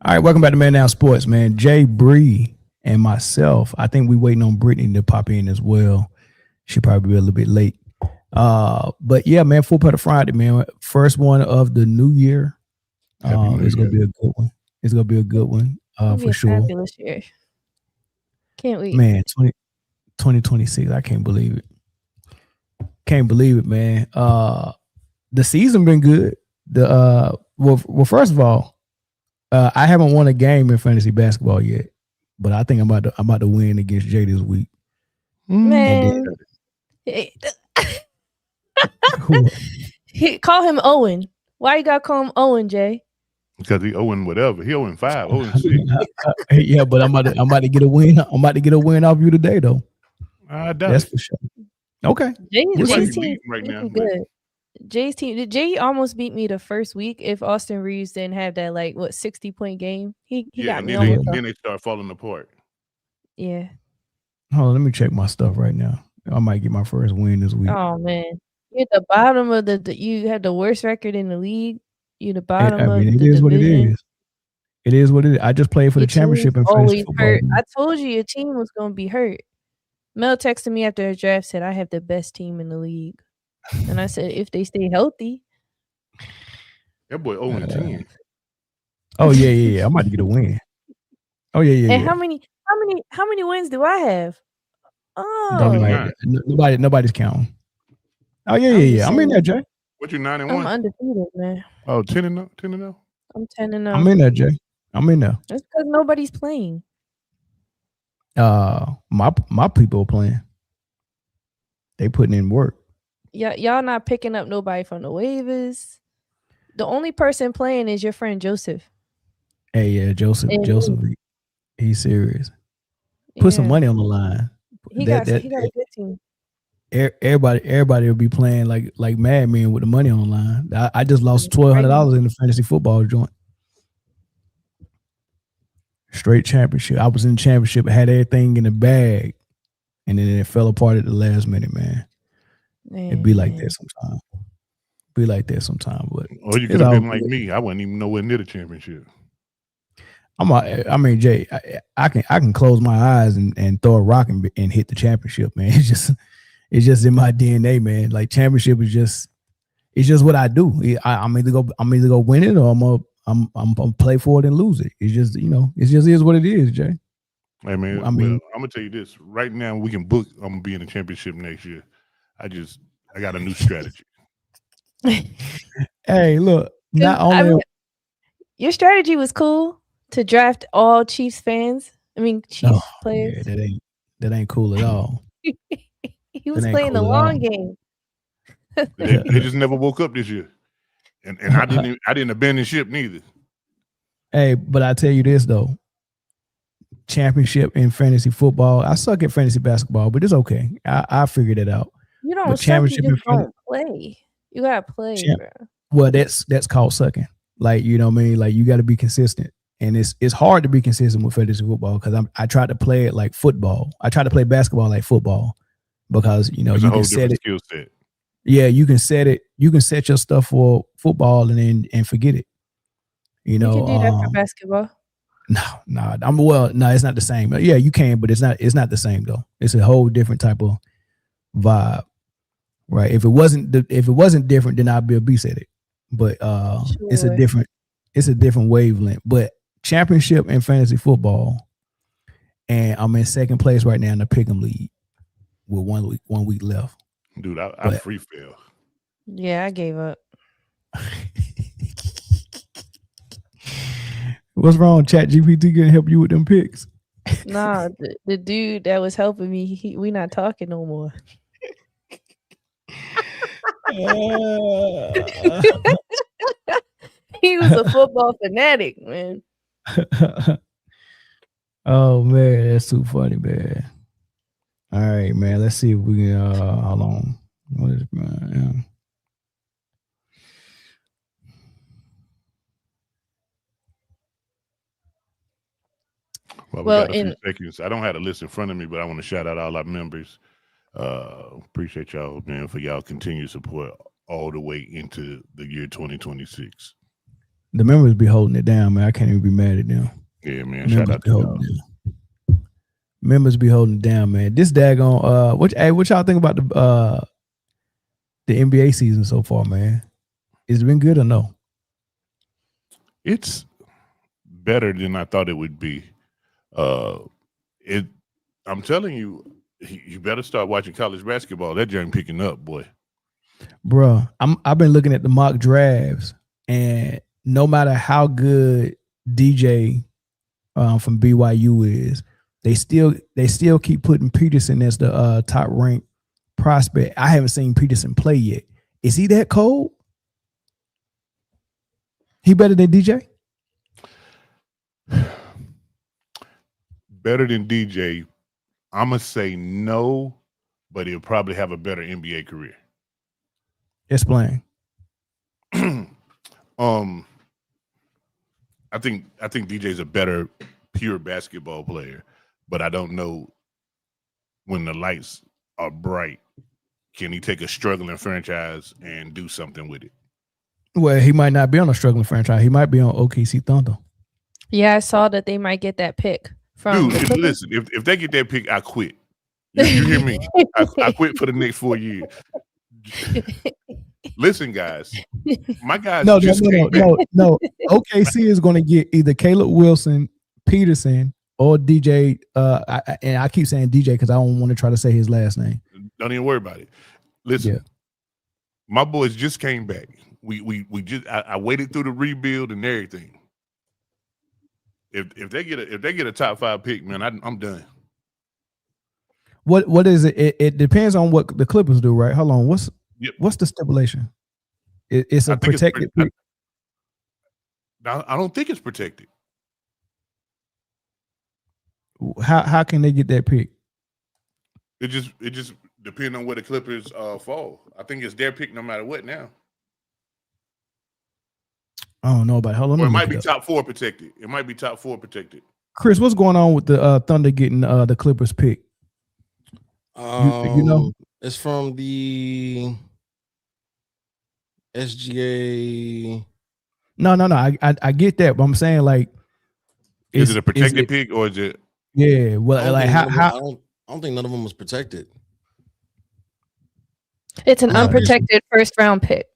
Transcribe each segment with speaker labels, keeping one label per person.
Speaker 1: All right, welcome back to Man Down Sports, man. Jay Bree and myself. I think we waiting on Britne to pop in as well. She'll probably be a little bit late. But yeah, man, full part of Friday, man. First one of the new year. It's gonna be a good one. It's gonna be a good one, for sure.
Speaker 2: Fabulous year. Can't wait.
Speaker 1: Man, 2026. I can't believe it. Can't believe it, man. The season been good. Well, first of all, I haven't won a game in fantasy basketball yet, but I think I'm about to win against Jay this week.
Speaker 2: Man, call him Owen. Why you gotta call him Owen, Jay?
Speaker 3: Because he owing whatever. He owing 5, owing 6.
Speaker 1: Yeah, but I'm about to get a win. I'm about to get a win off you today, though. That's for sure. Okay.
Speaker 2: Jay's team right now, good. Jay's team. Jay almost beat me the first week. If Austin Reeves didn't have that 60-point game, he got me.
Speaker 3: Then they start falling apart.
Speaker 2: Yeah.
Speaker 1: Hold on, let me check my stuff right now. I might get my first win this week.
Speaker 2: Oh man, you're at the bottom of you had the worst record in the league. You're the bottom of the division. It is what it is.
Speaker 1: It is what it is. I just played for the championship in fantasy football.
Speaker 2: Hurt. I told you your team was going to be hurt. Mel texted me after the draft, said I have the best team in the league, and I said if they stay healthy.
Speaker 3: That boy 0-10.
Speaker 1: Oh yeah. I'm about to get a win. Oh yeah.
Speaker 2: And how many wins do I have? Oh,
Speaker 1: nobody's counting. Oh yeah. I'm in there, Jay.
Speaker 3: What you 9-1?
Speaker 2: I'm undefeated, man.
Speaker 3: Oh, 10-0.
Speaker 2: I'm 10-0.
Speaker 1: I'm in there, Jay. I'm in there.
Speaker 2: That's because nobody's playing.
Speaker 1: My people are playing. They putting in work.
Speaker 2: Yeah, y'all not picking up nobody from the waivers. The only person playing is your friend Joseph.
Speaker 1: Hey, yeah, Joseph. He's serious. Put some money on the line.
Speaker 2: He got a good team.
Speaker 1: Everybody will be playing like madmen with the money on the line. I just lost $1,200 in the fantasy football joint. Straight championship. I was in the championship, had everything in the bag, and then it fell apart at the last minute, man. It'd be like that sometimes. But
Speaker 3: you could have been like me. I wasn't even nowhere near the championship.
Speaker 1: Jay, I can close my eyes and throw a rock and hit the championship, man. It's just in my DNA, man. Like championship is just what I do. I'm either go win it or I'm gonna play for it and lose it. It's just it just is what it is, Jay.
Speaker 3: Hey man, I'm gonna tell you this. Right now we can book. I'm gonna be in the championship next year. I got a new strategy.
Speaker 1: Hey, look,
Speaker 2: your strategy was cool to draft all Chiefs fans. Chiefs players.
Speaker 1: Yeah, that ain't cool at all.
Speaker 2: He was playing the long game.
Speaker 3: They just never woke up this year, and I didn't abandon ship neither.
Speaker 1: Hey, but I tell you this though, championship in fantasy football. I suck at fantasy basketball, but it's okay. I figured it out.
Speaker 2: You don't suck, you just don't play. You gotta play, bro.
Speaker 1: Well, that's called sucking. Like, you know what I mean? Like, you got to be consistent, and it's hard to be consistent with fantasy football because I tried to play it like football. I tried to play basketball like football because you can set it.
Speaker 3: Skill set.
Speaker 1: Yeah, you can set it. You can set your stuff for football and forget it. You can
Speaker 2: do that for basketball.
Speaker 1: No, it's not the same. Yeah, you can, but it's not the same though. It's a whole different type of vibe. Right. If it wasn't different, then I'd be a beast at it. But it's a different wavelength. But championship in fantasy football, and I'm in second place right now in the Pick'em League with 1 week left.
Speaker 3: Dude, I free fell.
Speaker 2: Yeah, I gave up.
Speaker 1: What's wrong? ChatGPT can help you with them picks.
Speaker 2: Nah, the dude that was helping me, we not talking no more. He was a football fanatic, man.
Speaker 1: Oh man, that's too funny, man. All right, man. Let's see if we can how long. What is it, man?
Speaker 3: Well, we got a few seconds. I don't have a list in front of me, but I want to shout out all our members. Appreciate y'all, man, for y'all continued support all the way into the year 2026.
Speaker 1: The members be holding it down, man. I can't even be mad at them.
Speaker 3: Yeah, man. Shout out to y'all.
Speaker 1: Members be holding it down, man. This daggone what y'all think about the NBA season so far, man? It's been good or no?
Speaker 3: It's better than I thought it would be. I'm telling you, you better start watching college basketball. That joint picking up, boy.
Speaker 1: Bruh, I've been looking at the mock drafts, and no matter how good DJ from BYU is, they still keep putting Peterson as the top ranked prospect. I haven't seen Peterson play yet. Is he that cold? He better than DJ?
Speaker 3: Better than DJ? I'm gonna say no, but he'll probably have a better NBA career.
Speaker 1: Explain.
Speaker 3: I think DJ's a better pure basketball player, but I don't know when the lights are bright, can he take a struggling franchise and do something with it?
Speaker 1: Well, he might not be on a struggling franchise. He might be on OKC Thunder.
Speaker 2: Yeah, I saw that they might get that pick from.
Speaker 3: Dude, listen, if they get that pick, I quit. You hear me? I quit for the next 4 years. Listen, guys, my guys.
Speaker 1: No. OKC is going to get either Caleb Wilson, Peterson, or DJ. And I keep saying DJ because I don't want to try to say his last name.
Speaker 3: Don't even worry about it. Listen, my boys just came back. We just I waited through the rebuild and everything. If they get a top 5 pick, man, I'm done.
Speaker 1: What is it? It depends on what the Clippers do, right? Hold on. What's the stipulation? It's a protected pick.
Speaker 3: I don't think it's protected.
Speaker 1: How can they get that pick?
Speaker 3: It just depends on where the Clippers fall. I think it's their pick no matter what now.
Speaker 1: I don't know about it. Hold on.
Speaker 3: Or it might be top 4 protected. It might be top 4 protected.
Speaker 1: Chris, what's going on with the Thunder getting the Clippers pick? You know,
Speaker 4: it's from the SGA.
Speaker 1: No. I get that, but I'm saying like,
Speaker 3: is it a protected pick or is it?
Speaker 1: Yeah. Well, like how?
Speaker 4: I don't think none of them was protected.
Speaker 2: It's an unprotected first round pick.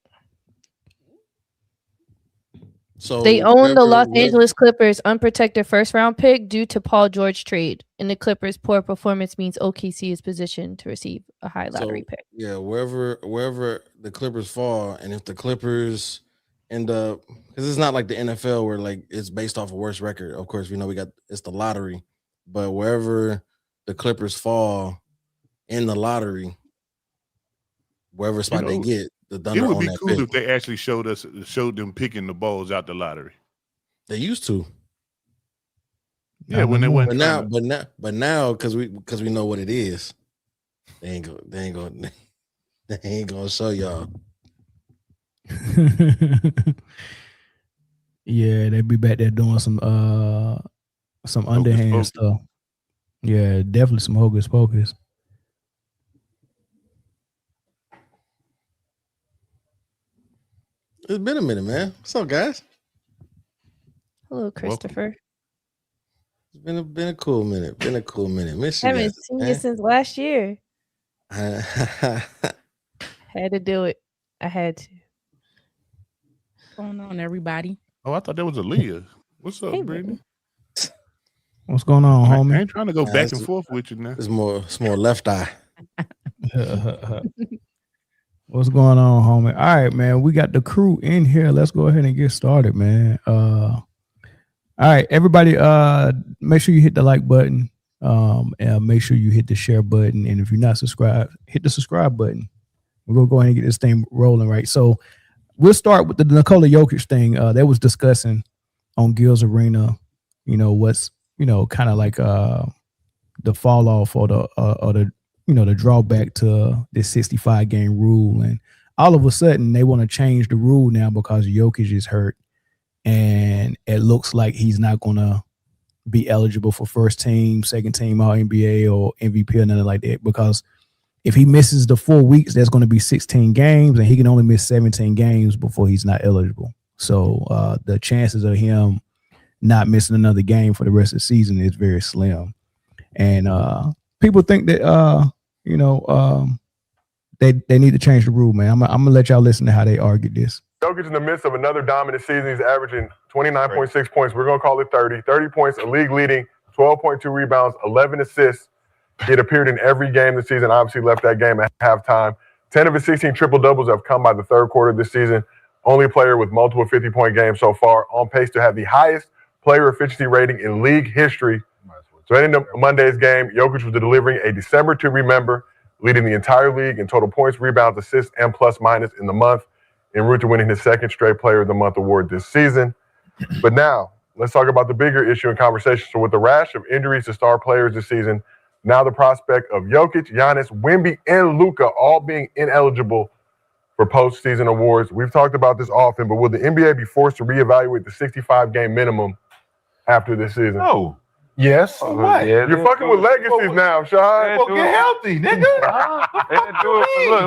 Speaker 4: So
Speaker 2: they own the Los Angeles Clippers unprotected first round pick due to Paul George trade, and the Clippers' poor performance means OKC is positioned to receive a high lottery pick.
Speaker 4: Yeah, wherever the Clippers fall, and if the Clippers end up, because it's not like the NFL where like it's based off a worst record. Of course, we know it's the lottery, but wherever the Clippers fall in the lottery, wherever spot they get. It
Speaker 3: would be cool if they actually showed them picking the balls out the lottery.
Speaker 4: They used to.
Speaker 3: Yeah, when they went.
Speaker 4: But now, because we know what it is, they ain't gonna show y'all.
Speaker 1: Yeah, they be back there doing some underhand stuff. Yeah, definitely some hocus pocus.
Speaker 4: It's been a minute, man. What's up, guys?
Speaker 2: Hello, Christopher.
Speaker 4: It's been a cool minute. Miss you.
Speaker 2: Haven't seen you since last year. Had to do it. I had to.
Speaker 5: What's going on, everybody?
Speaker 3: Oh, I thought that was Aaliyah. What's up, Britne?
Speaker 1: What's going on, homie?
Speaker 3: I ain't trying to go back and forth with you now.
Speaker 4: It's more left eye.
Speaker 1: What's going on, homie? All right, man. We got the crew in here. Let's go ahead and get started, man. All right, everybody. Make sure you hit the like button. And make sure you hit the share button. And if you're not subscribed, hit the subscribe button. We're gonna go ahead and get this thing rolling, right? So we'll start with the Nikola Jokic thing. That was discussing on Gil's Arena. You know what's kind of like the fall off or the the drawback to this 65 game rule. And all of a sudden they want to change the rule now because Jokic is hurt. And it looks like he's not going to be eligible for first team, second team, All NBA or MVP or nothing like that. Because if he misses the 4 weeks, there's going to be 16 games and he can only miss 17 games before he's not eligible. So the chances of him not missing another game for the rest of the season is very slim. And people think that they need to change the rule, man. I'm gonna let y'all listen to how they argued this.
Speaker 6: Jokic in the midst of another dominant season. He's averaging 29.6 points. We're going to call it 30. 30 points, a league leading, 12.2 rebounds, 11 assists. He had appeared in every game this season, obviously left that game at halftime. 10 of his 16 triple-doubles have come by the third quarter this season. Only player with multiple 50-point games so far, on pace to have the highest player efficiency rating in league history. So ending Monday's game, Jokic was delivering a December to remember, leading the entire league in total points, rebounds, assists, and plus-minus in the month, en route to winning his second straight Player of the Month award this season. But now, let's talk about the bigger issue in conversation. So with the rash of injuries to star players this season, now the prospect of Jokic, Giannis, Wemby, and Luka all being ineligible for postseason awards. We've talked about this often, but will the NBA be forced to reevaluate the 65-game minimum after this season?
Speaker 7: No.
Speaker 8: Yes.
Speaker 7: What?
Speaker 6: You're fucking with legacies now, Sean.
Speaker 7: Well, get healthy, nigga.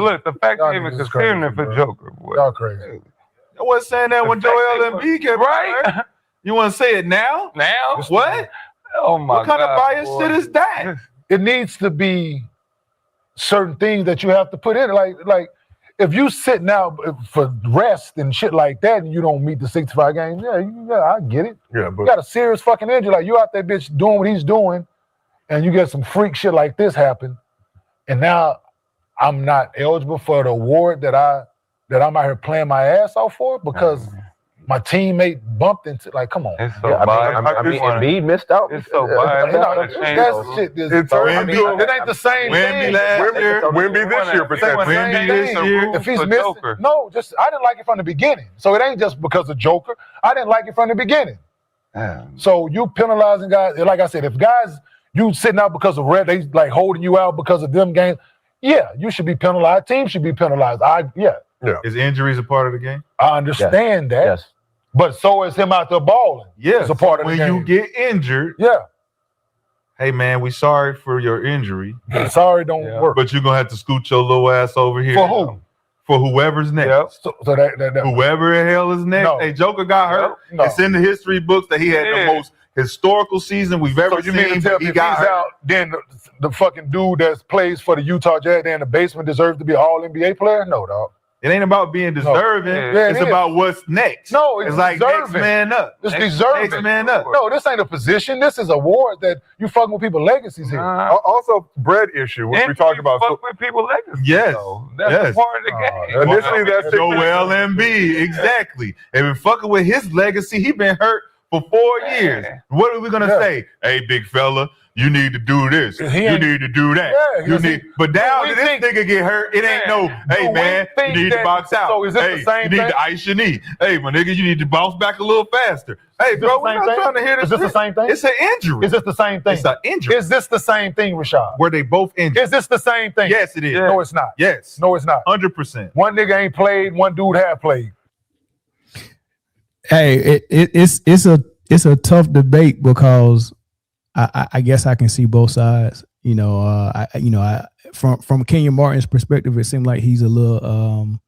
Speaker 8: Look, the fact that even considering it for Joker, boy. Y'all crazy.
Speaker 7: I wasn't saying that when Joel Embiid kept right. You want to say it now?
Speaker 8: Now?
Speaker 7: What?
Speaker 8: Oh my God.
Speaker 7: What kind of bias shit is that?
Speaker 8: It needs to be certain things that you have to put in. Like if you sitting out for rest and shit like that and you don't meet the 65 games, yeah, I get it.
Speaker 6: Yeah, but
Speaker 8: you got a serious fucking injury. Like you out there, bitch, doing what he's doing, and you get some freak shit like this happen, and now I'm not eligible for the award that I'm out here playing my ass off for because my teammate bumped into. Like, come on.
Speaker 9: It's so Embiid missed out.
Speaker 8: It's so bad. That shit is. It ain't the same thing.
Speaker 6: Wemby this year, potentially.
Speaker 7: Wemby this year.
Speaker 8: If he's missing, no, I didn't like it from the beginning. So it ain't just because of Joker. I didn't like it from the beginning. So you penalizing guys. Like I said, if guys you sitting out because of red, they like holding you out because of them games. Yeah, you should be penalized. Teams should be penalized.
Speaker 7: Is injuries a part of the game?
Speaker 8: I understand that.
Speaker 9: Yes.
Speaker 8: But so is him out there balling.
Speaker 7: Yes.
Speaker 8: It's a part of the game.
Speaker 7: When you get injured, hey man, we sorry for your injury.
Speaker 8: Sorry don't work.
Speaker 7: But you're gonna have to scoot your little ass over here.
Speaker 8: For who?
Speaker 7: For whoever's next.
Speaker 8: Yep. So that
Speaker 7: whoever the hell is next.
Speaker 8: No.
Speaker 7: Hey, Joker got hurt.
Speaker 8: No.
Speaker 7: It's in the history books that he had the most historical season we've ever seen.
Speaker 8: So you mean to tell me if he's out, then the fucking dude that plays for the Utah Jazz there in the basement deserves to be an All-NBA player? No, dog.
Speaker 7: It ain't about being deserving. It's about what's next.
Speaker 8: No,
Speaker 7: it's like next man up.
Speaker 8: It's deserving.
Speaker 7: Next man up.
Speaker 8: No, this ain't a position. This is award that you fucking with people's legacies here.
Speaker 6: Also, bread issue, which we talked about.
Speaker 9: Fuck with people's legacies.
Speaker 7: Yes.
Speaker 9: That's part of the game.
Speaker 6: Initially, that's
Speaker 7: Joel Embiid. Exactly. And been fucking with his legacy. He been hurt for 4 years. What are we gonna say? Hey, big fella, you need to do this. You need to do that. But now that this nigga get hurt, it ain't no, hey man, you need to box out.
Speaker 8: So is this the same
Speaker 7: you need to ice your knee. Hey, my nigga, you need to bounce back a little faster. Hey, bro, we're not trying to hear this.
Speaker 8: Is this the same thing?
Speaker 7: It's an injury.
Speaker 8: Is this the same thing?
Speaker 7: It's an injury.
Speaker 8: Is this the same thing, Rashad?
Speaker 7: Were they both injured?
Speaker 8: Is this the same thing?
Speaker 7: Yes, it is.
Speaker 8: No, it's not.
Speaker 7: Yes.
Speaker 8: No, it's not.
Speaker 7: 100%.
Speaker 8: One nigga ain't played, one dude have played.
Speaker 1: Hey, it's a tough debate because I guess I can see both sides. From Kenyon Martin's perspective, it seemed like he's a little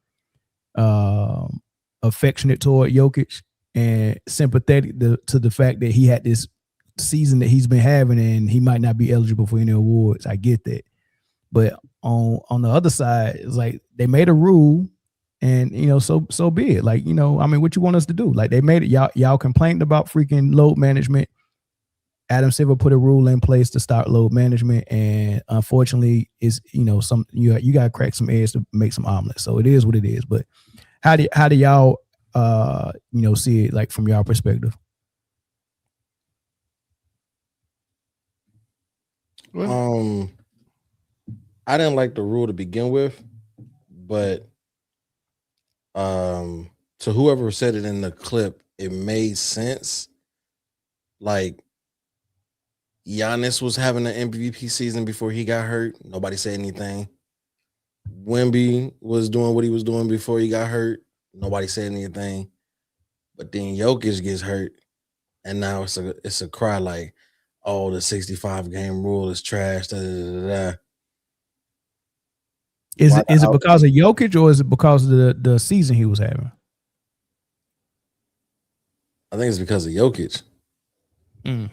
Speaker 1: affectionate toward Jokic and sympathetic to the fact that he had this season that he's been having and he might not be eligible for any awards. I get that, but on the other side, it's like they made a rule. And so be it. Like, what you want us to do? Like they made it. Y'all complained about freaking load management. Adam Silver put a rule in place to start load management, and unfortunately, is you got to crack some eggs to make some omelets. So it is what it is. But how do y'all see it like from y'all perspective?
Speaker 4: I didn't like the rule to begin with, but to whoever said it in the clip, it made sense. Like Giannis was having an MVP season before he got hurt. Nobody said anything. Wemby was doing what he was doing before he got hurt. Nobody said anything. But then Jokic gets hurt, and now it's a cry like, oh, the 65 game rule is trash. Da, da, da, da.
Speaker 1: Is it because of Jokic or is it because of the season he was having?
Speaker 4: I think it's because of Jokic.
Speaker 1: Mm.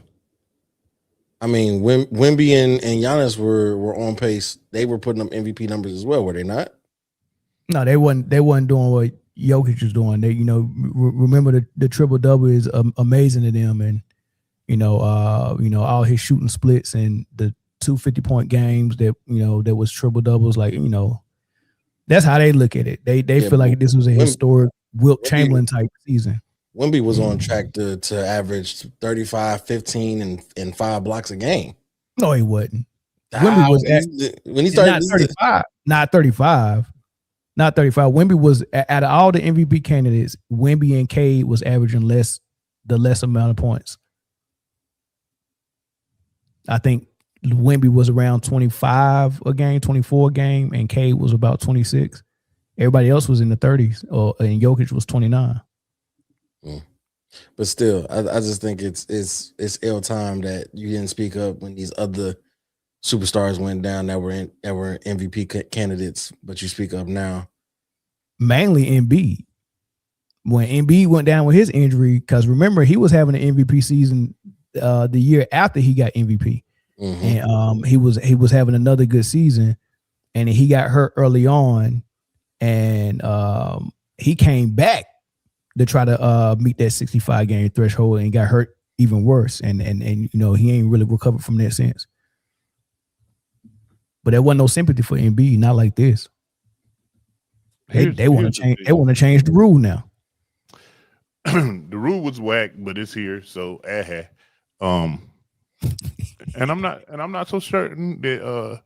Speaker 4: I mean, when Wemby and Giannis were on pace, they were putting up MVP numbers as well, were they not?
Speaker 1: No, they wasn't doing what Jokic was doing. They, remember the triple double is amazing to them, and all his shooting splits and the 250-point games that that was triple doubles. Like that's how they look at it. They feel like this was a historic Wilt Chamberlain type season.
Speaker 4: Wemby was on track to average 35, 15, and 5 blocks a game.
Speaker 1: No, he wasn't. Wemby was
Speaker 4: when he started
Speaker 1: not 35. Not 35. Wemby was out of all the MVP candidates, Wemby and Cade was averaging the less amount of points. I think Wemby was around 25 a game, 24 a game, and Cade was about 26. Everybody else was in the 30s, and Jokic was 29.
Speaker 4: But still, I just think it's ill time that you didn't speak up when these other superstars went down that were MVP candidates, but you speak up now.
Speaker 1: Mainly Embiid. When Embiid went down with his injury, because remember he was having an MVP season the year after he got MVP, and he was having another good season, and he got hurt early on, and he came back to try to meet that 65 game threshold and got hurt even worse, and he ain't really recovered from that since. But there wasn't no sympathy for Embiid, not like this. They want to change. They want to change the rule now.
Speaker 3: The rule was whack, but it's here. So, and I'm not so certain that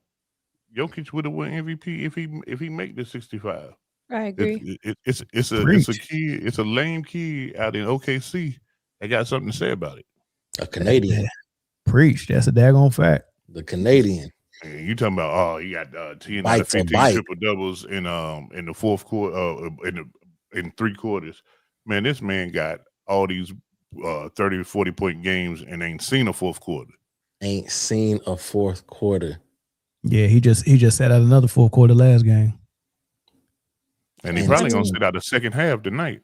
Speaker 3: Jokic would have won MVP if he make the 65.
Speaker 2: I agree.
Speaker 3: It's a kid. It's a lame kid out in OKC. They got something to say about it.
Speaker 4: A Canadian.
Speaker 1: Preach. That's a daggone fact.
Speaker 4: The Canadian.
Speaker 3: And you talking about he got 10 out of 15 triple doubles in the fourth quarter in 3 quarters. Man, this man got all these 30 40 point games and ain't seen a fourth quarter.
Speaker 4: Ain't seen a fourth quarter.
Speaker 1: Yeah, he just sat out another fourth quarter last game.
Speaker 3: And he probably gonna sit out the second half tonight.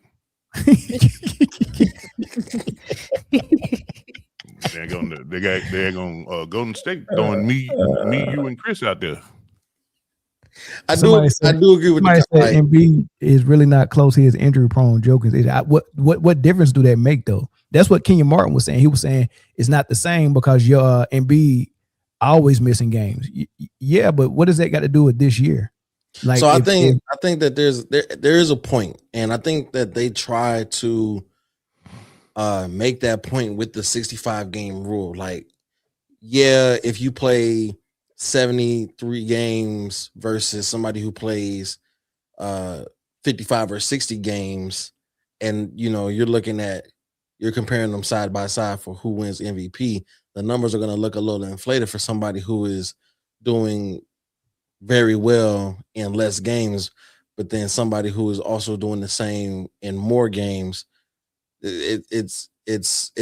Speaker 3: They're gonna Golden State throwing me, you, and Chris out there.
Speaker 4: I do agree with
Speaker 1: that. Embiid is really not close. He is injury prone. Joking. What difference do that make though? That's what Kenyon Martin was saying. He was saying it's not the same because your Embiid always missing games. Yeah, but what does that got to do with this year? Like,
Speaker 4: so I think that there is a point, and I think that they try to make that point with the 65 game rule. Like, yeah, if you play 73 games versus somebody who plays 55 or 60 games, and you're comparing them side by side for who wins MVP, the numbers are going to look a little inflated for somebody who is doing very well in less games, but then somebody who is also doing the same in more games. It's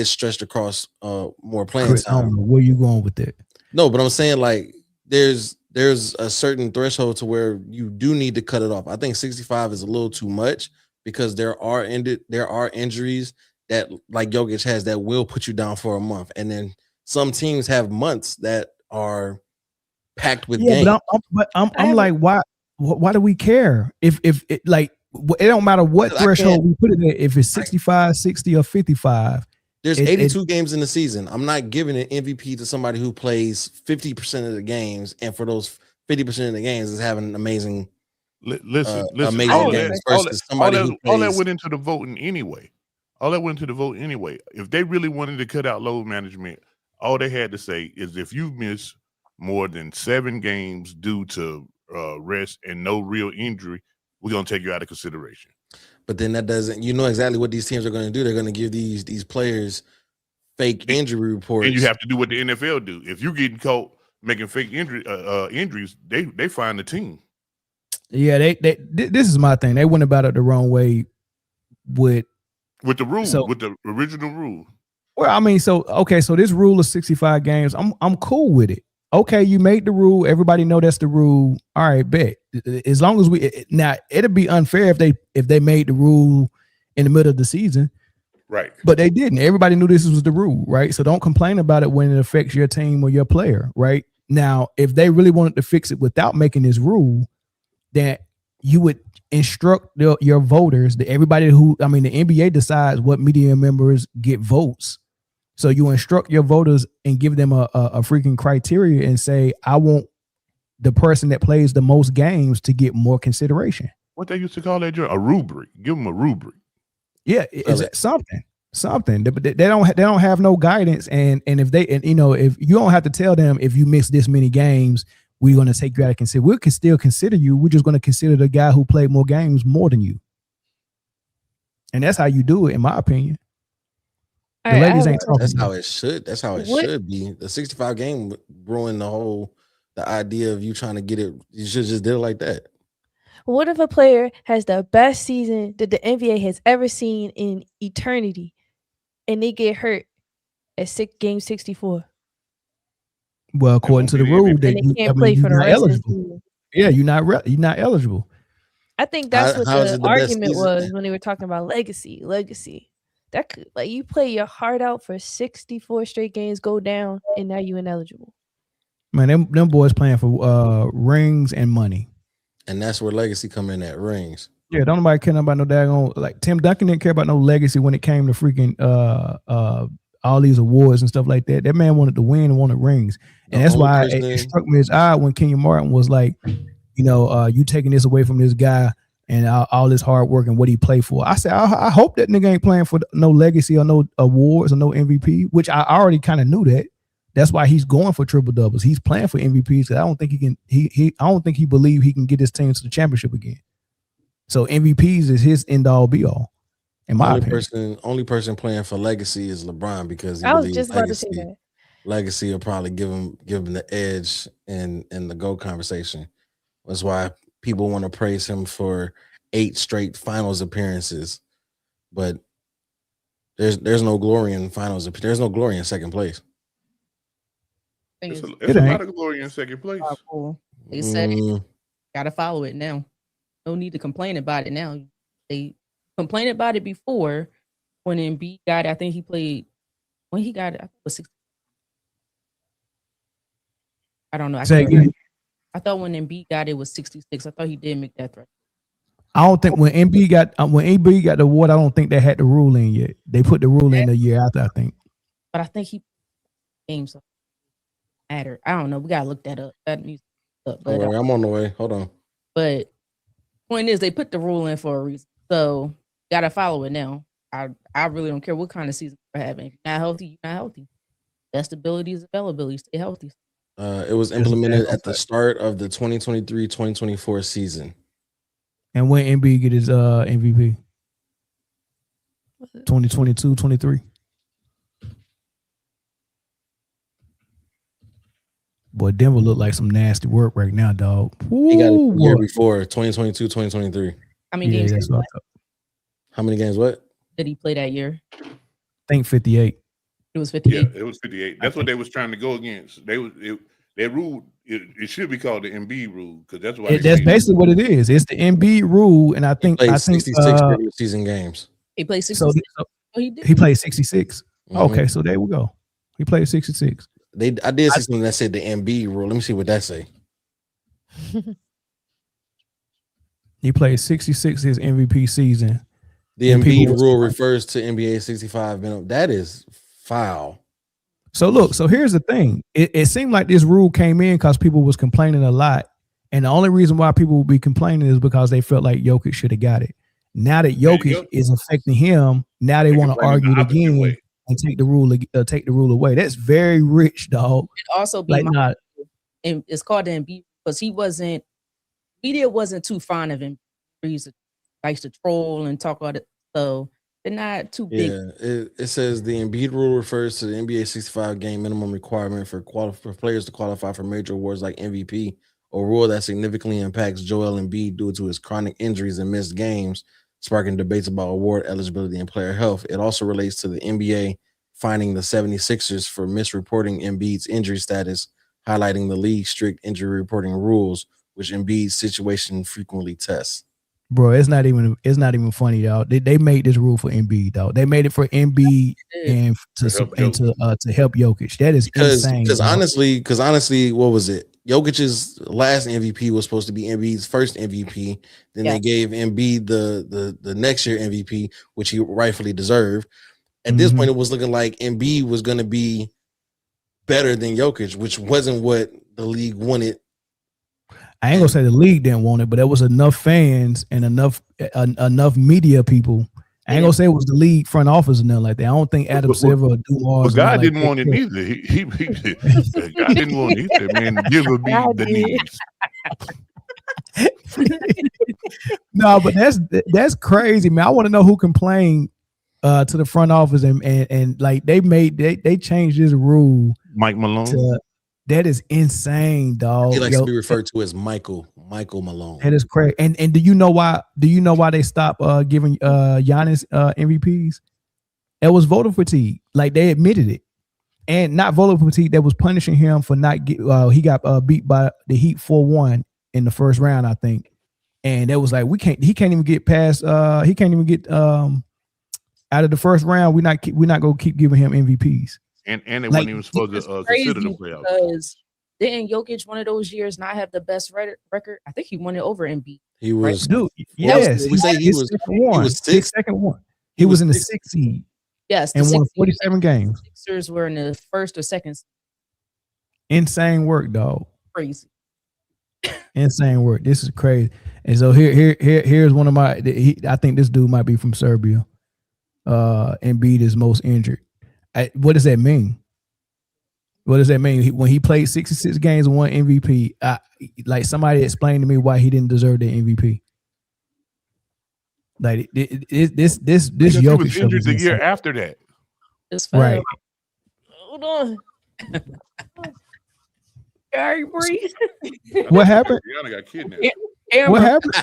Speaker 4: stretched across more playing
Speaker 1: Chris,
Speaker 4: time.
Speaker 1: I don't know where you going with that.
Speaker 4: No, but I'm saying like there's a certain threshold to where you do need to cut it off. I think 65 is a little too much because there are injuries that like Jokic has that will put you down for a month, and then some teams have months that are packed with games.
Speaker 1: But I'm like, why do we care if it, like, it don't matter what threshold we put it at, if it's 65, 60, or 55.
Speaker 4: There's 82 games in the season. I'm not giving an MVP to somebody who plays 50% of the games, and for those 50% of the games is having an amazing amazing games versus somebody who plays.
Speaker 3: All that went into the voting anyway. If they really wanted to cut out load management, all they had to say is if you miss more than 7 games due to rest and no real injury, we're going to take you out of consideration.
Speaker 4: But then that doesn't, exactly what these teams are going to do. They're going to give these players fake injury reports.
Speaker 3: And you have to do what the NFL do. If you're getting caught making fake injuries, they find the team.
Speaker 1: Yeah, this is my thing. They went about it the wrong way with
Speaker 3: the rule, with the original rule.
Speaker 1: Well, I mean, so this rule of 65 games, I'm cool with it. Okay, you made the rule. Everybody know that's the rule. All right, bet. As long as now, it'd be unfair if they made the rule in the middle of the season.
Speaker 3: Right.
Speaker 1: But they didn't. Everybody knew this was the rule, right? So don't complain about it when it affects your team or your player, right? Now, if they really wanted to fix it without making this rule, then you would instruct your voters, the NBA decides what media members get votes. So you instruct your voters and give them a freaking criteria and say, I want the person that plays the most games to get more consideration.
Speaker 3: What they used to call that, a rubric. Give them a rubric.
Speaker 1: Yeah, it's something. They don't have no guidance, and if you don't have to tell them if you miss this many games, we're going to take you out of consider. We can still consider you. We're just going to consider the guy who played more games more than you, and that's how you do it, in my opinion. The ladies ain't talking.
Speaker 4: That's how it should. That's how it should be. The 65 game ruined the idea of you trying to get it. You should just did it like that.
Speaker 2: What if a player has the best season that the NBA has ever seen in eternity, and they get hurt at game 64?
Speaker 1: Well, according to the rule,
Speaker 2: they can't play for the rest of the season.
Speaker 1: Yeah, you're not eligible.
Speaker 2: I think that's what the argument was when they were talking about legacy. That could, like, you play your heart out for 64 straight games, go down, and now you ineligible.
Speaker 1: Man, them boys playing for rings and money.
Speaker 4: And that's where legacy come in at, rings.
Speaker 1: Yeah, don't nobody care about no daggone, like Tim Duncan didn't care about no legacy when it came to freaking all these awards and stuff like that. That man wanted to win and wanted rings. And that's why it struck me as odd when Kenyon Martin was like, you taking this away from this guy and all this hard work and what he played for. I said, I hope that nigga ain't playing for no legacy or no awards or no MVP, which I already kind of knew that. That's why he's going for triple doubles. He's playing for MVPs. I don't think he can. I don't think he believes he can get his team to the championship again. So MVPs is his end all be all. In my opinion,
Speaker 4: only person playing for legacy is LeBron because
Speaker 2: I was just about to say that.
Speaker 4: Legacy will probably give him the edge in the GOAT conversation. That's why people want to praise him for 8 straight finals appearances, but there's no glory in finals. There's no glory in second place.
Speaker 3: It's a lot of glory in second place.
Speaker 5: They said gotta follow it now. No need to complain about it now. They complained about it before when Embiid got it. I think he played when he got it. I think it was 60. I don't know. I thought when Embiid got it was 66. I thought he did make that threat.
Speaker 1: I don't think when Embiid got the award, I don't think they had the rule in yet. They put the rule in the year after, I think.
Speaker 5: But I think he games matter. I don't know. We gotta look that up. That needs up. But
Speaker 4: I'm on the way. Hold on.
Speaker 5: But point is, they put the rule in for a reason. So gotta follow it now. I really don't care what kind of season you're having. If you're not healthy, you're not healthy. Best ability is availability. Stay healthy.
Speaker 4: It was implemented at the start of the 2023-2024 season.
Speaker 1: And when Embiid get his MVP? 2022-23. Boy, Denver look like some nasty work right now, dog. Ooh,
Speaker 4: he got it the year before, 2022-2023.
Speaker 5: How many games?
Speaker 4: How many games? What
Speaker 5: did he play that year?
Speaker 1: I think 58.
Speaker 5: It was 58.
Speaker 3: Yeah, it was 58. That's what they was trying to go against. They ruled it should be called the Embiid rule because that's why.
Speaker 1: That's basically what it is. It's the Embiid rule, and I think
Speaker 4: 66 regular season games.
Speaker 5: He played 66.
Speaker 1: He played 66. Mm-hmm. Okay, so there we go. He played 66.
Speaker 4: I did see something that said the Embiid rule. Let me see what that say.
Speaker 1: He played 66 his MVP season.
Speaker 4: The Embiid rule refers to NBA 65 minutes. That is foul.
Speaker 1: So look, so here's the thing. It seemed like this rule came in because people was complaining a lot. And the only reason why people would be complaining is because they felt like Jokic should have got it. Now that Jokic is affecting him, now they want to argue it again and take the rule away. That's very rich, dog.
Speaker 5: It also be and it's called the Embiid because media wasn't too fond of him. He likes to troll and talk about it. So they're not too big.
Speaker 4: Yeah, it says the Embiid rule refers to the NBA 65 game minimum requirement for players to qualify for major awards like MVP, a rule that significantly impacts Joel Embiid due to his chronic injuries and missed games, sparking debates about award eligibility and player health. It also relates to the NBA finding the 76ers for misreporting Embiid's injury status, highlighting the league's strict injury reporting rules, which Embiid's situation frequently tests.
Speaker 1: Bro, it's not even funny, dog. They made this rule for Embiid, dog. They made it for Embiid and to help Jokic. That is insane.
Speaker 4: Because honestly, what was it? Jokic's last MVP was supposed to be Embiid's first MVP. Then they gave Embiid the next year MVP, which he rightfully deserved. At this point, it was looking like Embiid was going to be better than Jokic, which wasn't what the league wanted.
Speaker 1: I ain't gonna say the league didn't want it, but there was enough fans and enough media people. I ain't gonna say it was the league front office and nothing like that. I don't think Adam Silver or Dumars.
Speaker 3: But God didn't want it either. God didn't want it either. Man, give a beat the knees.
Speaker 1: No, but that's crazy, man. I want to know who complained to the front office and like they changed this rule.
Speaker 3: Mike Malone.
Speaker 1: That is insane, dog.
Speaker 4: He likes to be referred to as Michael Malone.
Speaker 1: That is crazy. And do you know why? Do you know why they stopped giving Giannis MVPs? It was voter fatigue. Like they admitted it, and not voter fatigue. That was punishing him for not he got beat by the Heat 4-1 in the first round, I think. And that was like he can't even get past. He can't even get out of the first round. We're not gonna keep giving him MVPs.
Speaker 3: And they weren't even supposed to consider the playoffs.
Speaker 5: Because didn't Jokic one of those years not have the best record? I think he won it over Embiid.
Speaker 4: He was,
Speaker 1: dude. Yes,
Speaker 4: we say he was sixth.
Speaker 1: Second one. He was in the sixth seed.
Speaker 5: Yes,
Speaker 1: and won 47 games.
Speaker 5: Sixers were in the first or second.
Speaker 1: Insane work, dog.
Speaker 5: Crazy.
Speaker 1: Insane work. This is crazy. And so here's one of my. I think this dude might be from Serbia. Embiid is most injured. What does that mean? What does that mean? When he played 66 games and won MVP, like somebody explain to me why he didn't deserve the MVP. Like this Jokic
Speaker 3: he was injured the year after that.
Speaker 5: It's
Speaker 1: right.
Speaker 2: Hold on. Gary, breathe.
Speaker 1: What happened?
Speaker 3: Briana got kidnapped.
Speaker 1: What happened?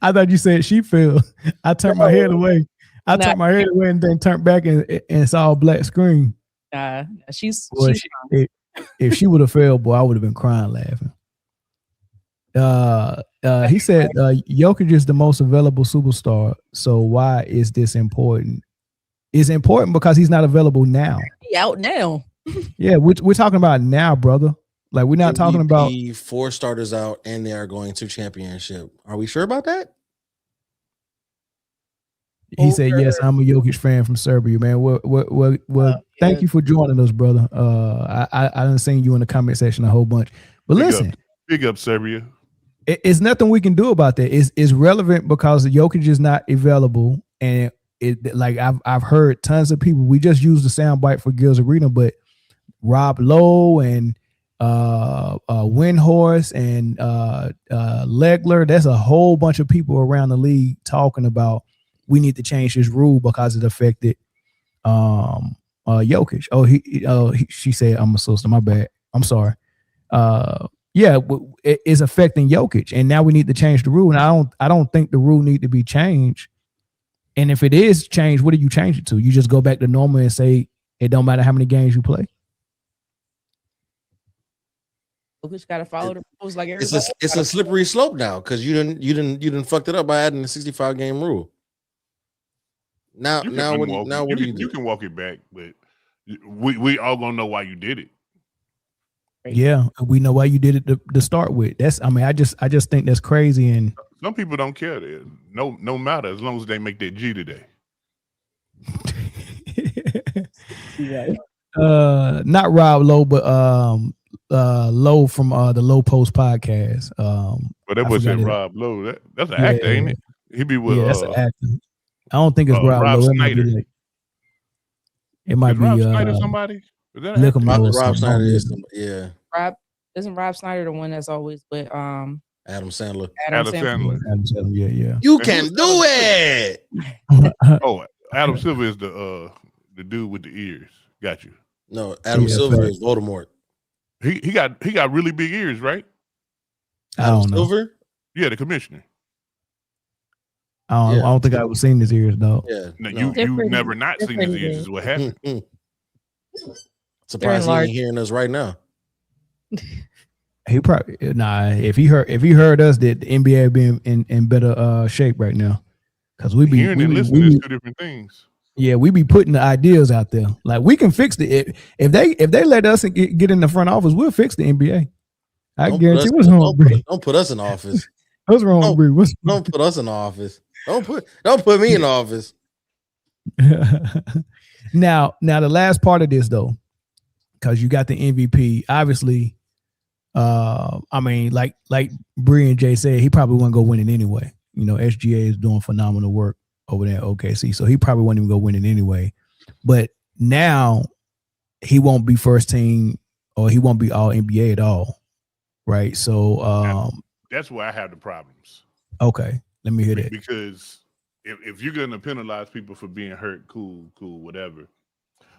Speaker 1: I thought you said she fell. I turned my head away. Turned my head away and then turned back and saw a black screen.
Speaker 5: She's
Speaker 1: if she would have failed, boy, I would have been crying laughing. He said Jokic is the most available superstar. So why is this important? It's important because he's not available now.
Speaker 5: He out now.
Speaker 1: Yeah, we're talking about now, brother. Like we're not talking about
Speaker 4: 4 starters out and they are going to championship. Are we sure about that?
Speaker 1: He said, "Yes, I'm a Jokic fan from Serbia, man." Well, thank you for joining us, brother. I done seen you in the comment section a whole bunch. But listen,
Speaker 3: big up Serbia.
Speaker 1: It's nothing we can do about that. It's relevant because Jokic is not available, and like I've heard tons of people. We just used the soundbite for Gil's Arena, but Rob Lowe and Windhorse and Legler. There's a whole bunch of people around the league talking about we need to change this rule because it affected Jokic. She said I'm a sister. My bad. I'm sorry. Yeah, it is affecting Jokic, and now we need to change the rule. And I don't think the rule need to be changed. And if it is changed, what do you change it to? You just go back to normal and say it don't matter how many games you play.
Speaker 5: Jokic got to follow the rules like everybody.
Speaker 4: It's a slippery slope now because you didn't fucked it up by adding the 65 game rule. Now what do you do?
Speaker 3: You can walk it back, but we all gonna know why you did it.
Speaker 1: Yeah, we know why you did it to start with. I just think that's crazy. And
Speaker 3: some people don't care. No matter as long as they make that G today.
Speaker 1: Not Rob Lowe, but Lowe from the Low Post podcast.
Speaker 3: But that was Rob Lowe. That's an actor, ain't it? He be with
Speaker 1: that's an actor. I don't think it's Rob Lowe. It might be
Speaker 3: Rob Snyder somebody. Is that
Speaker 4: Rob Snyder is yeah.
Speaker 5: Isn't Rob Snyder the one that's always with
Speaker 4: Adam Sandler?
Speaker 3: Adam Sandler.
Speaker 1: Yeah.
Speaker 4: You can do it.
Speaker 3: Adam Silver is the dude with the ears. Got you.
Speaker 4: No, Adam Silver is Voldemort.
Speaker 3: He got really big ears, right?
Speaker 1: I don't know.
Speaker 4: Silver?
Speaker 3: Yeah, the commissioner.
Speaker 1: I don't think I've ever seen his ears, though.
Speaker 4: Yeah,
Speaker 3: you never not seen his ears. Is what happened.
Speaker 4: Surprised he ain't hearing us right now.
Speaker 1: He probably if he heard us, that the NBA be in better shape right now, because we be
Speaker 3: hearing and listening is two different things.
Speaker 1: Yeah, we be putting the ideas out there. Like we can fix it if they let us get in the front office, we'll fix the NBA. I guarantee. What's wrong?
Speaker 4: Don't put us in office.
Speaker 1: What's wrong, Bree?
Speaker 4: Don't put us in office. Don't put me in office.
Speaker 1: Now the last part of this though, because you got the MVP. Obviously, I mean, like Bree and Jay said, he probably wouldn't go win it anyway. You know, SGA is doing phenomenal work over there at OKC, so he probably wouldn't even go win it anyway. But now he won't be first team, or he won't be all NBA at all, right? So
Speaker 3: that's where I have the problems.
Speaker 1: Okay, let me hear that.
Speaker 3: Because if you're going to penalize people for being hurt, cool, whatever.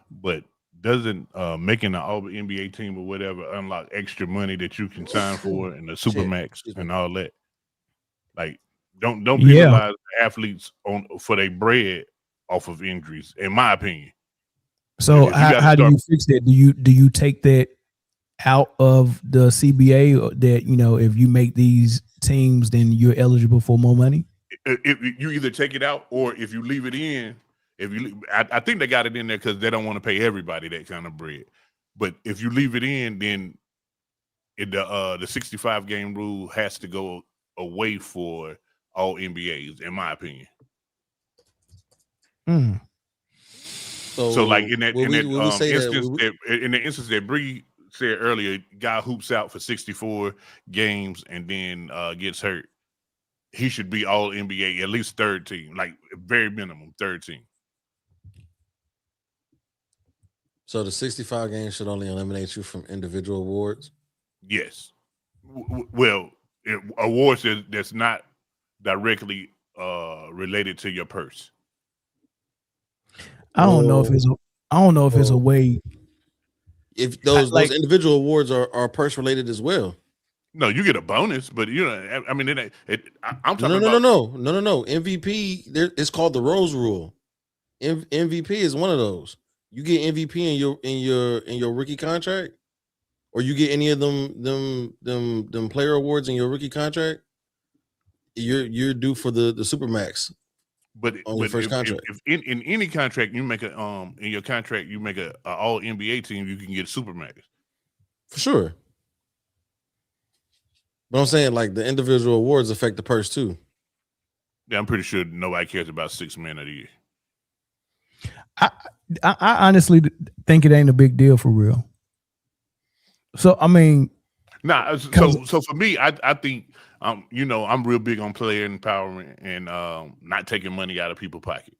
Speaker 3: But doesn't making an all NBA team or whatever unlock extra money that you can sign for and the Supermax and all that? Like, don't penalize athletes for their bread off of injuries, in my opinion.
Speaker 1: So how do you fix that? Do you take that out of the CBA, or that, you know, if you make these teams, then you're eligible for more money?
Speaker 3: If you either take it out, or if you leave it in, I think they got it in there because they don't want to pay everybody that kind of bread. But if you leave it in, then the 65 game rule has to go away for all NBAs, in my opinion. So like in the instance that Bree said earlier, guy hoops out for 64 games and then gets hurt, he should be all NBA, at least third team, like very minimum third team.
Speaker 4: So the 65 games should only eliminate you from individual awards?
Speaker 3: Yes. Well, awards that's not directly related to your purse.
Speaker 1: I don't know if it's a way.
Speaker 4: If those individual awards are purse related as well.
Speaker 3: No, you get a bonus, but you know, I mean, I'm talking
Speaker 4: about
Speaker 3: no.
Speaker 4: MVP, it's called the Rose Rule. MVP is one of those. You get MVP in your rookie contract, or you get any of them player awards in your rookie contract, you're due for the Supermax.
Speaker 3: But on your first contract, if in any contract you make in your contract you make a all NBA team, you can get Supermax
Speaker 4: for sure. But I'm saying, like, the individual awards affect the purse too.
Speaker 3: Yeah, I'm pretty sure nobody cares about 6 men of the year.
Speaker 1: I honestly think it ain't a big deal for real. So I mean,
Speaker 3: so for me, I think you know, I'm real big on player empowerment and not taking money out of people's pocket.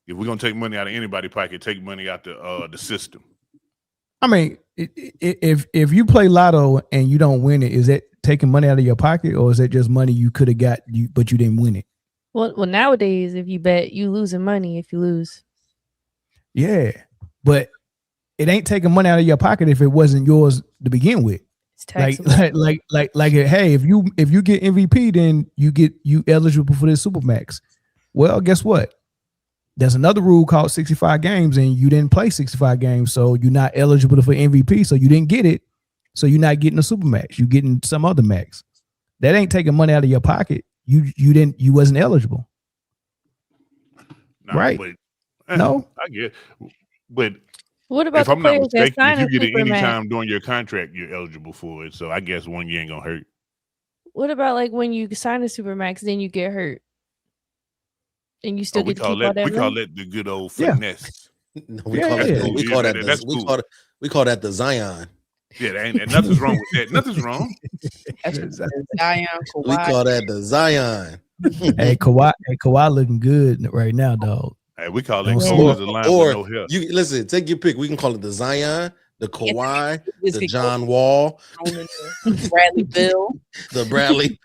Speaker 3: If we're gonna take money out of anybody's pocket, take money out the system.
Speaker 1: I mean, if you play lotto and you don't win it, is that taking money out of your pocket, or is that just money you could have got but you didn't win it?
Speaker 2: Well, nowadays, if you bet, you losing money if you lose.
Speaker 1: Yeah, but it ain't taking money out of your pocket if it wasn't yours to begin with.
Speaker 2: It's taxable.
Speaker 1: Like hey, if you get MVP, then you eligible for this Supermax. Well, guess what? There's another rule called 65 games, and you didn't play 65 games, so you're not eligible for MVP. So you didn't get it, so you're not getting a Supermax. You're getting some other max. That ain't taking money out of your pocket. You wasn't eligible, right?
Speaker 3: But,
Speaker 1: no,
Speaker 3: I get. But
Speaker 2: what about
Speaker 3: if I'm not mistaken, if you get it any
Speaker 2: Supermax?
Speaker 3: time during your contract, you're eligible for it. So I guess 1 year ain't gonna hurt.
Speaker 2: What about like when you sign a Supermax, then you get hurt, and you still get to keep all that money?
Speaker 3: We call that the good old finesse.
Speaker 4: No, we call that the Zion.
Speaker 3: Yeah, nothing's wrong with that. Nothing's wrong.
Speaker 5: That's Zion. Kawhi.
Speaker 4: We call that the Zion.
Speaker 1: Hey, Kawhi looking good right now, dog.
Speaker 3: Hey, we call it cold as a line with no hair.
Speaker 4: You listen, take your pick. We can call it the Zion, the Kawhi, the John Wall,
Speaker 5: Bradley Bill,
Speaker 4: the Bradley.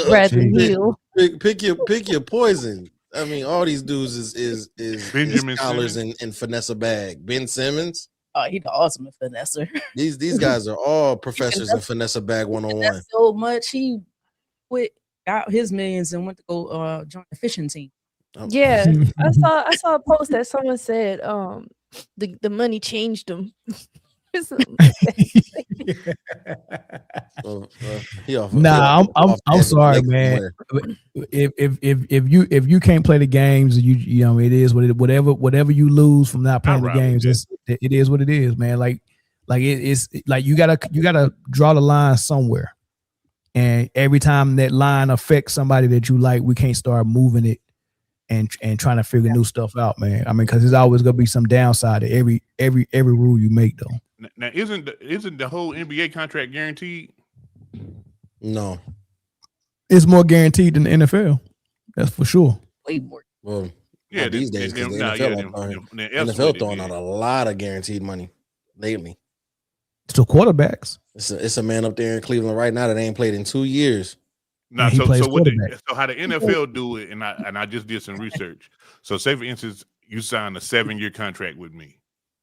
Speaker 2: Bradley Hill.
Speaker 4: Pick your poison. I mean, all these dudes is
Speaker 3: Benjamin
Speaker 4: scholars in finesse a bag. Ben Simmons.
Speaker 5: Oh, he's the ultimate finesser.
Speaker 4: These guys are all professors in finesse a bag 101.
Speaker 5: So much he got his millions and went to go join the fishing team.
Speaker 2: Yeah, I saw a post that someone said the money changed him.
Speaker 1: I'm sorry, man. If you can't play the games, you know it is what it. Whatever you lose from not playing the games, it is what it is, man. Like it's like you gotta draw the line somewhere, and every time that line affects somebody that you like, we can't start moving it and trying to figure new stuff out, man. I mean, because there's always gonna be some downside to every rule you make, though.
Speaker 3: Now, isn't the whole NBA contract guaranteed?
Speaker 4: No,
Speaker 1: it's more guaranteed than the NFL. That's for sure.
Speaker 5: Way more.
Speaker 4: Well, yeah, these days because the NFL throwing out a lot of guaranteed money lately.
Speaker 1: So quarterbacks.
Speaker 4: It's a man up there in Cleveland right now that ain't played in 2 years.
Speaker 3: No, so how the NFL do it, and I just did some research. So say for instance, you sign a 7-year contract with me.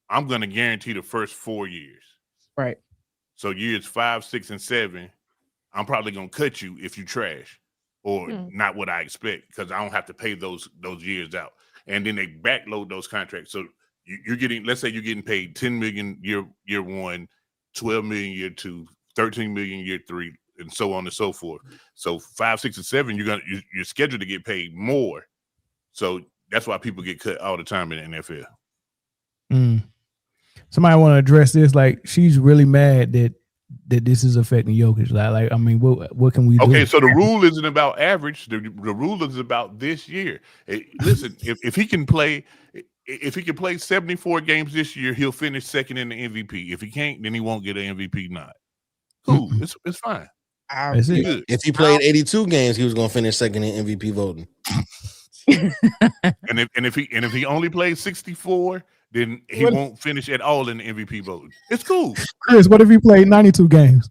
Speaker 3: I'm going to guarantee the first 4 years.
Speaker 5: Right.
Speaker 3: So years 5, 6, and 7, I'm probably going to cut you if you trash or not what I expect because I don't have to pay those years out. And then they backload those contracts. So you're getting, let's say you're getting paid $10 million year 1, $12 million year 2, $13 million year 3, and so on and so forth. So 5, 6, and 7, you're scheduled to get paid more. So that's why people get cut all the time in the NFL.
Speaker 1: Somebody want to address this? Like, she's really mad that this is affecting Jokic. Like, I mean, what can we do?
Speaker 3: Okay, so the rule isn't about average. The rule is about this year. Listen, if he can play 74 games this year, he'll finish second in the MVP. If he can't, then he won't get an MVP nod. Cool, it's fine.
Speaker 4: If he played 82 games, he was going to finish second in MVP voting.
Speaker 3: and if he only plays 64, then he won't finish at all in the MVP voting. It's cool.
Speaker 1: Chris, what if he played 92 games?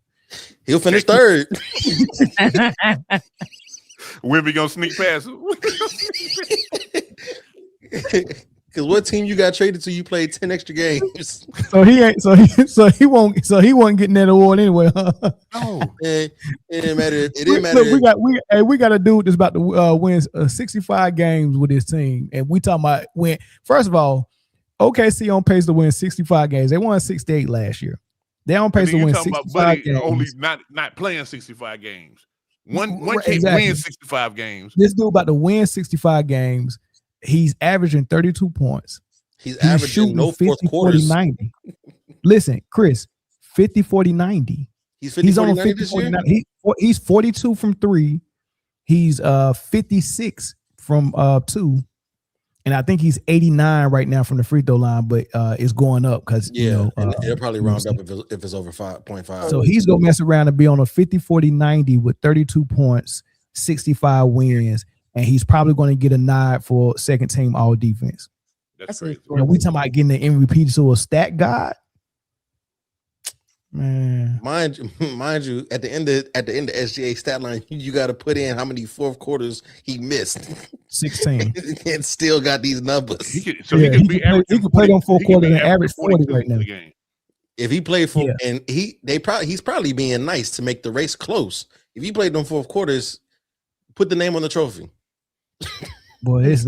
Speaker 4: He'll finish third.
Speaker 3: Wimby gonna sneak past him.
Speaker 4: Because what team you got traded to? You played 10 extra games.
Speaker 1: So he ain't. So he won't getting that award anyway. Huh?
Speaker 3: No,
Speaker 4: it didn't matter. It didn't matter.
Speaker 1: Look, we got a dude that's about to win 65 games with his team, and we talking about when. First of all, OKC on pace to win 65 games. They won 68 last year. They on pace to win 65 games.
Speaker 3: Only not playing 65 games. One can't win 65 games.
Speaker 1: This dude about to win 65 games. He's averaging 32 points.
Speaker 4: He's averaging no 50, 40,
Speaker 1: 90. Listen, Chris, 50, 40, 90.
Speaker 4: He's on 50, 40,
Speaker 1: 90. He's 42 from 3. He's 56 from 2. And I think he's 89 right now from the free throw line, but it's going up because
Speaker 4: it'll probably round up if it's over 5.5.
Speaker 1: So he's gonna mess around and be on a 50, 40, 90 with 32 points, 65 wins, and he's probably going to get a nod for second team all defense.
Speaker 3: That's crazy.
Speaker 1: And we talking about getting the MVP to a stat god. Man,
Speaker 4: mind you, at the end of SGA stat line, you got to put in how many fourth quarters he missed.
Speaker 1: 16,
Speaker 4: and still got these numbers.
Speaker 1: He can play them 4 quarters and average 40 right now.
Speaker 4: If he played for and he's probably being nice to make the race close. If he played them 4 quarters, put the name on the trophy.
Speaker 1: Boy, it's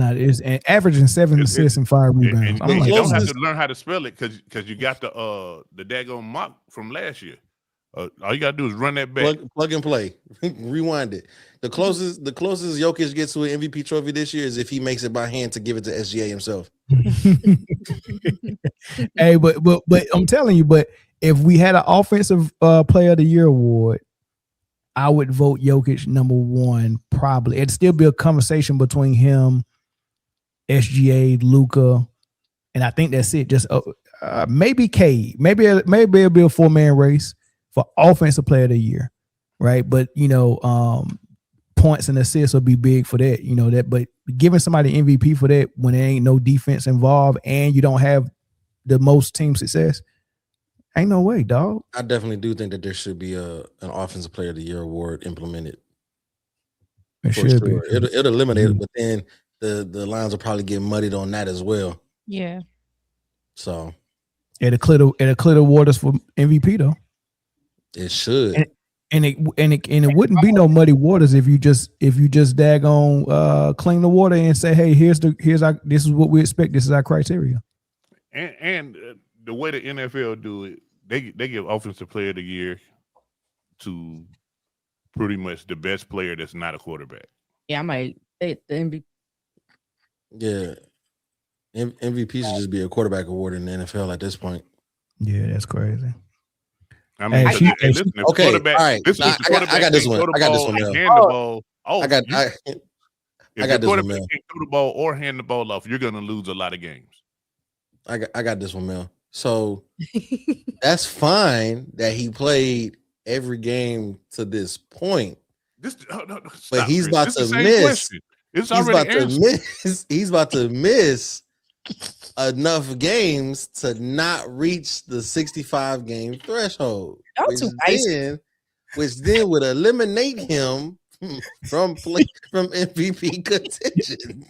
Speaker 1: averaging 7 assists and 5 rebounds.
Speaker 3: And you don't have to learn how to spell it because you got the daggone mock from last year. All you gotta do is run that back.
Speaker 4: Plug and play. Rewind it. The closest Jokic gets to an MVP trophy this year is if he makes it by hand to give it to SGA himself.
Speaker 1: Hey, but I'm telling you, but if we had an offensive player of the year award, I would vote Jokic number 1, probably. It'd still be a conversation between him, SGA, Luka, and I think that's it. Just maybe K. Maybe it'll be a 4-man race for offensive player of the year, right? But points and assists will be big for that. But giving somebody MVP for that when there ain't no defense involved and you don't have the most team success. Ain't no way, dog.
Speaker 4: I definitely do think that there should be an offensive player of the year award implemented.
Speaker 1: It should be.
Speaker 4: It'll eliminate it, but then the lines will probably get muddied on that as well.
Speaker 2: Yeah.
Speaker 4: So
Speaker 1: it'll clear the waters for MVP though.
Speaker 4: It should.
Speaker 1: And it wouldn't be no muddy waters if you just daggone clean the water and say, hey, this is what we expect. This is our criteria.
Speaker 3: And the way the NFL do it, they give offensive player of the year to pretty much the best player that's not a quarterback.
Speaker 5: Yeah, I might say the MVP.
Speaker 4: Yeah, MVP should just be a quarterback award in the NFL at this point.
Speaker 1: Yeah, that's crazy.
Speaker 3: I mean,
Speaker 1: Hey,
Speaker 3: listen, if
Speaker 4: okay,
Speaker 3: quarterback,
Speaker 4: all right.
Speaker 3: listen, if the
Speaker 4: I
Speaker 3: quarterback
Speaker 4: got this
Speaker 3: can't
Speaker 4: one.
Speaker 3: throw the
Speaker 4: I got this
Speaker 3: ball
Speaker 4: one,
Speaker 3: and
Speaker 4: Mel.
Speaker 3: hand the ball off,
Speaker 4: I got
Speaker 3: if
Speaker 4: this
Speaker 3: the
Speaker 4: one,
Speaker 3: quarterback
Speaker 4: Mel.
Speaker 3: can't throw the ball or hand the ball off, you're gonna lose a lot of games.
Speaker 4: I got this one, Mel. So that's fine that he played every game to this point. But he's about to miss.
Speaker 3: It's already answered.
Speaker 4: He's about to miss enough games to not reach the 65 game threshold, which then would eliminate him from MVP contention.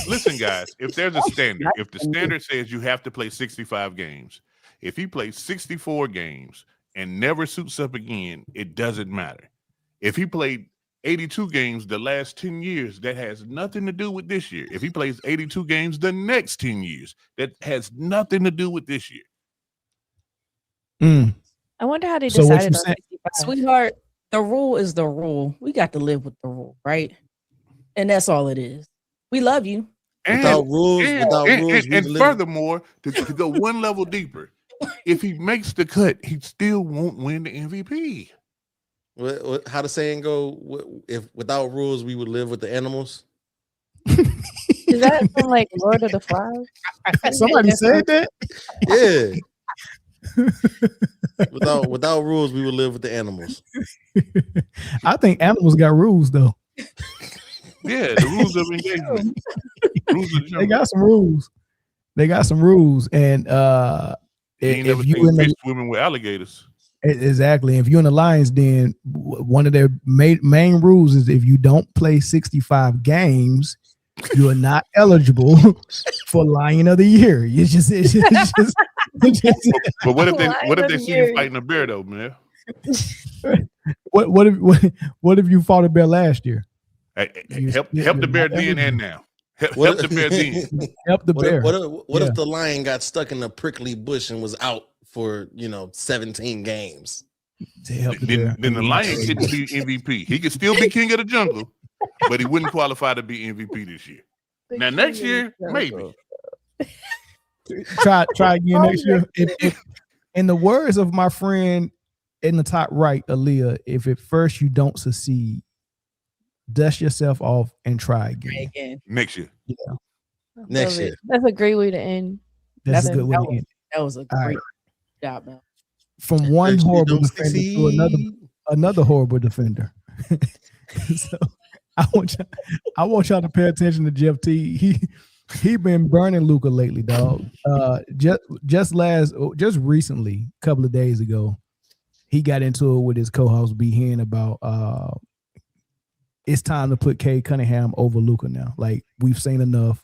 Speaker 3: Listen, guys, if there's a standard, if the standard says you have to play 65 games, if he plays 64 games and never suits up again, it doesn't matter. If he played 82 games the last 10 years, that has nothing to do with this year. If he plays 82 games the next 10 years, that has nothing to do with this year.
Speaker 2: I wonder how they decided on 65.
Speaker 5: Sweetheart, the rule is the rule. We got to live with the rule, right? And that's all it is. We love you.
Speaker 4: Without rules,
Speaker 3: and furthermore, to go one level deeper, if he makes the cut, he still won't win the MVP.
Speaker 4: How the saying go? If without rules, we would live with the animals.
Speaker 2: Is that from like Lord of the Flies?
Speaker 1: Somebody said that?
Speaker 4: Yeah. Without rules, we would live with the animals.
Speaker 1: I think animals got rules though.
Speaker 3: Yeah, the rules of engagement.
Speaker 1: They got some rules. They got some rules, and
Speaker 3: if you fish swimming with alligators.
Speaker 1: Exactly. If you're in the Lions Den, one of their main rules is if you don't play 65 games, you are not eligible for Lion of the Year.
Speaker 3: But what if they see you fighting a bear though, man?
Speaker 1: What if you fought a bear last year?
Speaker 3: Help the bear then and now. Help the bear then.
Speaker 1: Help the bear.
Speaker 4: What if the lion got stuck in a prickly bush and was out for 17 games?
Speaker 3: Then the lion couldn't be MVP. He could still be king of the jungle, but he wouldn't qualify to be MVP this year. Now next year, maybe.
Speaker 1: Try again next year. If, in the words of my friend in the top right, Aaliyah, if at first you don't succeed, dust yourself off and try again.
Speaker 3: Next year.
Speaker 1: Yeah.
Speaker 4: Next year.
Speaker 2: That's a great way to end.
Speaker 1: That's a good way to end.
Speaker 5: That was a great job, man.
Speaker 1: From one horrible defender to another horrible defender. So I want y'all to pay attention to Jeff T. He been burning Luka lately, dog. Just recently, a couple of days ago, he got into it with his co-host B Hen about it's time to put Cade Cunningham over Luka now. Like, we've seen enough.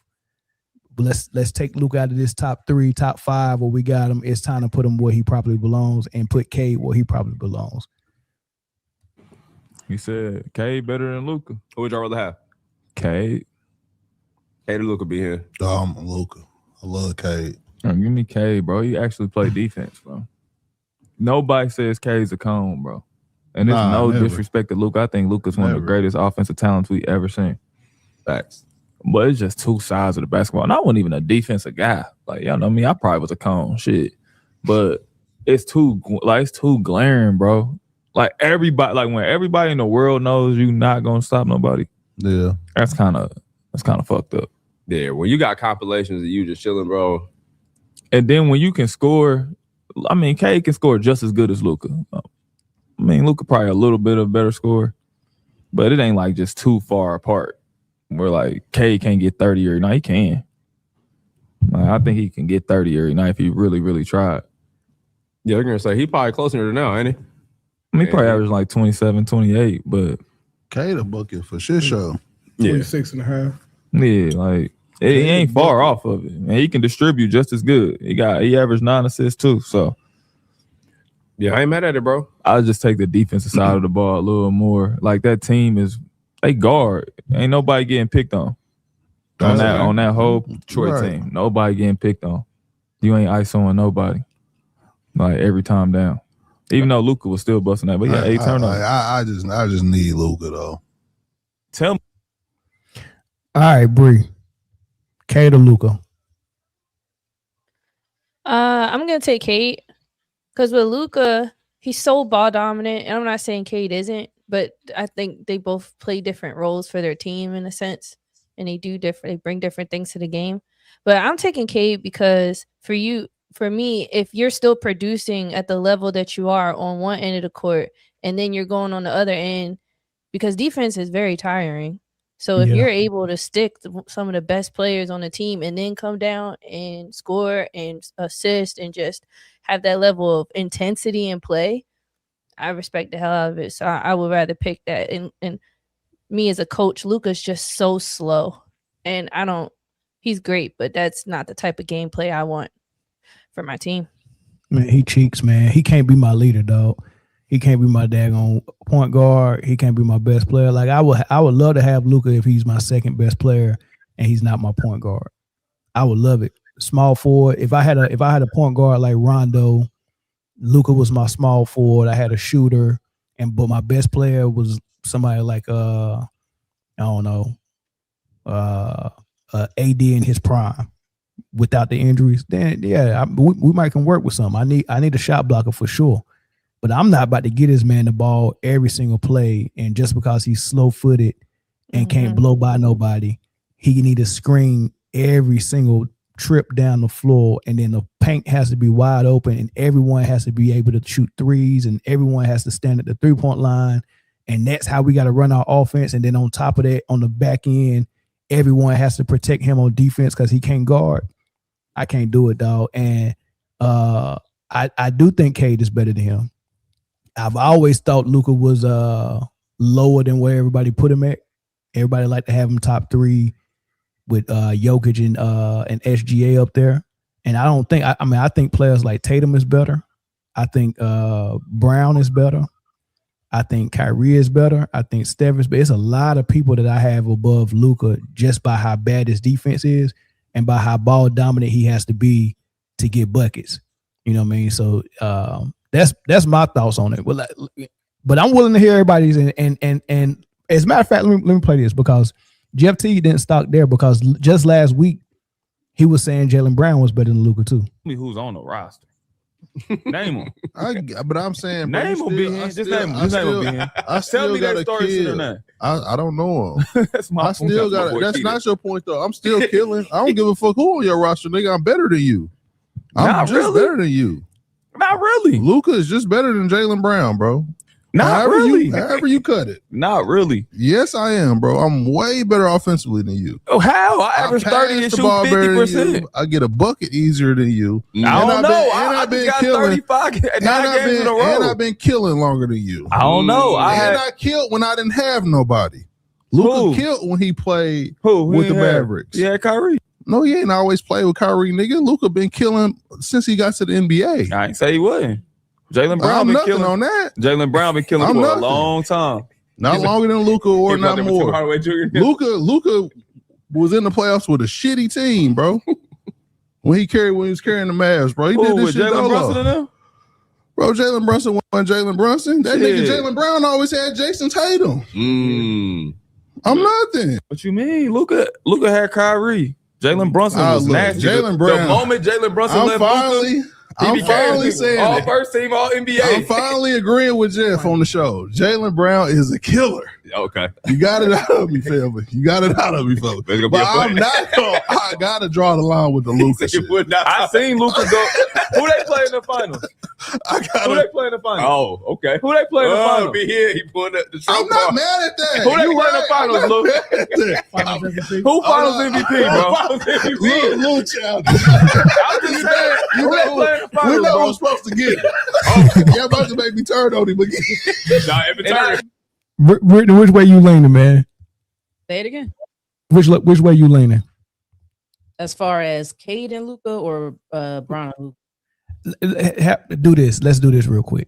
Speaker 1: Let's take Luka out of this top 3, top 5 where we got him. It's time to put him where he probably belongs and put Cade where he probably belongs.
Speaker 10: He said Cade better than Luka.
Speaker 9: Who would y'all rather have?
Speaker 10: Cade.
Speaker 9: Cade or Luka be here?
Speaker 11: Luka. I love Cade.
Speaker 10: Give me Cade, bro. He actually play defense, bro. Nobody says Cade's a cone, bro. And there's no disrespect to Luka. I think Luka's one of the greatest offensive talents we ever seen.
Speaker 9: Facts.
Speaker 10: But it's just two sides of the basketball. And I wasn't even a defensive guy. Like, y'all know me, I probably was a cone. Shit. But it's too glaring, bro. Like, when everybody in the world knows you not gonna stop nobody.
Speaker 11: Yeah.
Speaker 10: That's kind of fucked up.
Speaker 9: Yeah, when you got compilations of you just chilling, bro.
Speaker 10: And then when you can score, I mean, Cade can score just as good as Luka. I mean, Luka probably a little bit of a better scorer, but it ain't like just too far apart. Where like Cade can't get 30 every night. He can. I think he can get 30 every night if he really, really tried.
Speaker 9: Yeah, they're gonna say he probably closer to now, ain't he?
Speaker 10: I mean, he probably averaged like 27, 28, but
Speaker 11: Cade a bucket for shit show.
Speaker 1: 26.5.
Speaker 10: Yeah, like he ain't far off of it. And he can distribute just as good. He averaged 9 assists too. So
Speaker 9: yeah, I ain't mad at it, bro.
Speaker 10: I'll just take the defensive side of the ball a little more. Like that team they guard. Ain't nobody getting picked on. On that whole Detroit team. Nobody getting picked on. You ain't ISOing nobody. like every time down. Even though Luka was still busting that, but yeah, 8 turnovers.
Speaker 11: I just need Luka though.
Speaker 10: Tell me.
Speaker 1: All right, Bree. K to Luka.
Speaker 2: I'm gonna take Cade because with Luka, he's so ball dominant, and I'm not saying Cade isn't, but I think they both play different roles for their team in a sense, and they bring different things to the game. But I'm taking Cade because for me, if you're still producing at the level that you are on one end of the court, and then you're going on the other end, because defense is very tiring. So if you're able to stick some of the best players on the team and then come down and score and assist and just have that level of intensity and play, I respect the hell out of it. So I would rather pick that. And me as a coach, Luka's just so slow. And he's great, but that's not the type of gameplay I want for my team.
Speaker 1: Man, he cheeks, man. He can't be my leader, dog. He can't be my daggone point guard. He can't be my best player. Like I would love to have Luka if he's my second best player and he's not my point guard. I would love it. Small forward. If I had a point guard like Rondo, Luka was my small forward. I had a shooter, but my best player was somebody like I don't know, AD in his prime without the injuries. Then we might can work with something. I need a shot blocker for sure. But I'm not about to get this man the ball every single play, and just because he's slow-footed and can't blow by nobody, he need to screen every single trip down the floor, and then the paint has to be wide open, and everyone has to be able to shoot threes, and everyone has to stand at the three-point line, and that's how we got to run our offense. And then on top of that, on the back end, everyone has to protect him on defense because he can't guard. I can't do it, dog. And I do think Cade is better than him. I've always thought Luka was lower than where everybody put him at. Everybody like to have him top 3 with Jokic and SGA up there. And I don't think I think players like Tatum is better. I think Brown is better. I think Kyrie is better. I think Steph is better. It's a lot of people that I have above Luka just by how bad his defense is and by how ball dominant he has to be to get buckets. You know what I mean? So that's my thoughts on it. But I'm willing to hear everybody's and as a matter of fact, let me play this because Jeff T didn't stop there because just last week he was saying Jaylen Brown was better than Luka too.
Speaker 10: Tell me who's on the roster. Name him.
Speaker 11: But I'm saying
Speaker 10: name him, B. Just name him.
Speaker 11: I still got a kid. I don't know him. I still got it. That's not your point though. I'm still killing. I don't give a fuck who on your roster, nigga. I'm better than you. I'm just better than you.
Speaker 10: Not really.
Speaker 11: Luka is just better than Jaylen Brown, bro. However you cut it.
Speaker 10: Not really.
Speaker 11: Yes, I am, bro. I'm way better offensively than you.
Speaker 10: Oh, how? I average 30 and shoot 50%.
Speaker 11: I get a bucket easier than you.
Speaker 10: I don't know. I've been killing 35 games in a row.
Speaker 11: And I've been killing longer than you.
Speaker 10: I don't know.
Speaker 11: I killed when I didn't have nobody. Luka killed when he played with the Mavericks.
Speaker 10: Yeah, Kyrie.
Speaker 11: No, he ain't always played with Kyrie, nigga. Luka been killing since he got to the NBA.
Speaker 10: I ain't say he wasn't. Jaylen Brown been killing
Speaker 11: on that.
Speaker 10: Jaylen Brown been killing for a long time.
Speaker 11: Not longer than Luka or not more. Luka was in the playoffs with a shitty team, bro. when he was carrying the Mavs, bro. He did this shit
Speaker 10: Jalen Brunson in them?
Speaker 11: Bro, Jalen Brunson wasn't Jalen Brunson. That nigga Jaylen Brown always had Jason Tatum. I'm nothing.
Speaker 10: What you mean? Luka had Kyrie. Jalen Brunson was nasty.
Speaker 11: Jalen Brown.
Speaker 10: The moment Jalen Brunson left Luka,
Speaker 11: I'm finally saying
Speaker 10: all first team, all NBA.
Speaker 11: I'm finally agreeing with Jeff on the show. Jaylen Brown is a killer.
Speaker 10: Okay.
Speaker 11: You got it out of me, family. You got it out of me, folks. But I'm not going I got to draw the line with the Luka shit.
Speaker 10: I seen Luka go. Who they play in the finals? Who they play in the finals? Oh, okay. Who they play in the finals?
Speaker 7: Be here. He pulling up the
Speaker 11: I'm not mad at that.
Speaker 10: Who they play in the finals, Luka? Who finals MVP, bro?
Speaker 11: Little child.
Speaker 10: I'm just saying. Who they play in the finals,
Speaker 11: we know
Speaker 10: bro?
Speaker 11: who's supposed to get it. You're about to make me turn on him again.
Speaker 7: Nah, every time.
Speaker 1: Britne, which way you leaning, man?
Speaker 5: Say it again.
Speaker 1: Which way you leaning?
Speaker 5: As far as Cade and Luka or Brian and
Speaker 1: Luka? Do this. Let's do this real quick.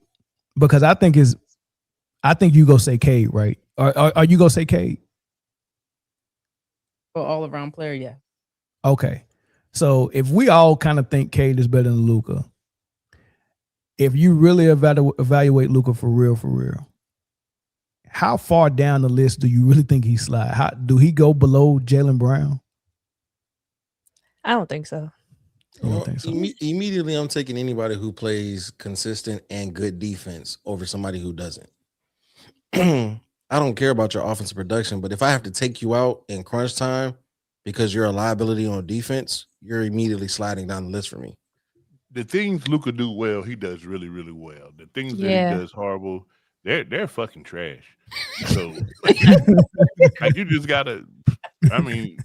Speaker 1: Because I think you go say Cade, right? Are you gonna say Cade?
Speaker 5: For all around player, yeah.
Speaker 1: Okay. So if we all kind of think Cade is better than Luka, if you really evaluate Luka for real, how far down the list do you really think he slide? How do he go below Jaylen Brown?
Speaker 2: I don't think so.
Speaker 1: I don't think so.
Speaker 4: Immediately, I'm taking anybody who plays consistent and good defense over somebody who doesn't. I don't care about your offensive production, but if I have to take you out in crunch time because you're a liability on defense, you're immediately sliding down the list for me.
Speaker 3: The things Luka do well, he does really, really well. The things that he does horrible, they're fucking trash. So like you just gotta, I mean,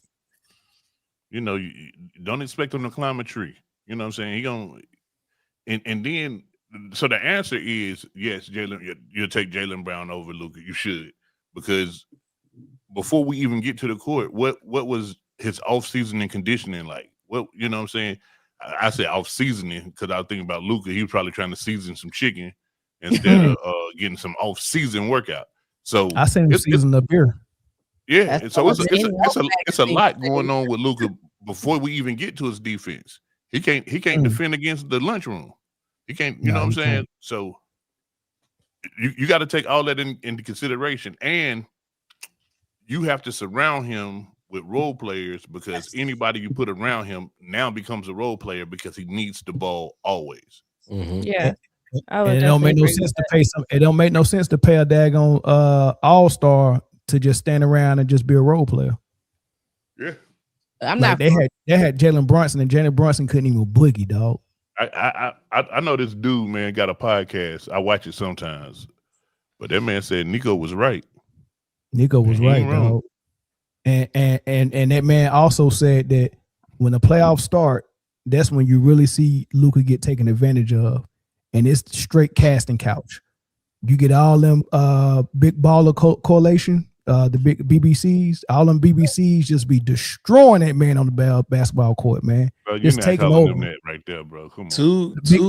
Speaker 3: you know, you don't expect him to climb a tree. You know what I'm saying? He gonna, and then so the answer is yes, Jaylen. You'll take Jaylen Brown over Luka. You should, because before we even get to the court, what was his off-season and conditioning like? What, you know what I'm saying? I said off-seasoning because I was thinking about Luka. He was probably trying to season some chicken instead of getting some off-season workout. So
Speaker 1: I seen him season up here.
Speaker 3: Yeah, and so it's a lot going on with Luka before we even get to his defense. He can't defend against the lunchroom. He can't, you know what I'm saying? Can't. So you got to take all that into consideration, and you have to surround him with role players, because anybody you put around him now becomes a role player because he needs the ball always.
Speaker 4: Mm-hmm.
Speaker 2: Yeah.
Speaker 1: And it don't make no sense to pay some. It don't make no sense to pay a daggone all-star to just stand around and just be a role player.
Speaker 3: Yeah,
Speaker 5: I'm
Speaker 1: like
Speaker 5: not.
Speaker 1: They had Jalen Brunson, and Jalen Brunson couldn't even boogie, dog.
Speaker 3: I know this dude, man, got a podcast. I watch it sometimes, but that man said Nico was right.
Speaker 1: Nico was right, dog. And that man also said that when the playoffs start, that's when you really see Luka get taken advantage of, and it's straight casting couch. You get all them big baller correlation, the big BBCs, all them BBCs just be destroying that man on the basketball court, man.
Speaker 3: Bro, you're
Speaker 1: just
Speaker 3: not
Speaker 1: taking
Speaker 3: calling
Speaker 1: over
Speaker 3: them that right there, bro. Come on.
Speaker 4: Two
Speaker 1: big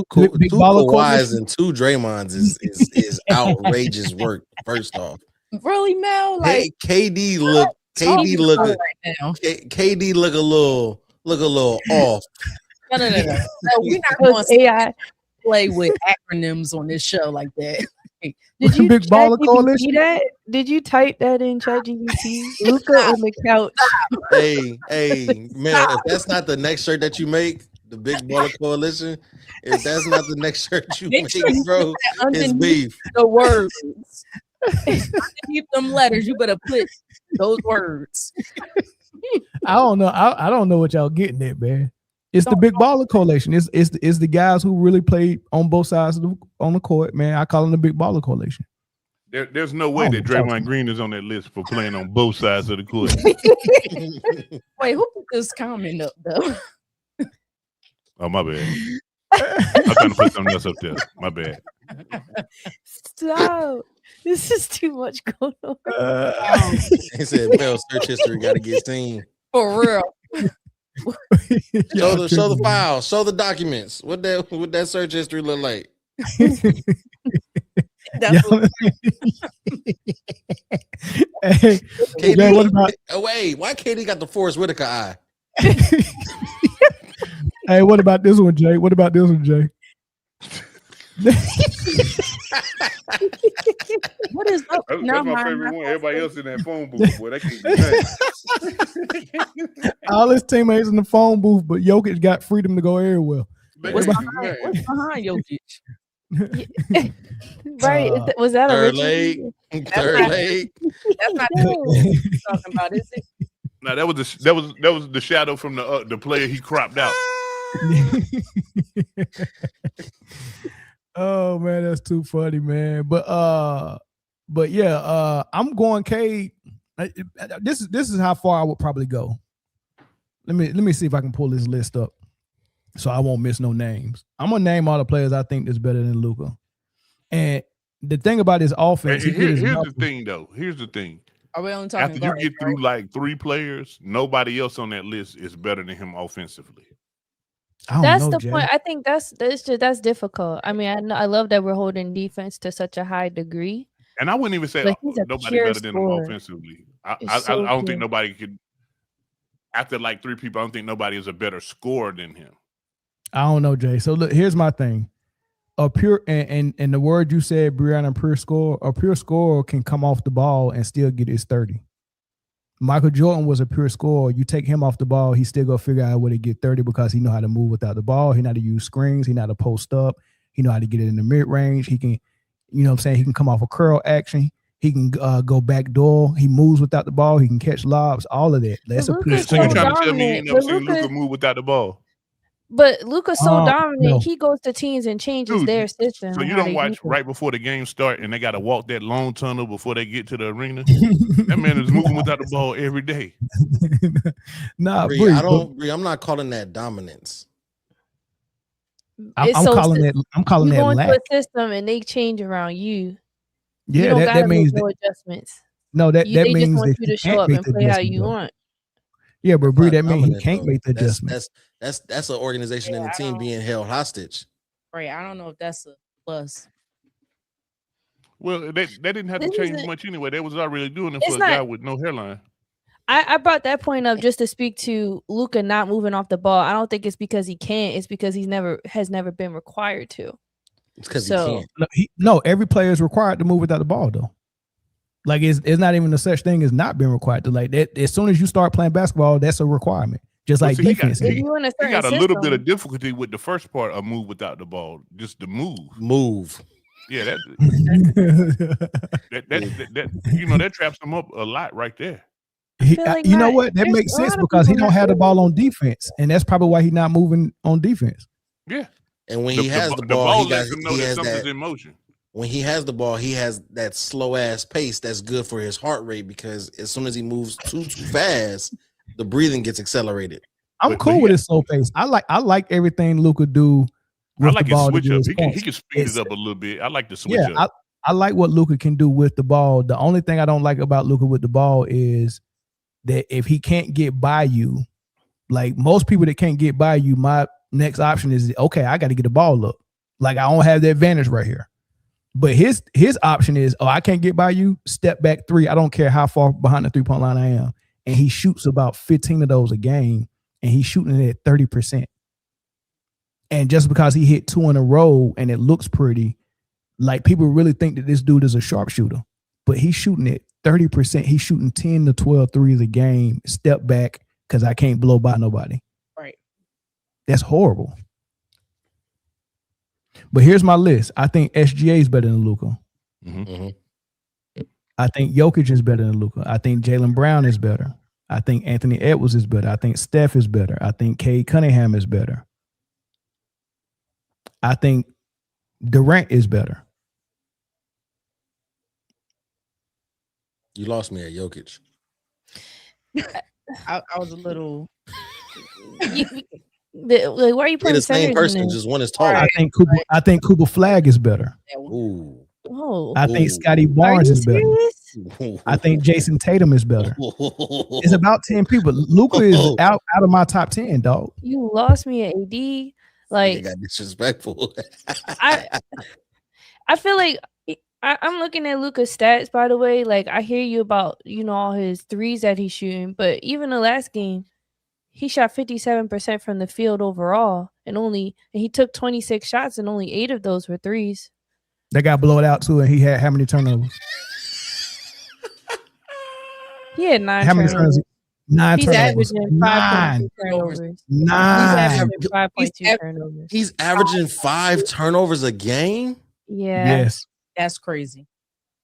Speaker 1: baller
Speaker 4: Kawhis and two Draymonds is outrageous work. First off,
Speaker 5: Really, Mel? Like
Speaker 4: KD look a little off.
Speaker 5: No. We're not going to play with acronyms on this show like that.
Speaker 2: Did you
Speaker 1: big baller coalition?
Speaker 2: That? Did you type that in ChatGPT? Luka on the couch.
Speaker 4: Hey, man! If that's not the next shirt that you make, the Big Baller Coalition. If that's not the next shirt you make, bro, it's beef.
Speaker 5: The words. Keep them letters. You better put those words.
Speaker 1: I don't know. I don't know what y'all getting at, man. It's the big baller coalition. It's the guys who really play on both sides on the court, man. I call them the big baller coalition.
Speaker 3: There's no way that Draymond Green is on that list for playing on both sides of the court.
Speaker 5: Wait, who put this comment up though?
Speaker 3: Oh, my bad. I'm trying to put something else up there. My bad.
Speaker 2: Stop. This is too much going on.
Speaker 4: He said, "Bell search history got to get seen
Speaker 5: for real."
Speaker 4: Show the files, show the documents. What that search history look like?
Speaker 1: Hey,
Speaker 4: KD,
Speaker 1: what about,
Speaker 4: wait, why KD got the Forrest Whitaker eye?
Speaker 1: Hey, what about this one, Jay? What about this one, Jay?
Speaker 5: What is up?
Speaker 3: That's my favorite one. Everybody else in that phone booth, boy. That can't be nice.
Speaker 1: All his teammates in the phone booth, but Jokic got freedom to go everywhere.
Speaker 5: What's behind Jokic?
Speaker 2: Right? Was that
Speaker 4: third
Speaker 2: a
Speaker 4: leg? Third leg.
Speaker 5: That's not what you're talking about, is it?
Speaker 3: No, that was the shadow from the player he cropped out.
Speaker 1: Oh man, that's too funny, man. But yeah, I'm going Cade. This is how far I would probably go. Let me see if I can pull this list up so I won't miss no names. I'm gonna name all the players I think that's better than Luka. And the thing about his offense,
Speaker 3: here's the thing, though. Here's the thing.
Speaker 5: Are we only talking
Speaker 3: after you get through like 3 players, nobody else on that list is better than him offensively.
Speaker 2: That's the point. I think that's difficult. I mean, I love that we're holding defense to such a high degree.
Speaker 3: And I wouldn't even say nobody better than him offensively. I don't think nobody could. After like 3 people, I don't think nobody is a better scorer than him.
Speaker 1: I don't know, Jay. So look, here's my thing. a pure and the word you said, Briana, a pure scorer can come off the ball and still get his 30. Michael Jordan was a pure scorer. You take him off the ball, he still gonna figure out a way to get 30 because he know how to move without the ball. He know how to use screens. He know how to post up. He know how to get it in the mid range. He can, you know what I'm saying? He can come off a curl action. He can go back door. He moves without the ball. He can catch lobs. All of that. That's a pure
Speaker 3: So you're
Speaker 1: scorer.
Speaker 3: trying to tell me you never seen Luka move without the ball?
Speaker 2: But Luka's so dominant,
Speaker 1: no.
Speaker 2: he goes to teams and changes
Speaker 3: Dude,
Speaker 2: their system.
Speaker 3: So
Speaker 2: and
Speaker 3: you
Speaker 2: how
Speaker 3: don't
Speaker 2: they
Speaker 3: watch
Speaker 2: do
Speaker 3: right before the game start and they got to walk that long tunnel before they get to the arena? That man is moving without the ball every day.
Speaker 1: Nah,
Speaker 4: Bree,
Speaker 1: Bree,
Speaker 4: I'm not calling that dominance.
Speaker 1: I'm calling that. I'm calling
Speaker 2: you
Speaker 1: that
Speaker 2: go into
Speaker 1: lack.
Speaker 2: a system and they change around you.
Speaker 1: Yeah,
Speaker 2: you don't
Speaker 1: that
Speaker 2: gotta
Speaker 1: means
Speaker 2: make no
Speaker 1: that,
Speaker 2: adjustments.
Speaker 1: no, that
Speaker 2: They just
Speaker 1: means
Speaker 2: want
Speaker 1: that
Speaker 2: you
Speaker 1: he
Speaker 2: to show
Speaker 1: can't
Speaker 2: up
Speaker 1: make
Speaker 2: and
Speaker 1: the
Speaker 2: play how
Speaker 1: adjustment.
Speaker 2: you
Speaker 1: Though.
Speaker 2: want.
Speaker 1: Yeah, but Bree, that means he
Speaker 4: Dominant,
Speaker 1: can't
Speaker 4: though.
Speaker 1: make the adjustment.
Speaker 4: That's an organization and a team being held hostage.
Speaker 5: Right. I don't know if that's a plus.
Speaker 3: Well, they didn't have to
Speaker 2: This
Speaker 3: change
Speaker 2: isn't-
Speaker 3: much anyway. They was already doing it
Speaker 2: It's
Speaker 3: for a guy
Speaker 2: not-
Speaker 3: with no hairline.
Speaker 2: I brought that point up just to speak to Luka not moving off the ball. I don't think it's because he can't. It's because has never been required to.
Speaker 4: It's because
Speaker 2: So-
Speaker 4: he can't.
Speaker 1: No, every player is required to move without the ball, though. Like it's not even a such thing as not being required to. Like that, as soon as you start playing basketball, that's a requirement. Just
Speaker 3: But
Speaker 1: like
Speaker 3: see, he
Speaker 1: defense.
Speaker 3: got-
Speaker 2: If you in a
Speaker 3: He
Speaker 2: certain
Speaker 3: got a little bit
Speaker 2: system-
Speaker 3: of difficulty with the first part of move without the ball, just the move.
Speaker 4: Yeah,
Speaker 3: Yeah, that that traps him up a lot right there.
Speaker 1: You know what? That
Speaker 2: there's
Speaker 1: makes
Speaker 2: a
Speaker 1: sense
Speaker 2: lot of
Speaker 1: because he
Speaker 2: people
Speaker 1: don't
Speaker 2: that
Speaker 1: have the
Speaker 2: do
Speaker 1: ball on defense, and that's probably why he's not moving on defense.
Speaker 3: Yeah,
Speaker 4: And when
Speaker 3: The-
Speaker 4: he has
Speaker 3: the
Speaker 4: the
Speaker 3: b-
Speaker 4: ball,
Speaker 3: the ball
Speaker 4: he got
Speaker 3: lets him know
Speaker 4: he
Speaker 3: that
Speaker 4: has
Speaker 3: something's
Speaker 4: that.
Speaker 3: in motion.
Speaker 4: When he has the ball, he has that slow ass pace that's good for his heart rate because as soon as he moves too fast, the breathing gets accelerated.
Speaker 1: I'm cool with his slow pace. I like everything Luka do
Speaker 3: I
Speaker 1: with
Speaker 3: like
Speaker 1: the
Speaker 3: his
Speaker 1: ball.
Speaker 3: switch
Speaker 1: to
Speaker 3: up.
Speaker 1: his
Speaker 3: He can
Speaker 1: points.
Speaker 3: speed it up a little bit. I like the switch
Speaker 1: Yeah,
Speaker 3: up.
Speaker 1: I like what Luka can do with the ball. The only thing I don't like about Luka with the ball is that if he can't get by you, like most people that can't get by you, my next option is okay, I got to get the ball up. Like I don't have the advantage right here. But his option is, I can't get by you, step back three. I don't care how far behind the 3-point line I am. And he shoots about 15 of those a game, and he's shooting it at 30%. And just because he hit 2 in a row and it looks pretty, like people really think that this dude is a sharpshooter. But he's shooting at 30%. He's shooting 10 to 12 threes a game, step back, because I can't blow by nobody.
Speaker 5: Right.
Speaker 1: That's horrible. But here's my list. I think SGA is better than Luka. I think Jokic is better than Luka. I think Jaylen Brown is better. I think Anthony Edwards is better. I think Steph is better. I think Cade Cunningham is better. I think Durant is better.
Speaker 4: You lost me at Jokic.
Speaker 5: I was a little.
Speaker 2: Like, why are you putting
Speaker 4: the same
Speaker 2: centers in
Speaker 4: person,
Speaker 2: there?
Speaker 4: just one is taller.
Speaker 1: I think Cooper Flag is better.
Speaker 4: Ooh.
Speaker 2: Oh,
Speaker 1: I think Scotty Barnes
Speaker 2: you
Speaker 1: is better.
Speaker 2: serious?
Speaker 1: I think Jason Tatum is better. It's about 10 people. Luka is out of my top 10, dog.
Speaker 2: You lost me at AD. Like,
Speaker 4: They got disrespectful.
Speaker 2: I feel like I'm looking at Luka's stats, by the way. Like, I hear you about, all his threes that he's shooting, but even the last game, he shot 57% from the field overall, and he took 26 shots, and only 8 of those were threes.
Speaker 1: That got blown out too, and he had how many turnovers?
Speaker 2: He had 9
Speaker 1: How many
Speaker 2: turnovers.
Speaker 1: turnovers? 9
Speaker 2: He's
Speaker 1: turnovers.
Speaker 2: averaging 5.2 turnovers. He's
Speaker 1: 9.
Speaker 2: averaging 5.2 turnovers.
Speaker 4: He's averaging 5 turnovers a game.
Speaker 2: Yeah.
Speaker 1: Yes.
Speaker 5: That's crazy.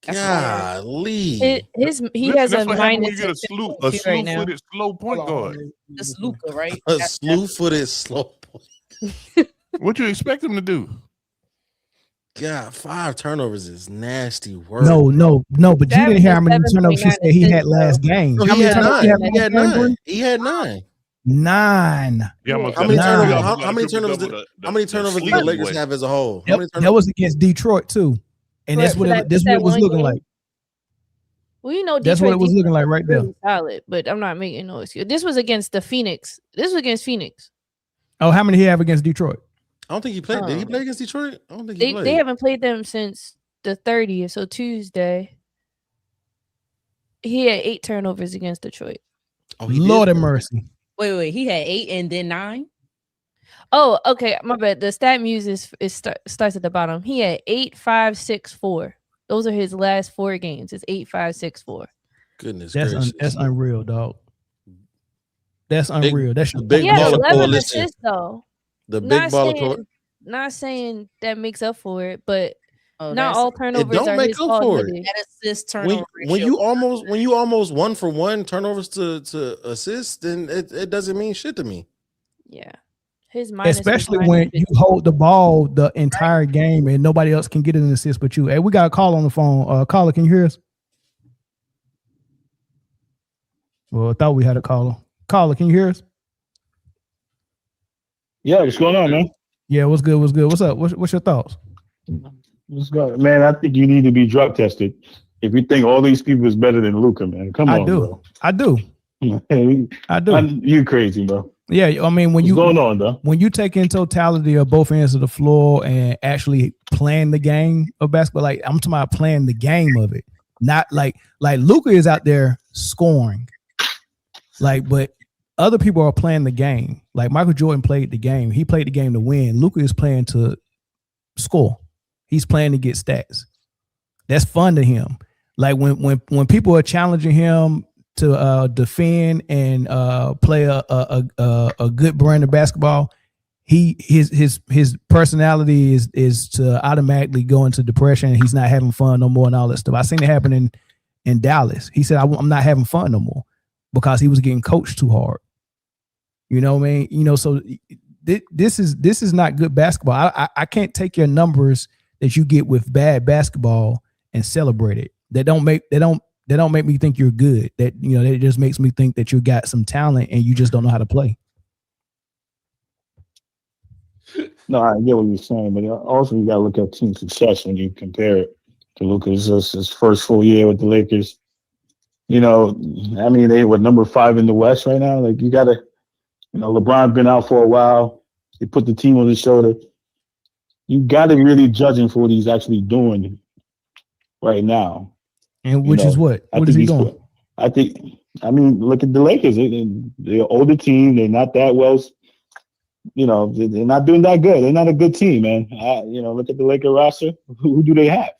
Speaker 4: Golly.
Speaker 2: He has
Speaker 3: That's
Speaker 2: a
Speaker 3: what happened when
Speaker 2: minus
Speaker 3: you get a
Speaker 2: 6
Speaker 3: slew
Speaker 2: right now.
Speaker 3: footed slow point guard.
Speaker 5: It's Luka, right?
Speaker 4: A slew-footed slow point.
Speaker 3: What you expect him to do?
Speaker 4: God, 5 turnovers is nasty work.
Speaker 1: No, but you didn't hear how many turnovers he said he had last game.
Speaker 4: No,
Speaker 1: How
Speaker 4: he
Speaker 1: many
Speaker 4: had
Speaker 1: turnovers
Speaker 4: 9.
Speaker 1: last
Speaker 4: He had
Speaker 1: game,
Speaker 4: 9.
Speaker 1: Bree?
Speaker 4: He had 9.
Speaker 1: 9.
Speaker 3: Yeah,
Speaker 4: How many turnovers? How many turnovers? How many turnovers did the Lakers have as a whole? How many
Speaker 1: That was against Detroit too, and that's what it was looking like.
Speaker 2: Well,
Speaker 1: That's what it was looking like right there.
Speaker 2: really solid, but I'm not making no excuse. This was against the Phoenix. This was against Phoenix.
Speaker 1: Oh, how many he have against Detroit?
Speaker 4: I don't think he played. Did he play against Detroit? I don't think he played.
Speaker 2: They haven't played them since the 30th, so Tuesday. He had 8 turnovers against Detroit.
Speaker 4: Oh,
Speaker 1: Lord have mercy.
Speaker 5: Wait. He had 8 and then 9.
Speaker 2: Oh, okay. My bad. The stat muse starts at the bottom. He had 8, 5, 6, 4. Those are his last 4 games. It's 8, 5, 6, 4.
Speaker 4: Goodness gracious.
Speaker 1: That's unreal, dog. That's unreal. That's
Speaker 4: the big
Speaker 2: He had
Speaker 4: baller
Speaker 2: 11
Speaker 4: coalition.
Speaker 2: assists though.
Speaker 4: The big baller coalition.
Speaker 2: Not saying that makes up for it, but not
Speaker 5: that's-
Speaker 2: all turnovers
Speaker 4: don't
Speaker 2: are
Speaker 4: make
Speaker 2: his
Speaker 4: up
Speaker 2: fault
Speaker 4: for it.
Speaker 2: either.
Speaker 5: That assist turnover
Speaker 4: When
Speaker 5: ratio.
Speaker 4: you almost 1 for 1 turnovers to assists, then it doesn't mean shit to me.
Speaker 2: Yeah. His minus was
Speaker 1: Especially
Speaker 2: minus
Speaker 1: when
Speaker 2: 50.
Speaker 1: you hold the ball the entire game and nobody else can get an assist but you. Hey, we got a call on the phone. Caller, can you hear us? Well, I thought we had a caller. Caller, can you hear us?
Speaker 12: Yeah, what's going on, man?
Speaker 1: Yeah, what's good? What's good? What's up? What's your thoughts?
Speaker 12: What's going, man? I think you need to be drug tested if you think all these people is better than Luka, man. Come on, bro.
Speaker 1: I do.
Speaker 12: You crazy, bro.
Speaker 1: Yeah, I mean,
Speaker 12: what's going on, though?
Speaker 1: When you take in totality of both ends of the floor and actually playing the game of basketball, like I'm talking about playing the game of it, not like Luka is out there scoring, but other people are playing the game. Like Michael Jordan played the game. He played the game to win. Luka is playing to score. He's playing to get stats. That's fun to him. Like when people are challenging him to defend and play a good brand of basketball, his personality is to automatically go into depression. And he's not having fun no more and all that stuff. I seen it happen in Dallas. He said, I'm not having fun no more because he was getting coached too hard. You know what I mean? You know, so this is not good basketball. I can't take your numbers that you get with bad basketball and celebrate it. They don't make me think you're good. That, you know, that just makes me think that you got some talent and you just don't know how to play.
Speaker 12: No, I get what you're saying, but also you got to look at team success when you compare it to Luka's his first full year with the Lakers. You know, I mean, they were number 5 in the West right now. Like, you got to, you know, LeBron been out for a while. He put the team on his shoulder. You got to really judge him for what he's actually doing right now.
Speaker 1: And which is what? What is he doing?
Speaker 12: I mean, look at the Lakers. They're an older team. They're not that well. You know, they're not doing that good. They're not a good team, man. You know, look at the Laker roster. Who do they have?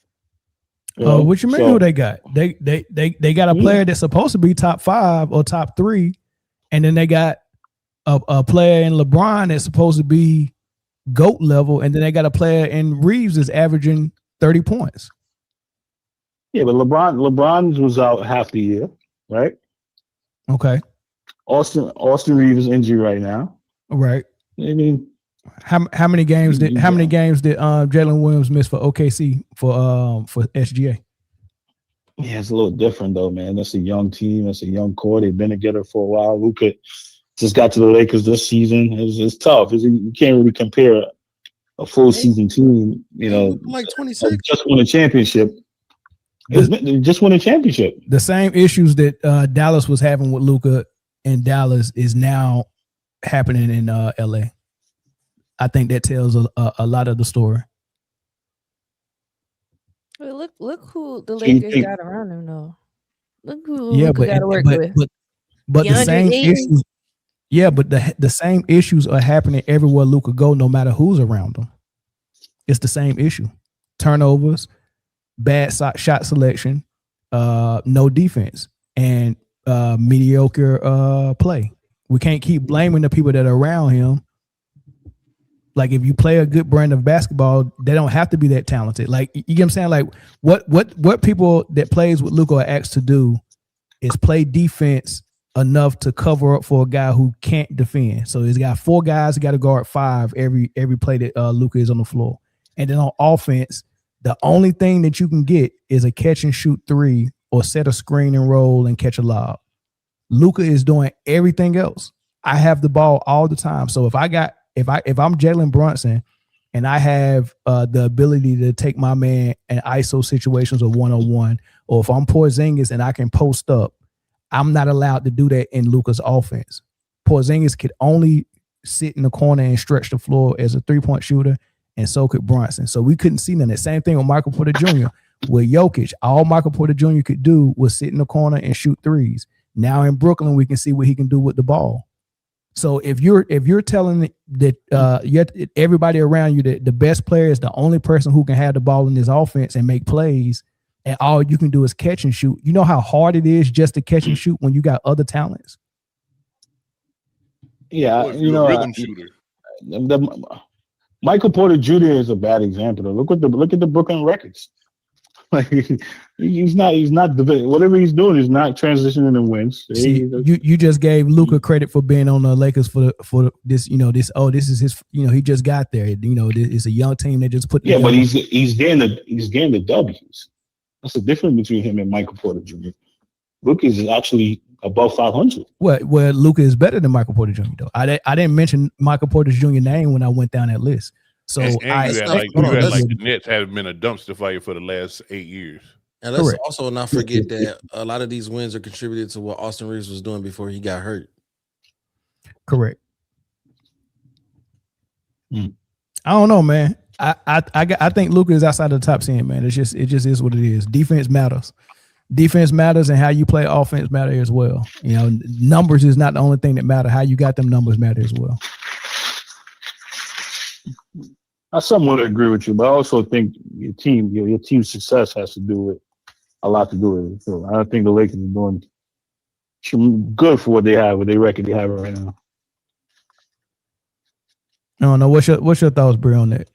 Speaker 1: What you mean? Who they got? They got a player that's supposed to be top 5 or top 3, and then they got a player in LeBron that's supposed to be GOAT level, and then they got a player in Reeves that's averaging 30 points.
Speaker 12: Yeah, but LeBron was out half the year, right?
Speaker 1: Okay.
Speaker 12: Austin Reeves is injured right now.
Speaker 1: Right.
Speaker 12: I mean,
Speaker 1: how many games did Jalen Williams miss for OKC for SGA?
Speaker 12: Yeah, it's a little different though, man. That's a young team. That's a young core. They've been together for a while. Luka just got to the Lakers this season. It's tough. You can't really compare a full season team. You know,
Speaker 4: like 26.
Speaker 12: Just won a championship. Just won a championship.
Speaker 1: The same issues that Dallas was having with Luka in Dallas is now happening in LA. I think that tells a lot of the story.
Speaker 2: Well, look who the Lakers got around him though. Look who Luka got to work with.
Speaker 1: But the same issues. Yeah, but the same issues are happening everywhere Luka go, no matter who's around him. It's the same issue: turnovers, bad shot selection, no defense, and mediocre play. We can't keep blaming the people that are around him. Like, if you play a good brand of basketball, they don't have to be that talented. Like, you get what I'm saying? Like, what people that plays with Luka are asked to do is play defense enough to cover up for a guy who can't defend. So he's got 4 guys, he got to guard 5 every play that Luka is on the floor. And then on offense, the only thing that you can get is a catch and shoot 3 or set a screen and roll and catch a lob. Luka is doing everything else. I have the ball all the time. So if I'm Jalen Brunson and I have the ability to take my man in ISO situations or 1-on-1, or if I'm Porzingis and I can post up, I'm not allowed to do that in Luka's offense. Porzingis could only sit in the corner and stretch the floor as a 3-point shooter, and so could Brunson. So we couldn't see none of that. Same thing with Michael Porter Jr. With Jokic, all Michael Porter Jr. could do was sit in the corner and shoot threes. Now in Brooklyn, we can see what he can do with the ball. So if you're telling that everybody around you that the best player is the only person who can have the ball in this offense and make plays, and all you can do is catch and shoot, you know how hard it is just to catch and shoot when you got other talents.
Speaker 12: Yeah,
Speaker 3: a rhythm shooter.
Speaker 12: Michael Porter Jr. is a bad example. Though. Look at the Brooklyn Records. Like he's not whatever he's doing is not transitioning to wins.
Speaker 1: See, you just gave Luka credit for being on the Lakers for this. This is his. He just got there. It's a young team that just put.
Speaker 12: Yeah, but he's getting the W's. That's the difference between him and Michael Porter Jr. Luka is actually above 500.
Speaker 1: Well, Luka is better than Michael Porter Jr. though. I didn't mention Michael Porter Jr. name when I went down that list. So
Speaker 3: you had the Nets have been a dumpster fire for the last 8 years.
Speaker 4: And let's also not forget that a lot of these wins are contributed to what Austin Reeves was doing before he got hurt.
Speaker 1: Correct. I don't know, man. I think Luka is outside of the top 10, man. It just is what it is. Defense matters. Defense matters, and how you play offense matter as well. Numbers is not the only thing that matter. How you got them numbers matter as well.
Speaker 12: I somewhat agree with you, but I also think your team's success has to do with a lot to do with it. So I think the Lakers are doing good for what they have, what they record they have right now.
Speaker 1: I don't know. What's your thoughts, Bri, on that?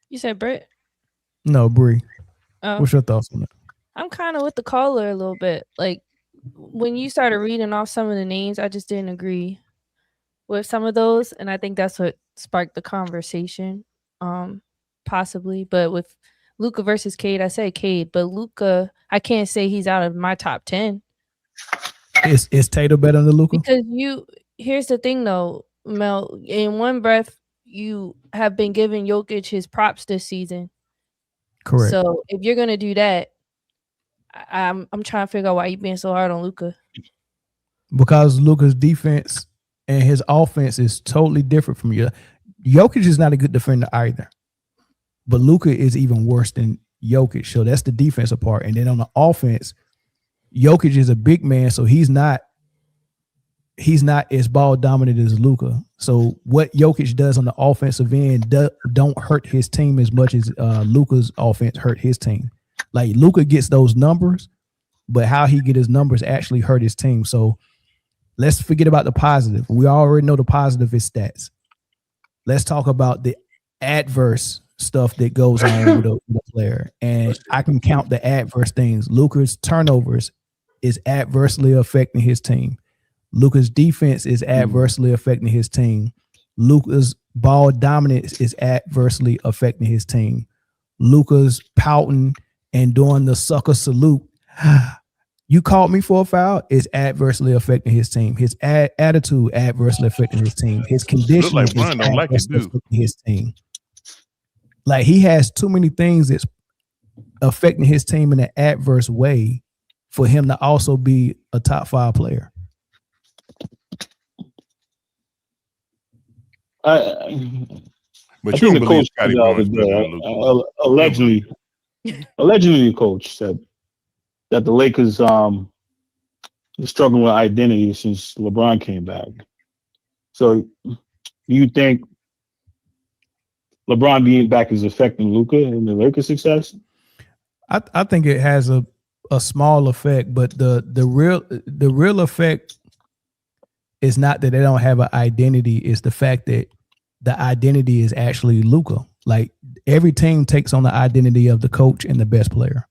Speaker 2: You said Britt?
Speaker 1: No, Bri.
Speaker 2: Oh.
Speaker 1: What's your thoughts on that?
Speaker 2: I'm kind of with the caller a little bit. Like when you started reading off some of the names, I just didn't agree with some of those, and I think that's what sparked the conversation, possibly. But with Luka versus Cade, I say Cade, but Luka, I can't say he's out of my top 10.
Speaker 1: Is Tatum better than Luka?
Speaker 2: Because here's the thing though, Mel. In one breath, you have been giving Jokic his props this season.
Speaker 1: Correct.
Speaker 2: So if you're gonna do that, I'm trying to figure out why you're being so hard on Luka.
Speaker 1: Because Luka's defense and his offense is totally different from you. Jokic is not a good defender either, but Luka is even worse than Jokic. So that's the defensive part. And then on the offense, Jokic is a big man, so he's not as ball dominant as Luka. So what Jokic does on the offensive end don't hurt his team as much as Luka's offense hurt his team. Like Luka gets those numbers, but how he get his numbers actually hurt his team. So let's forget about the positive. We already know the positive is stats. Let's talk about the adverse stuff that goes on with a player. And I can count the adverse things. Luka's turnovers is adversely affecting his team. Luka's defense is adversely affecting his team. Luka's ball dominance is adversely affecting his team. Luka's pouting and doing the sucker salute. You called me for a foul is adversely affecting his team. His attitude adversely affecting his team. His conditioning is adversely affecting his team. Like he has too many things that's affecting his team in an adverse way for him to also be a top 5 player.
Speaker 3: But you don't believe Scottie Barnes
Speaker 12: allegedly the coach said that the Lakers are struggling with identity since LeBron came back. So you think LeBron being back is affecting Luka and the Lakers' success?
Speaker 1: I think it has a small effect, but the real effect is not that they don't have an identity. It's the fact that the identity is actually Luka. Like every team takes on the identity of the coach and the best player.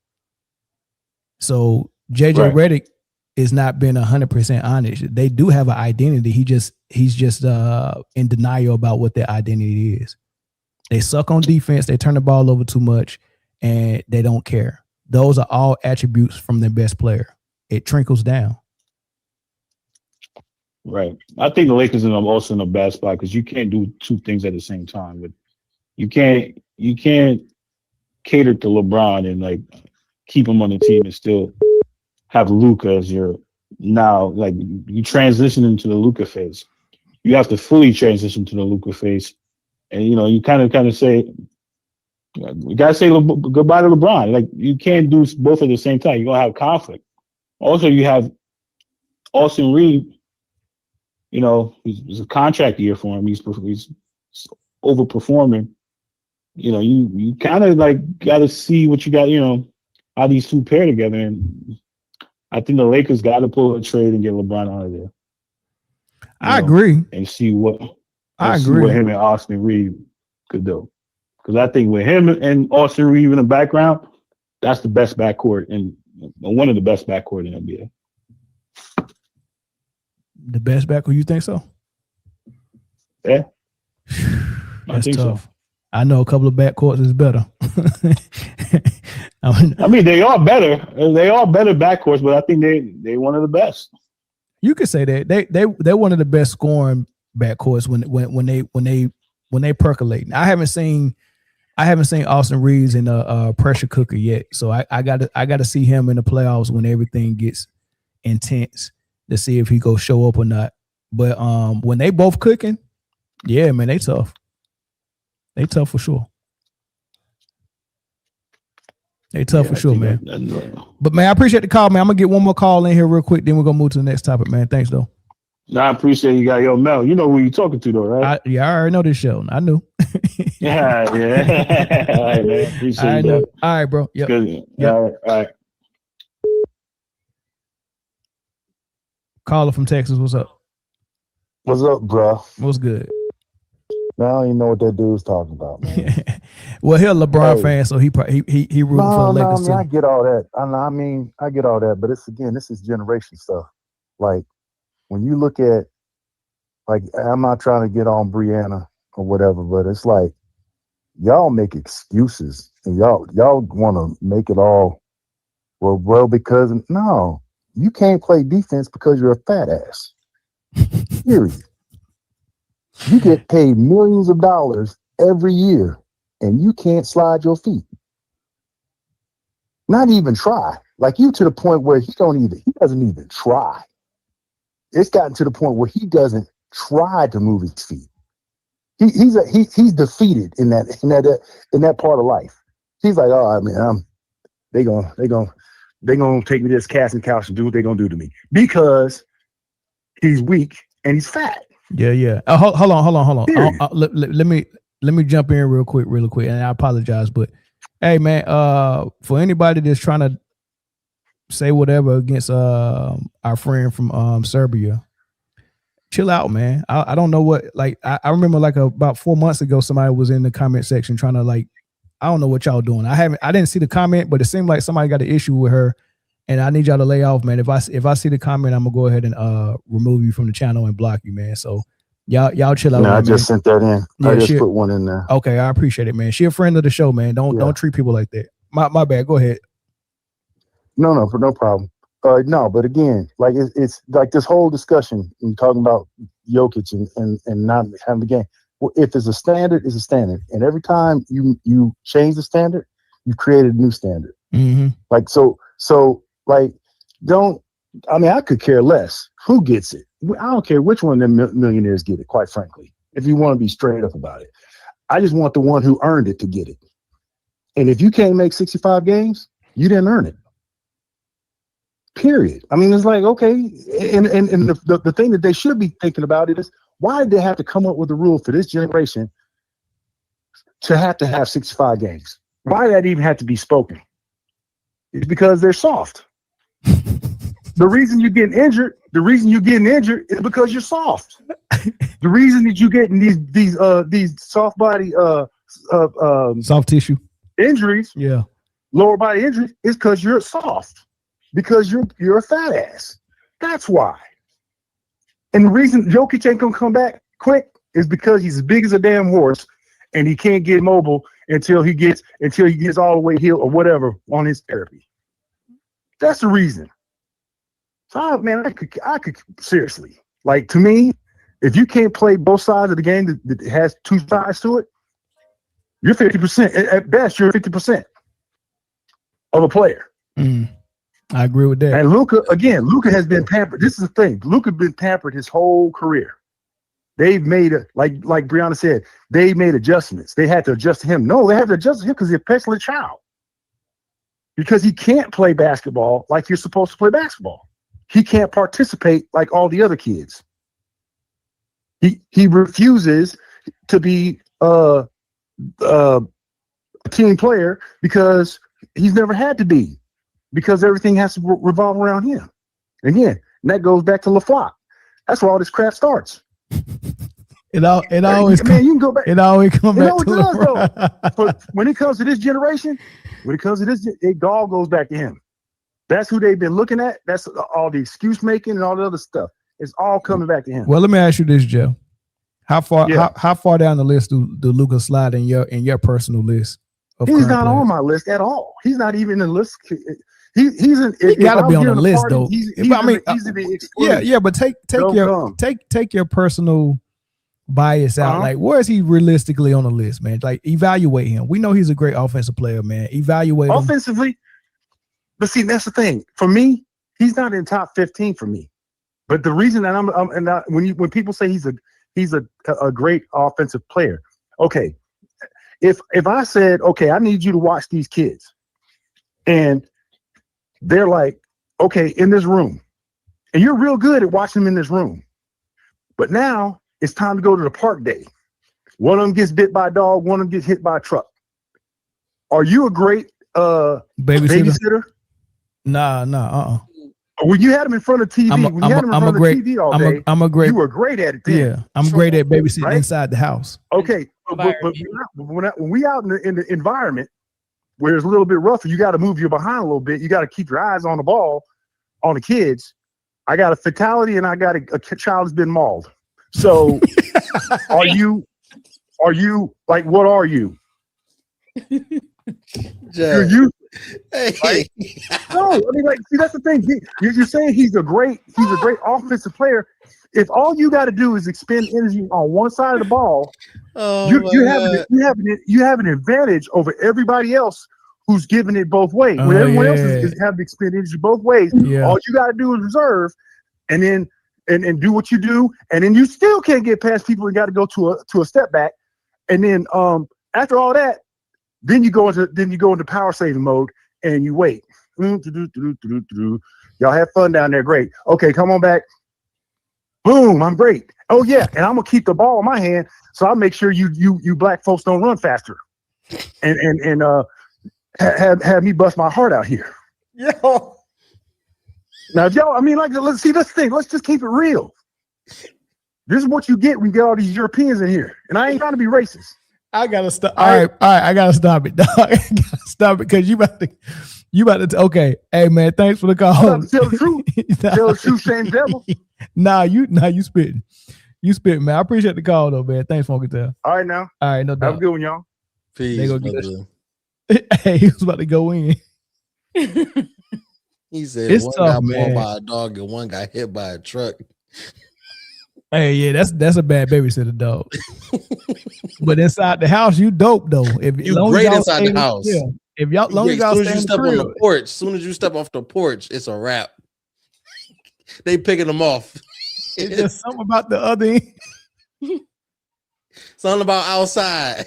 Speaker 1: So JJ Redick is not being 100% honest. They do have an identity. He's just in denial about what their identity is. They suck on defense. They turn the ball over too much, and they don't care. Those are all attributes from their best player. It trickles down.
Speaker 12: Right. I think the Lakers are also in a bad spot because you can't do two things at the same time. But you can't cater to LeBron and like keep him on the team and still have Luka as your now like you transition into the Luka phase. You have to fully transition to the Luka phase, and you kind of say you gotta say goodbye to LeBron. Like you can't do both at the same time. You're gonna have conflict. Also, you have Austin Reed, you know, it's a contract year for him. He's overperforming. You know, you kind of like got to see what you got, you know, how these two pair together. And I think the Lakers got to pull a trade and get LeBron out of there.
Speaker 1: I agree.
Speaker 12: And see what
Speaker 1: agree.
Speaker 12: See what him and Austin Reed could do. Because I think with him and Austin Reed in the background, that's the best backcourt and one of the best backcourt in the NBA.
Speaker 1: The best backcourt, you think so?
Speaker 12: Yeah.
Speaker 1: That's tough. So. I know a couple of backcourts is better.
Speaker 12: I mean, they are better. They are better backcourts, but I think they one of the best.
Speaker 1: You could say that they're one of the best scoring backcourts when they percolate. I haven't seen Austin Reeves in a pressure cooker yet, so I gotta see him in the playoffs when everything gets intense to see if he go show up or not. But when they both cooking, yeah, man, they tough. They tough for sure. They tough for sure, man. But man, I appreciate the call, man. I'm gonna get one more call in here real quick, then we're gonna move to the next topic, man. Thanks though.
Speaker 12: No, I appreciate you got your Mel. You know who you talking to though, right?
Speaker 1: I already know this show. I knew.
Speaker 12: yeah. All right, man. Appreciate
Speaker 1: you. All right, bro. Yep.
Speaker 12: Good. Yep. All right.
Speaker 1: Caller from Texas, what's up?
Speaker 13: What's up, bro?
Speaker 1: What's good?
Speaker 13: Man, I don't even know what that dude's talking about, man.
Speaker 1: Well, he's a LeBron fan, so he rooting for the Lakers too.
Speaker 13: I get all that. I get all that, but this is generation stuff. Like when you look at, like, I'm not trying to get on Briana or whatever, but it's like y'all make excuses and y'all want to make it all well because no, you can't play defense because you're a fat ass. Period. You get paid millions of dollars every year and you can't slide your feet. Not even try. Like you to the point where he doesn't even try. It's gotten to the point where he doesn't try to move his feet. He's defeated in that part of life. He's like, oh, I mean, they gonna take me to this casting couch and do what they gonna do to me because he's weak and he's fat.
Speaker 1: Yeah. Hold on. Let me jump in real quick, and I apologize, but hey, man, for anybody that's trying to say whatever against our friend from Serbia, chill out, man. I don't know what, like, I remember like about 4 months ago, somebody was in the comment section trying to, like, I don't know what y'all doing. I didn't see the comment, but it seemed like somebody got an issue with her. And I need y'all to lay off, man. If I see the comment, I'm gonna go ahead and remove you from the channel and block you, man. So y'all chill out.
Speaker 13: No, I just sent that in. Yeah, I just put one in there.
Speaker 1: Okay, I appreciate it, man. She a friend of the show, man. Don't treat people like that. My bad. Go ahead.
Speaker 13: No problem. No, but again, like it's like this whole discussion and talking about Jokic and not having the game. Well, if it's a standard, it's a standard, and every time you change the standard, you created a new standard.
Speaker 1: Mm-hmm.
Speaker 13: Like so. Like, I could care less who gets it. I don't care which one of them millionaires get it, quite frankly, if you want to be straight up about it. I just want the one who earned it to get it. And if you can't make 65 games, you didn't earn it. Period. I mean, it's like, okay. And the thing that they should be thinking about is, why did they have to come up with a rule for this generation to have 65 games? Why did that even have to be spoken? It's because they're soft. The reason you're getting injured is because you're soft. The reason that you're getting these soft body
Speaker 1: soft tissue
Speaker 13: injuries, lower body injuries, is because you're soft. Because you're a fat ass. That's why. And the reason Jokic ain't gonna come back quick is because he's as big as a damn horse and he can't get mobile until he gets all the way healed or whatever on his therapy. That's the reason. So, man, I could seriously, like, to me, if you can't play both sides of the game that has two sides to it, you're 50%. At best, you're 50% of a player.
Speaker 1: I agree with that.
Speaker 13: And Luka has been pampered. This is the thing. Luka been pampered his whole career. They've made like Briana said, they made adjustments. They had to adjust him. No, they had to adjust him because he's a petulant child. Because he can't play basketball like you're supposed to play basketball. he can't participate like all the other kids. He refuses to be a team player because he's never had to be, because everything has to revolve around him. Again, and that goes back to LaFleur. That's where all this crap starts.
Speaker 1: It always
Speaker 13: man, you can go back.
Speaker 1: It always comes back to
Speaker 13: does,
Speaker 1: LeBron.
Speaker 13: But when it comes to this generation, it all goes back to him. That's who they've been looking at. That's all the excuse making and all the other stuff. It's all coming back to him.
Speaker 1: Well, let me ask you this, Joe. How far down the list do Luka slide in your personal list?
Speaker 13: He's not on my list at all. He's not even in the list. He
Speaker 1: gotta be on the list though. But take your personal bias out. Like, where is he realistically on the list, man? Like, evaluate him. We know he's a great offensive player, man. Evaluate him
Speaker 13: offensively. But see, that's the thing. For me, he's not in top 15 for me. But the reason that when people say he's a great offensive player, okay. If I said, okay, I need you to watch these kids, and they're like, okay, in this room, and you're real good at watching them in this room, but now it's time to go to the park day. One of them gets bit by a dog, one of them gets hit by a truck. Are you a great babysitter?
Speaker 1: Nah.
Speaker 13: When you had him in front of TV, TV all day, you were great at it then.
Speaker 1: Yeah, I'm great at babysitting inside the house.
Speaker 13: Okay, but when we out in the environment where it's a little bit rougher, you got to move your behind a little bit. You got to keep your eyes on the ball, on the kids. I got a fatality and I got a child that's been mauled. So are you like, what are you? You're you. Right? No, I mean, like, see, that's the thing. You're saying he's a great offensive player. If all you got to do is expend energy on one side of the ball, you have an advantage over everybody else who's giving it both ways. When everyone else is having to expend energy both ways, all you got to do is reserve, and then and do what you do, and then you still can't get past people and got to go to a step back, and then after all that, then you go into power saving mode and you wait. Y'all have fun down there, great. Okay, come on back. Boom, I'm great. Oh yeah, and I'm gonna keep the ball in my hand, so I'll make sure you black folks don't run faster, and have me bust my heart out here.
Speaker 4: Yo.
Speaker 13: Now, Joe, I mean, like, let's see this thing. Let's just keep it real. This is what you get when you get all these Europeans in here, and I ain't trying to be racist.
Speaker 1: I gotta stop. All right, I gotta stop it, dog. I gotta stop it because you about to. Okay, hey man, thanks for the call.
Speaker 13: Tell the truth. Tell the truth, shame devil.
Speaker 1: Nah, you spitting. You spitting, man. I appreciate the call though, man. Thanks, Funky Tail.
Speaker 13: All right, now.
Speaker 1: All right, no doubt.
Speaker 13: Have a good one, y'all.
Speaker 4: Peace.
Speaker 1: Hey, he was about to go in.
Speaker 4: He said
Speaker 1: it's
Speaker 4: one
Speaker 1: tough,
Speaker 4: got
Speaker 1: man.
Speaker 4: mauled by a dog and one got hit by a truck.
Speaker 1: Hey, yeah, that's a bad babysitter, dog. But inside the house, you dope though. If
Speaker 4: you great inside the house.
Speaker 1: Yeah. If y'all long as y'all stay in the
Speaker 4: step
Speaker 1: crib.
Speaker 4: on the porch, soon as you step off the porch, it's a wrap. They picking them off.
Speaker 1: It's just something about the other end.
Speaker 4: Something about outside.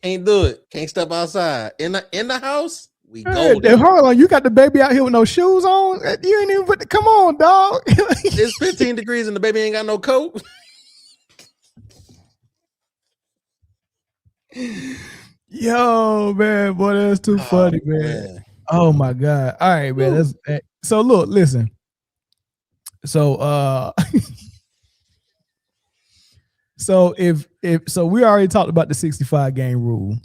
Speaker 4: Ain't do it. Can't step outside. In the house, we go.
Speaker 1: Hey, hold on, you got the baby out here with no shoes on. You ain't even come on, dog.
Speaker 4: It's 15 degrees and the baby ain't got no coat.
Speaker 1: Yo, man, boy, that's too funny, man. Oh my God. All right, man. So look, listen. So so if we already talked about the 65 game rule.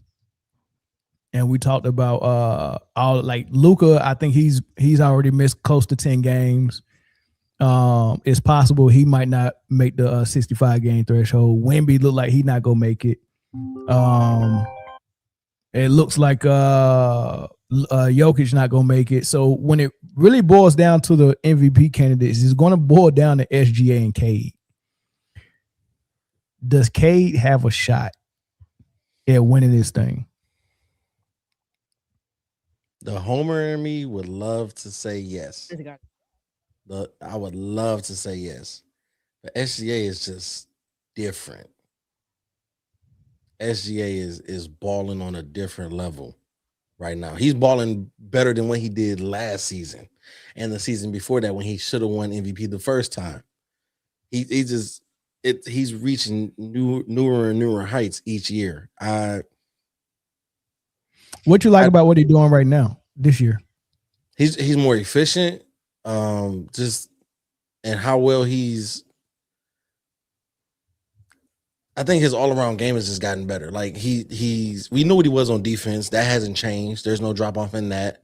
Speaker 1: And we talked about all like Luka. I think he's already missed close to 10 games. It's possible he might not make the 65 game threshold. Wemby look like he not gonna make it. It looks like Jokic not gonna make it. So when it really boils down to the MVP candidates, it's gonna boil down to SGA and Cade. Does Cade have a shot at winning this thing?
Speaker 4: The homer in me would love to say yes. I would love to say yes. But SGA is just different. SGA is balling on a different level right now. He's balling better than what he did last season and the season before that when he should have won MVP the first time. He's reaching newer and newer heights each year.
Speaker 1: What you like about what he's doing right now this year?
Speaker 4: He's more efficient, just and how well he's. I think his all around game has just gotten better. Like we knew what he was on defense. That hasn't changed. There's no drop off in that.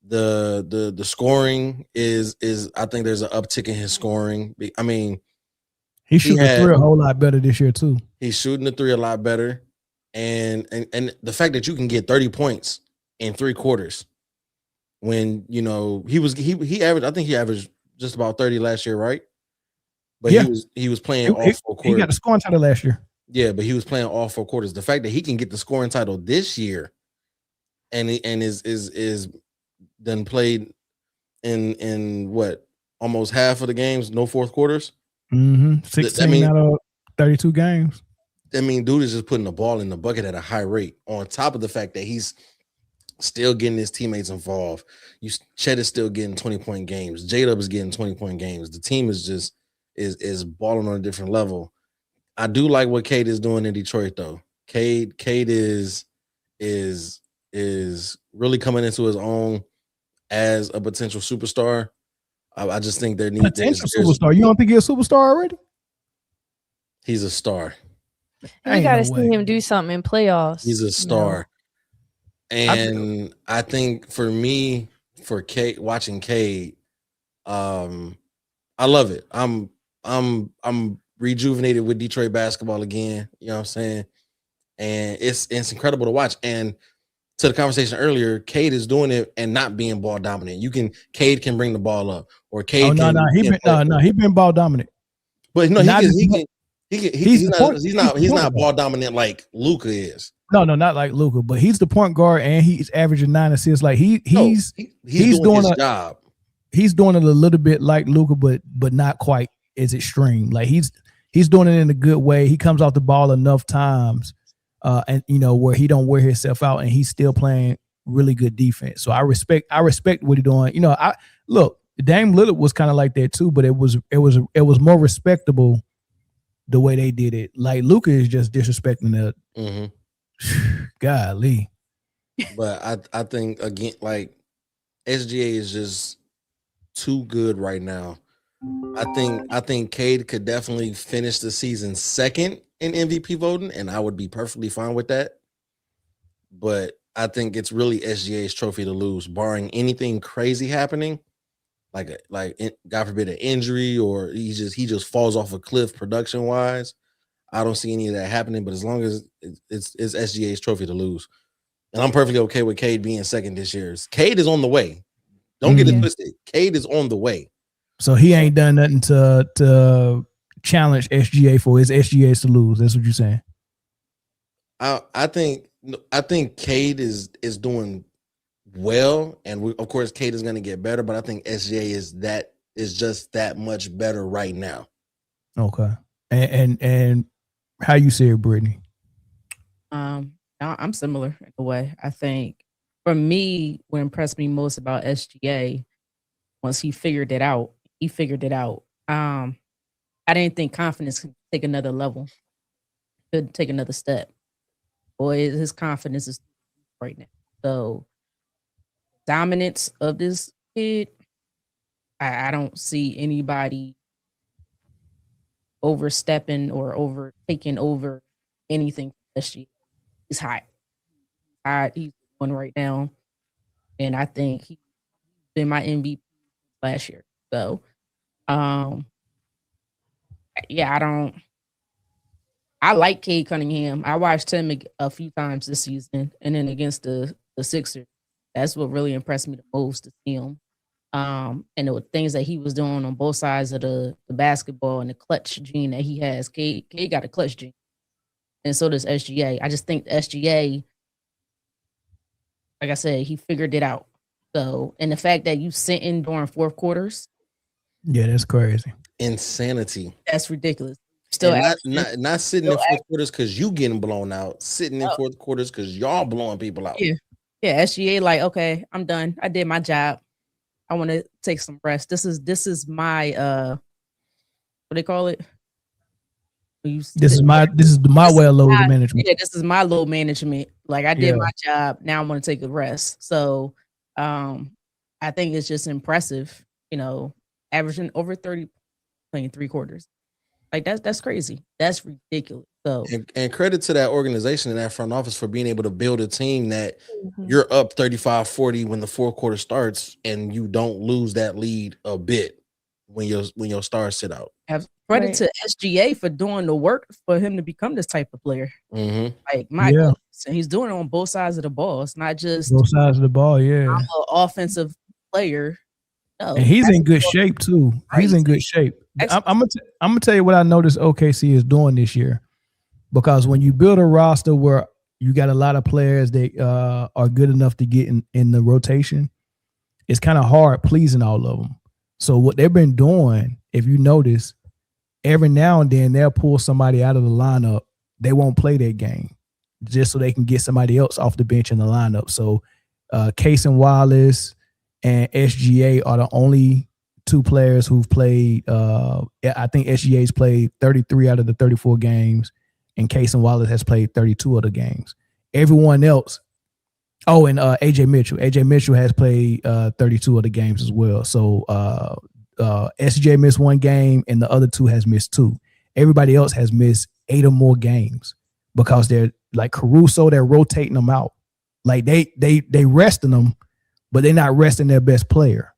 Speaker 4: The scoring is I think there's an uptick in his scoring. I mean,
Speaker 1: he's shooting the three a whole lot better this year too.
Speaker 4: He's shooting the three a lot better, and the fact that you can get 30 points in 3 quarters, when he averaged. I think he averaged just about 30 last year, right? But he was playing all 4 quarters.
Speaker 1: He got the scoring title last year.
Speaker 4: Yeah, but he was playing all 4 quarters. The fact that he can get the scoring title this year, and is then played in what, almost half of the games, no fourth quarters.
Speaker 1: 16 out of 32 games.
Speaker 4: I mean, dude is just putting the ball in the bucket at a high rate. On top of the fact that he's still getting his teammates involved. Chet is still getting 20-point games. J-Dub is getting 20-point games. The team is just is balling on a different level. I do like what Cade is doing in Detroit, though. Cade is really coming into his own as a potential superstar. I just think there needs
Speaker 1: potential superstar. You don't think he's a superstar already?
Speaker 4: He's a star.
Speaker 2: You got to see him do something in playoffs.
Speaker 4: He's a star. And I think for me, for Cade, watching Cade, I love it. I'm rejuvenated with Detroit basketball again. You know what I'm saying? And it's incredible to watch. And to the conversation earlier, Cade is doing it and not being ball dominant. Cade can bring the ball up, or Cade.
Speaker 1: He been ball dominant.
Speaker 4: But no, he's not ball dominant like Luka is.
Speaker 1: No, not like Luka, but he's the point guard and he's averaging 9 assists. Like he's doing
Speaker 4: his job.
Speaker 1: He's doing it a little bit like Luka, but not quite as extreme. Like he's doing it in a good way. He comes off the ball enough times, and where he don't wear himself out, and he's still playing really good defense. So I respect what he's doing. Dame Lillard was kind of like that too, but it was more respectable the way they did it. Like Luka is just disrespecting the.
Speaker 4: Mm-hmm.
Speaker 1: Golly.
Speaker 4: But I think again, like SGA is just too good right now. I think Cade could definitely finish the season second in MVP voting, and I would be perfectly fine with that. But I think it's really SGA's trophy to lose, barring anything crazy happening, like God forbid an injury, or he just falls off a cliff production wise. I don't see any of that happening, but as long as it's SGA's trophy to lose. And I'm perfectly okay with Cade being second this year. Cade is on the way. Don't get it twisted. Cade is on the way.
Speaker 1: So he ain't done nothing to challenge SGA for his SGAs to lose. That's what you're saying.
Speaker 4: I think Cade is doing well, and of course Cade is going to get better, but I think SGA is just that much better right now.
Speaker 1: Okay. And how you see it, Britne?
Speaker 5: I'm similar in a way. I think for me, what impressed me most about SGA, once he figured it out. I didn't think confidence could take another level, could take another step. Boy, his confidence is right now. So dominance of this kid, I don't see anybody overstepping or overtaking over anything. SGA. He's hot. He's one right now, and I think he's been my MVP last year. So, I like Cade Cunningham. I watched him a few times this season, and then against the Sixers, that's what really impressed me the most to see him. And the things that he was doing on both sides of the basketball and the clutch gene that he has. Cade got a clutch gene, and so does SGA. I just think SGA, like I said, he figured it out. So, and the fact that you sent in during fourth quarters.
Speaker 1: Yeah, that's crazy.
Speaker 4: Insanity.
Speaker 5: That's ridiculous. Still
Speaker 4: not sitting in fourth quarters because you getting blown out. Sitting in fourth quarters because y'all blowing people out.
Speaker 5: Yeah. SGA like, okay, I'm done. I did my job. I want to take some rest. This is my what they call it?
Speaker 1: This is my way of load management.
Speaker 5: Yeah, this is my load management. Like I did my job. Now I'm going to take a rest. So I think it's just impressive, averaging over 30 playing 3 quarters. Like that's crazy. That's ridiculous. So
Speaker 4: and credit to that organization and that front office for being able to build a team that you're up 35-40 when the fourth quarter starts and you don't lose that lead a bit when your stars sit out.
Speaker 5: Have credit to SGA for doing the work for him to become this type of player. Like my goodness. And he's doing it on both sides of the ball. It's not just
Speaker 1: both sides of the ball. Yeah,
Speaker 5: I'm an offensive player. No,
Speaker 1: and he's in good shape too. He's in good shape. I'm gonna tell you what I noticed OKC is doing this year, because when you build a roster where you got a lot of players that are good enough to get in the rotation, it's kind of hard pleasing all of them. So what they've been doing, if you notice, every now and then they'll pull somebody out of the lineup. They won't play that game just so they can get somebody else off the bench in the lineup. So Case and Wallace and SGA are the only 2 players who've played. I think SGA's played 33 out of the 34 games, and Case and Wallace has played 32 of the games. Everyone else, and AJ Mitchell. AJ Mitchell has played 32 of the games as well. So SGA missed 1 game, and the other 2 has missed 2. Everybody else has missed 8 or more games because they're like Caruso. They're rotating them out. Like they resting them, but they're not resting their best player.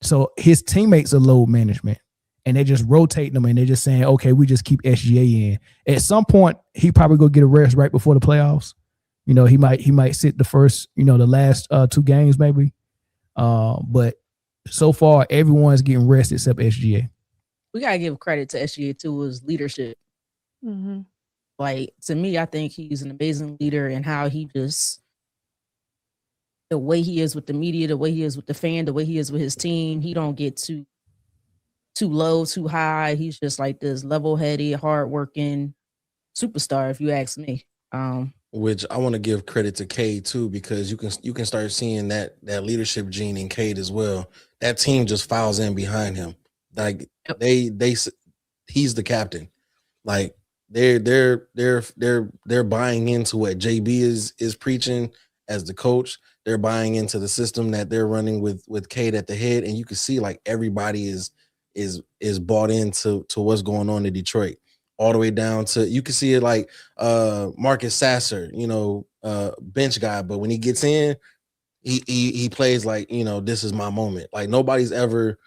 Speaker 1: So his teammates are load management, and they're just rotating them, and they're just saying, okay, we just keep SGA in. At some point, he probably go get a rest right before the playoffs. He might sit the first, the last 2 games maybe. But so far, everyone's getting rest except SGA.
Speaker 5: We gotta give credit to SGA too, his leadership. Like to me, I think he's an amazing leader, and how he just the way he is with the media, the way he is with the fan, the way he is with his team. He don't get too low, too high. He's just like this level-headed, hardworking superstar, if you ask me.
Speaker 4: Which I want to give credit to Cade too, because you can start seeing that leadership gene in Cade as well. That team just files in behind him. Like he's the captain. Like they're buying into what JB is preaching as the coach. They're buying into the system that they're running with Cade at the head, and you can see like everybody is bought into what's going on in Detroit, all the way down to you can see it like Marcus Sasser, bench guy, but when he gets in, he plays like this is my moment. Like nobody's ever,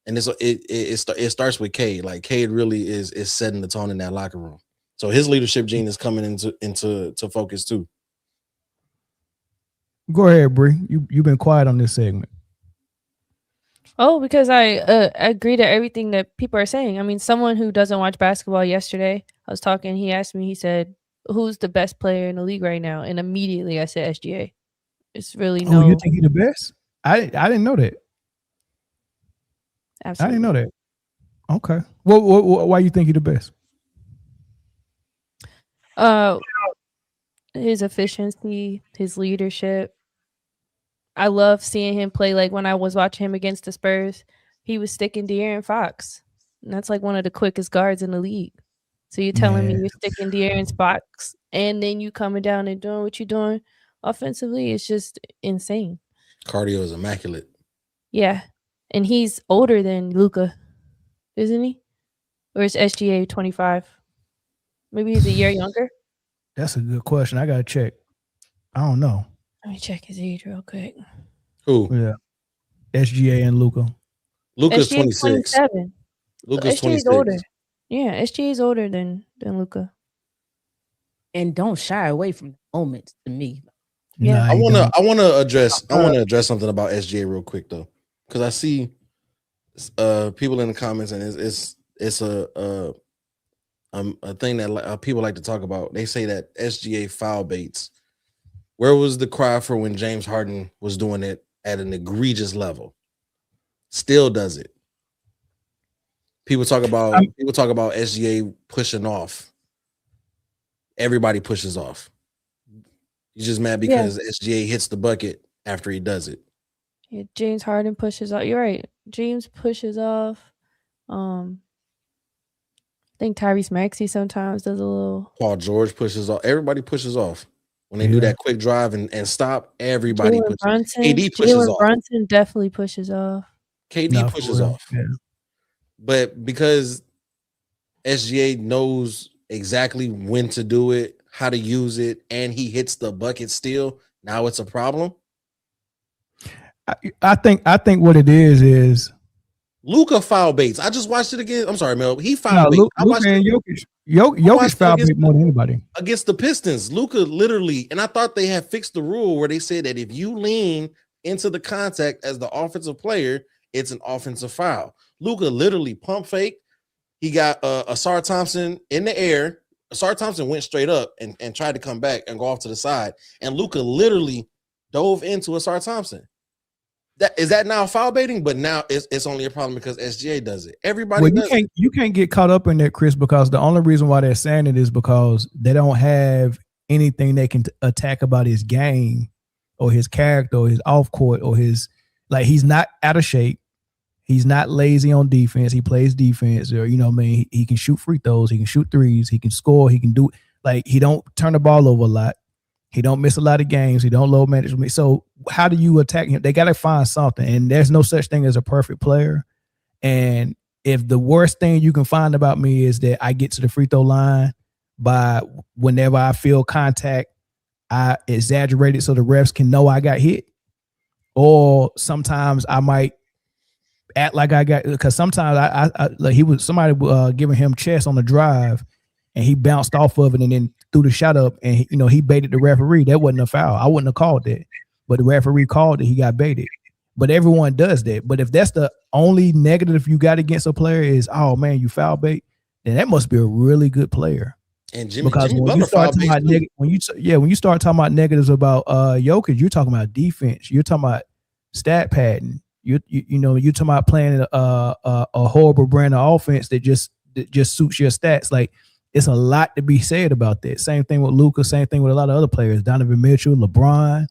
Speaker 4: and it starts with Cade. Like Cade really is setting the tone in that locker room. So his leadership gene is coming into focus too.
Speaker 1: Go ahead, Bree. You've been quiet on this segment.
Speaker 2: Oh, because I agree to everything that people are saying. I mean, someone who doesn't watch basketball yesterday, I was talking, he asked me, he said, who's the best player in the league right now? And immediately I said SGA. It's really no.
Speaker 1: Oh, you think he's the best? I didn't know that.
Speaker 2: Absolutely.
Speaker 1: I didn't know that. Okay. Well, why you think he's the best?
Speaker 2: His efficiency, his leadership. I love seeing him play. Like when I was watching him against the Spurs, he was sticking De'Aaron Fox. And that's like one of the quickest guards in the league. So you're telling me you're sticking De'Aaron Fox and then you coming down and doing what you're doing offensively? It's just insane.
Speaker 4: Cardio is immaculate.
Speaker 2: Yeah. And he's older than Luka, isn't he? Or is SGA 25? Maybe he's a year younger.
Speaker 1: That's a good question. I gotta check. I don't know.
Speaker 2: Let me check his age real quick.
Speaker 4: Who?
Speaker 1: Yeah. SGA and Luka.
Speaker 4: Luka's 26.
Speaker 2: 27.
Speaker 4: Luka's
Speaker 2: So
Speaker 4: 26.
Speaker 2: older. Yeah, SGA is older than Luka.
Speaker 5: And don't shy away from the moments to me.
Speaker 2: Yeah.
Speaker 4: I wanna address something about SGA real quick though. Because I see people in the comments, and it's a thing that people like to talk about. They say that SGA foul baits. Where was the cry for when James Harden was doing it at an egregious level? Still does it. People talk about SGA pushing off. Everybody pushes off. You're just mad because SGA hits the bucket after he does it.
Speaker 2: Yeah, James Harden pushes off. You're right. James pushes off. I think Tyrese Maxey sometimes does a little.
Speaker 4: Paul George pushes off. Everybody pushes off. When they do that quick drive and stop, everybody pushes off. KD pushes off.
Speaker 2: Brunson definitely pushes off.
Speaker 4: KD pushes off.
Speaker 1: Yeah.
Speaker 4: But because SGA knows exactly when to do it, how to use it, and he hits the bucket still, now it's a problem.
Speaker 1: I think what it is
Speaker 4: Luka foul baits. I just watched it again. I'm sorry, Mel. He foul baits.
Speaker 1: Luka and Jokic foul bait more than anybody.
Speaker 4: Against the Pistons, Luka literally, and I thought they had fixed the rule where they said that if you lean into the contact as the offensive player, it's an offensive foul. Luka literally pump fake. He got Asar Thompson in the air. Asar Thompson went straight up and tried to come back and go off to the side. And Luka literally dove into Asar Thompson. Is that now foul baiting? But now it's only a problem because SGA does it. Everybody does it.
Speaker 1: You can't get caught up in that, Chris, because the only reason why they're saying it is because they don't have anything they can attack about his game or his character or his off court or his, like, he's not out of shape. He's not lazy on defense. He plays defense, or, you know what I mean? He can shoot free throws. He can shoot threes. He can score. He can do, like, he don't turn the ball over a lot. He don't miss a lot of games. He don't load manage. So how do you attack him? They got to find something, and there's no such thing as a perfect player. And if the worst thing you can find about me is that I get to the free throw line by whenever I feel contact, I exaggerate it so the refs can know I got hit, or sometimes I might act like I got, because sometimes I like somebody giving him chest on the drive, and he bounced off of it and then threw the shot up, and he baited the referee. That wasn't a foul. I wouldn't have called that, but the referee called it. He got baited. But everyone does that. But if that's the only negative you got against a player is, oh man, you foul bait, then that must be a really good player.
Speaker 4: And Jimmy
Speaker 1: when you start talking about when you start talking about negatives about Jokic, you're talking about defense. You're talking about stat padding. You're talking about playing a horrible brand of offense that just suits your stats. Like, it's a lot to be said about that. Same thing with Luka. Same thing with a lot of other players. Donovan Mitchell, LeBron,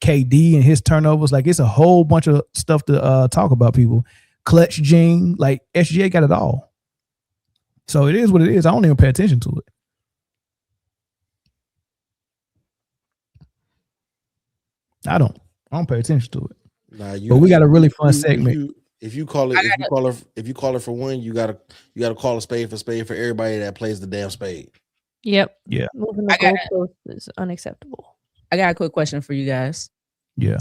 Speaker 1: KD, and his turnovers. Like, it's a whole bunch of stuff to talk about. People, clutch gene. Like, SGA got it all. So it is what it is. I don't even pay attention to it. I don't pay attention to it. But we got a really fun segment.
Speaker 4: If you call it for one, you gotta call a spade for everybody that plays the damn spade.
Speaker 2: Yep.
Speaker 1: Yeah.
Speaker 2: Moving the goalpost is unacceptable.
Speaker 5: I got a quick question for you guys.
Speaker 1: Yeah.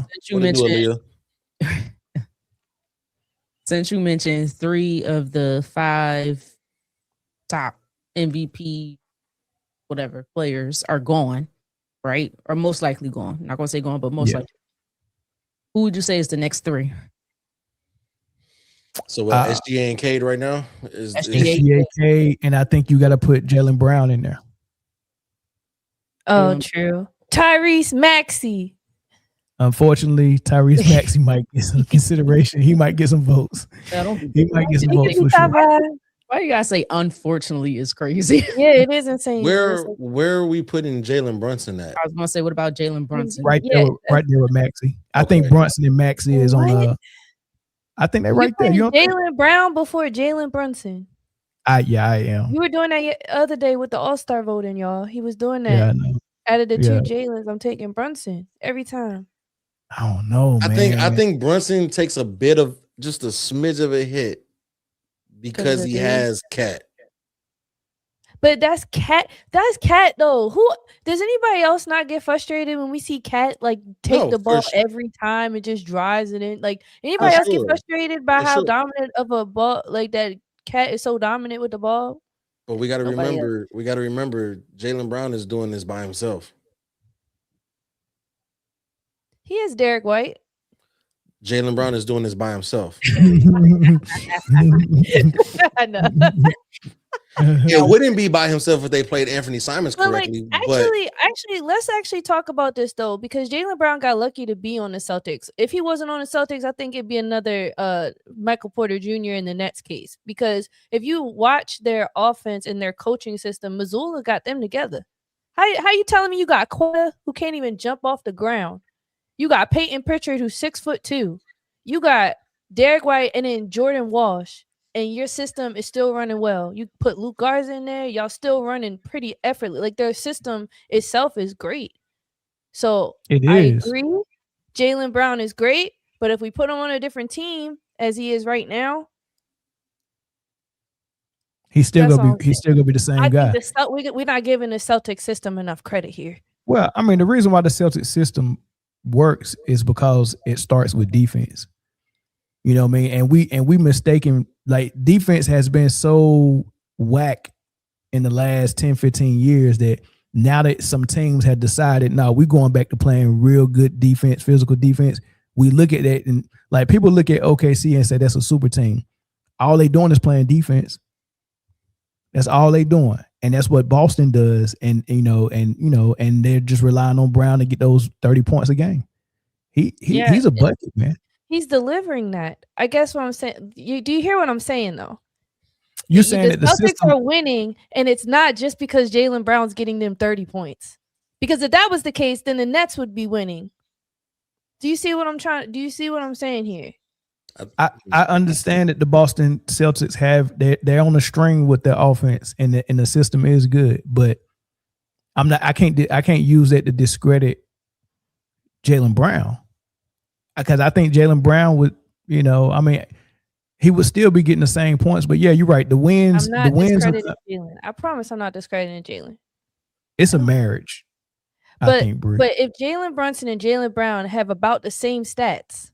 Speaker 5: Since you mentioned 3 of the 5 top MVP, whatever players are gone, right? Or most likely gone. I'm not gonna say gone, but most likely. Who would you say is the next 3?
Speaker 4: So SGA and Cade right now is
Speaker 1: SGA, Cade, and I think you got to put Jaylen Brown in there.
Speaker 2: Oh, true. Tyrese Maxey.
Speaker 1: Unfortunately, Tyrese Maxey might get some consideration. He might get some votes. He might get some votes for sure.
Speaker 5: Why you gotta say unfortunately is crazy?
Speaker 2: Yeah, it is insane.
Speaker 4: Where are we putting Jalen Brunson at?
Speaker 5: I was gonna say, what about Jalen Brunson?
Speaker 1: Right there with Maxey. I think Brunson and Maxey is on I think they're right there. You
Speaker 2: Jaylen Brown before Jalen Brunson.
Speaker 1: I am.
Speaker 2: You were doing that the other day with the All-Star voting, y'all. He was doing that.
Speaker 1: Yeah, I know.
Speaker 2: Out of the 2 Jalen's, I'm taking Brunson every time.
Speaker 1: I don't know, man.
Speaker 4: I think Brunson takes a bit of just a smidge of a hit because he has Cat.
Speaker 2: But that's Cat. That's Cat though. Who does anybody else not get frustrated when we see Cat like take the ball every time and just drives it in? Like, anybody else get frustrated by how dominant of a ball like that Cat is so dominant with the ball?
Speaker 4: But we got to remember. We got to remember. Jaylen Brown is doing this by himself.
Speaker 2: He is Derek White.
Speaker 4: Jaylen Brown is doing this by himself.
Speaker 2: I know.
Speaker 4: It wouldn't be by himself if they played Anthony Simons correctly.
Speaker 2: Actually, let's actually talk about this though, because Jaylen Brown got lucky to be on the Celtics. If he wasn't on the Celtics, I think it'd be another Michael Porter Jr. in the Nets case. Because if you watch their offense and their coaching system, Missoula got them together. How you telling me you got Quetta who can't even jump off the ground? You got Peyton Pritchard who's 6'2". You got Derek White and then Jordan Walsh. And your system is still running well. You put Luke Garza in there, y'all still running pretty effortless. Like their system itself is great. So I agree. Jaylen Brown is great, but if we put him on a different team as he is right now,
Speaker 1: he's still gonna be the same guy.
Speaker 2: We're not giving the Celtic system enough credit here.
Speaker 1: Well, I mean, the reason why the Celtic system works is because it starts with defense. You know what I mean? And we mistaken, like, defense has been so whack in the last 10, 15 years that now that some teams have decided, no, we're going back to playing real good defense, physical defense. We look at that and like people look at OKC and say that's a super team. All they doing is playing defense. That's all they doing. And that's what Boston does. And they're just relying on Brown to get those 30 points a game. He's a bucket, man.
Speaker 2: He's delivering that. I guess what I'm saying. Do you hear what I'm saying though?
Speaker 1: You're saying that the
Speaker 2: Celtics
Speaker 1: system
Speaker 2: are winning, and it's not just because Jaylen Brown's getting them 30 points. Because if that was the case, then the Nets would be winning. Do you see what I'm saying here?
Speaker 1: I understand that the Boston Celtics they're on a string with their offense, and the system is good, but I can't use that to discredit Jaylen Brown. Because I think Jaylen Brown would, he would still be getting the same points. But yeah, you're right. The wins.
Speaker 2: I'm not discrediting Jaylen. I promise I'm not discrediting Jaylen.
Speaker 1: It's a marriage.
Speaker 2: But if Jalen Brunson and Jaylen Brown have about the same stats,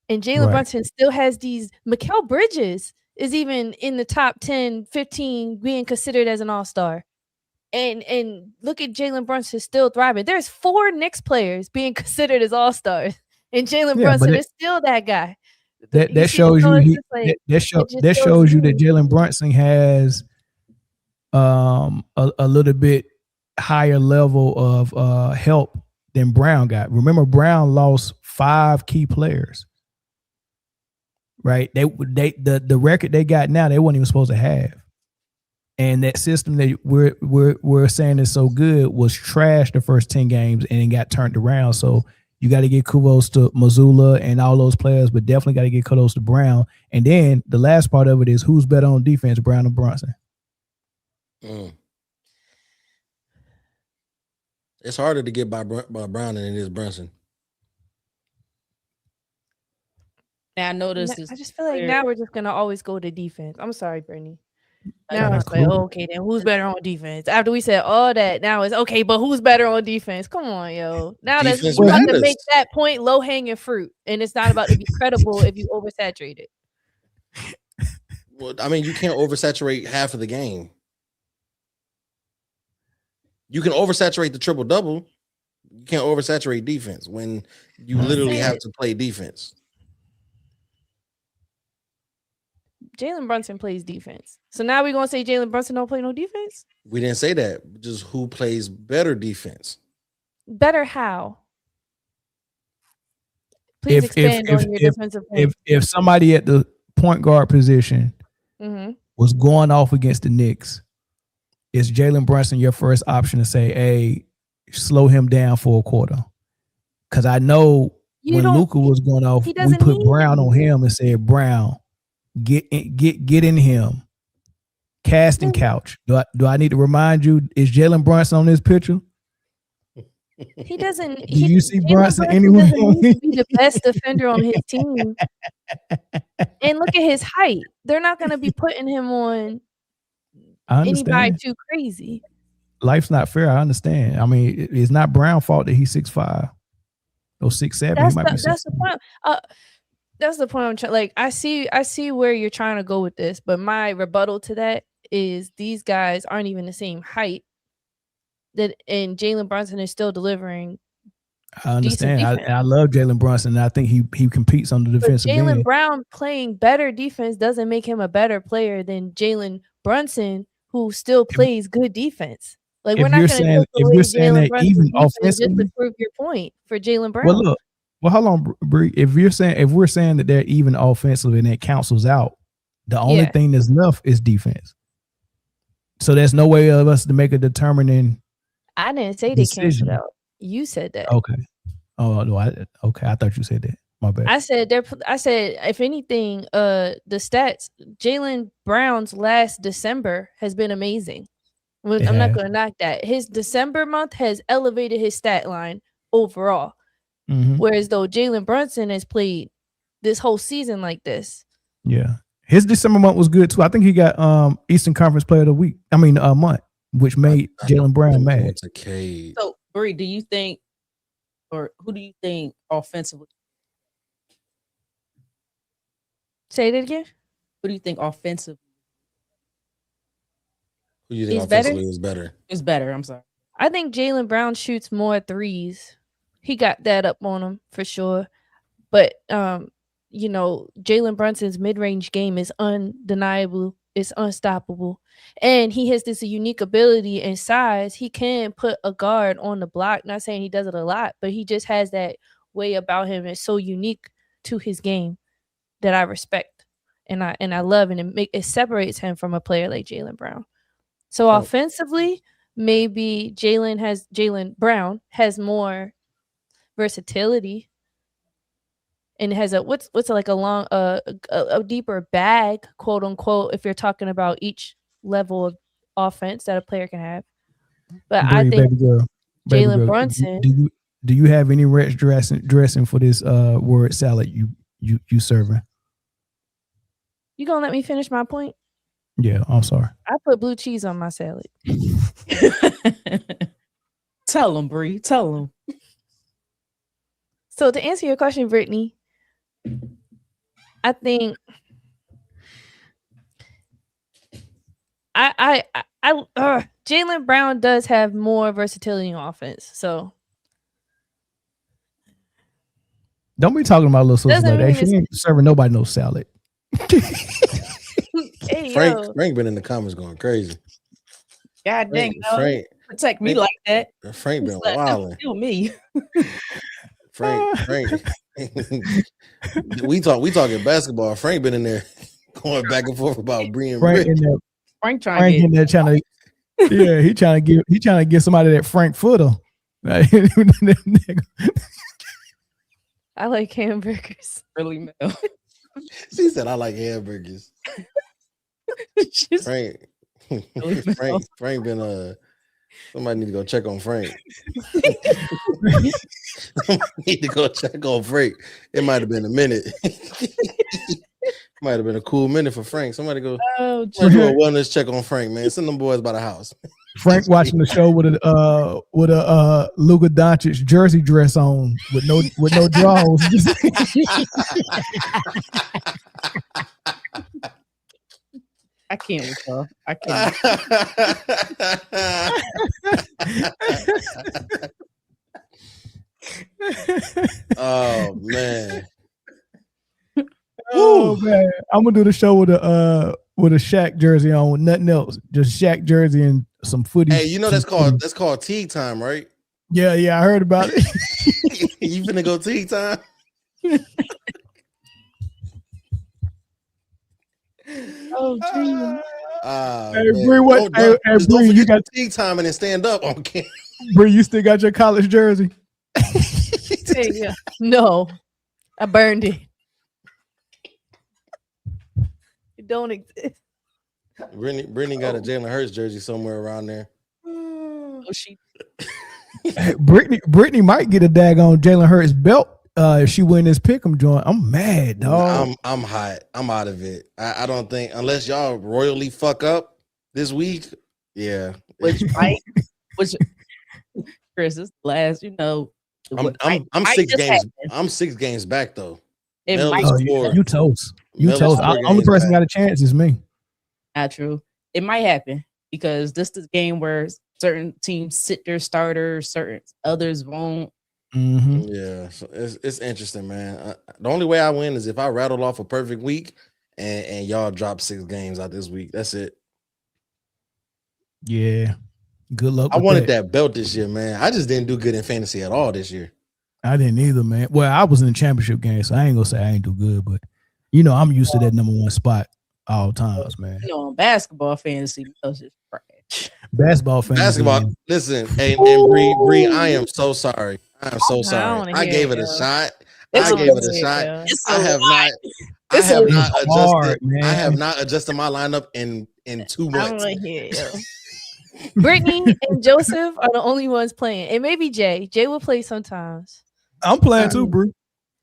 Speaker 2: and Jalen Brunson still has these, Mikal Bridges is even in the top 10, 15 being considered as an all-star. And look at Jalen Brunson still thriving. There's 4 Knicks players being considered as all-stars. And Jalen Brunson is still that guy.
Speaker 1: That shows you that shows you that Jalen Brunson has a little bit higher level of help than Brown got. Remember, Brown lost 5 key players. Right? The record they got now, they weren't even supposed to have. And that system that we're saying is so good was trashed the first 10 games and it got turned around. So you got to get kudos to Missoula and all those players, but definitely got to get kudos to Brown. And then the last part of it is who's better on defense, Brown or Brunson?
Speaker 4: It's harder to get by Brown than it is Brunson.
Speaker 5: Now I noticed.
Speaker 2: I just feel like now we're just gonna always go to defense. I'm sorry, Brittany. Now it's like, okay, then who's better on defense? After we said all that, now it's okay, but who's better on defense? Come on, yo. Now that's about to make that point low hanging fruit, and it's not about to be credible if you oversaturate it.
Speaker 4: Well, I mean, you can't oversaturate half of the game. You can oversaturate the triple double. You can't oversaturate defense when you literally have to play defense.
Speaker 2: Jalen Brunson plays defense. So now we're going to say Jalen Brunson don't play no defense?
Speaker 4: We didn't say that. Just who plays better defense.
Speaker 2: Better how? Please expand on your defensive play.
Speaker 1: If somebody at the point guard position was going off against the Knicks, is Jalen Brunson your first option to say, hey, slow him down for a quarter? Because I know when Luka was going off, we put Brown on him and said, Brown, get in him. Cast and couch. Do I need to remind you, is Jalen Brunson on this picture?
Speaker 2: He doesn't.
Speaker 1: Do you see Brunson anywhere?
Speaker 2: He be the best defender on his team. And look at his height. They're not going to be putting him on anybody too crazy.
Speaker 1: Life's not fair. I understand. I mean, it's not Brown's fault that he's 6'5" or 6'7". That's
Speaker 2: the point. That's the point I'm trying. Like, I see where you're trying to go with this, but my rebuttal to that is these guys aren't even the same height. And Jalen Brunson is still delivering
Speaker 1: I understand. I love Jalen Brunson, and I think he competes on the defensive end.
Speaker 2: Jaylen Brown playing better defense doesn't make him a better player than Jalen Brunson, who still plays good defense. Like, we're not going to take away Jalen Brunson's defense just to prove your point for Jaylen Brown.
Speaker 1: Well, look. Well, hold on, Bree. If we're saying that they're even offensively and it cancels out, the only thing that's left is defense. So there's no way of us to make a determining.
Speaker 2: I didn't say they canceled out. You said that.
Speaker 1: Okay. Oh no. Okay. I thought you said that. My bad.
Speaker 2: I said if anything, the stats, Jaylen Brown's last December has been amazing. I'm not going to knock that. His December month has elevated his stat line overall.
Speaker 1: Mm-hmm.
Speaker 2: Whereas though Jalen Brunson has played this whole season like this.
Speaker 1: Yeah. His December month was good too. I think he got Eastern Conference Player of the Week. I mean, month, which made Jaylen Brown mad.
Speaker 5: So, Bree, do you think, or who do you think offensively?
Speaker 2: Say it again.
Speaker 5: Who do you think offensively?
Speaker 4: Who do you think offensively is better?
Speaker 5: It's better. I'm sorry.
Speaker 2: I think Jaylen Brown shoots more threes. He got that up on him for sure. But Jalen Brunson's mid-range game is undeniable. It's unstoppable. And he has this unique ability and size. He can put a guard on the block. Not saying he does it a lot, but he just has that way about him. It's so unique to his game that I respect. And I love, and it separates him from a player like Jaylen Brown. So offensively, maybe Jaylen Brown has more versatility and has what's like a long a deeper bag, quote unquote, if you're talking about each level of offense that a player can have. But I think Jalen Brunson.
Speaker 1: Do you have any ranch dressing for this word salad you serving?
Speaker 2: You gonna let me finish my point?
Speaker 1: Yeah, I'm sorry.
Speaker 2: I put blue cheese on my salad.
Speaker 5: Tell him, Bree. Tell him.
Speaker 2: So to answer your question, Britne, I think Jaylen Brown does have more versatility on offense. So
Speaker 1: don't be talking about little sisters like that. She ain't serving nobody no salad.
Speaker 2: Hey,
Speaker 4: Frank been in the comments going crazy.
Speaker 5: God dang, Frank protect me like that.
Speaker 4: Frank been wilding.
Speaker 5: Kill me.
Speaker 4: Frank. we talking basketball. Frank been in there going back and forth about Bree and Rick.
Speaker 5: Frank trying to
Speaker 1: he trying to get somebody that Frank footer.
Speaker 2: I like hamburgers.
Speaker 5: Really, Mel.
Speaker 4: She said, "I like hamburgers." Frank been somebody need to go check on Frank. Need to go check on Frank. It might have been a minute. Might have been a cool minute for Frank. Somebody go do a wellness check on Frank, man. Send them boys by the house.
Speaker 1: Frank watching the show with a Luka Jokic jersey dress on with no drawers.
Speaker 5: I can't with y'all. I can't.
Speaker 4: Oh man.
Speaker 1: Oh man. I'm gonna do the show with a Shaq jersey on with nothing else. Just Shaq jersey and some footy.
Speaker 4: Hey, you know that's called tea time, right?
Speaker 1: Yeah, I heard about it.
Speaker 4: You finna go tea time?
Speaker 2: Oh, geez.
Speaker 1: Hey, Bree, Bree, you got
Speaker 4: tea time and then stand up on camera.
Speaker 1: Bree, you still got your college jersey?
Speaker 2: No, I burned it. It don't exist.
Speaker 4: Britne got a Jalen Hurts jersey somewhere around there.
Speaker 5: Oh, she.
Speaker 1: Britne might get a daggone Jalen Hurts belt if she win this pick'em joint. I'm mad, dog.
Speaker 4: I'm hot. I'm out of it. I don't think unless y'all royally fuck up this week. Yeah.
Speaker 5: Which Chris, this last,
Speaker 4: I'm 6 games. Happened. I'm 6 games back though.
Speaker 1: You toast. You toast. Only person got a chance is me.
Speaker 5: Not true. It might happen because this is a game where certain teams sit their starters, certain others won't.
Speaker 1: Mm-hmm.
Speaker 4: Yeah, so it's interesting, man. The only way I win is if I rattle off a perfect week and y'all drop 6 games out this week. That's it.
Speaker 1: Yeah. Good luck.
Speaker 4: I
Speaker 1: with
Speaker 4: wanted that belt this year, man. I just didn't do good in fantasy at all this year.
Speaker 1: I didn't either, man. Well, I was in the championship game, so I ain't gonna say I ain't do good, but you know, I'm used to that number 1 spot all times, man.
Speaker 5: You know, basketball fantasy is just trash.
Speaker 1: Basketball fantasy.
Speaker 4: Basketball. Listen, and Bree, I am so sorry. I am so sorry. I gave it a shot. I gave it a shot. I have not adjusted my lineup in 2 months.
Speaker 2: I don't want to hear it. Britne and Joseph are the only ones playing, and maybe Jay. Jay will play sometimes.
Speaker 1: I'm playing too, bro.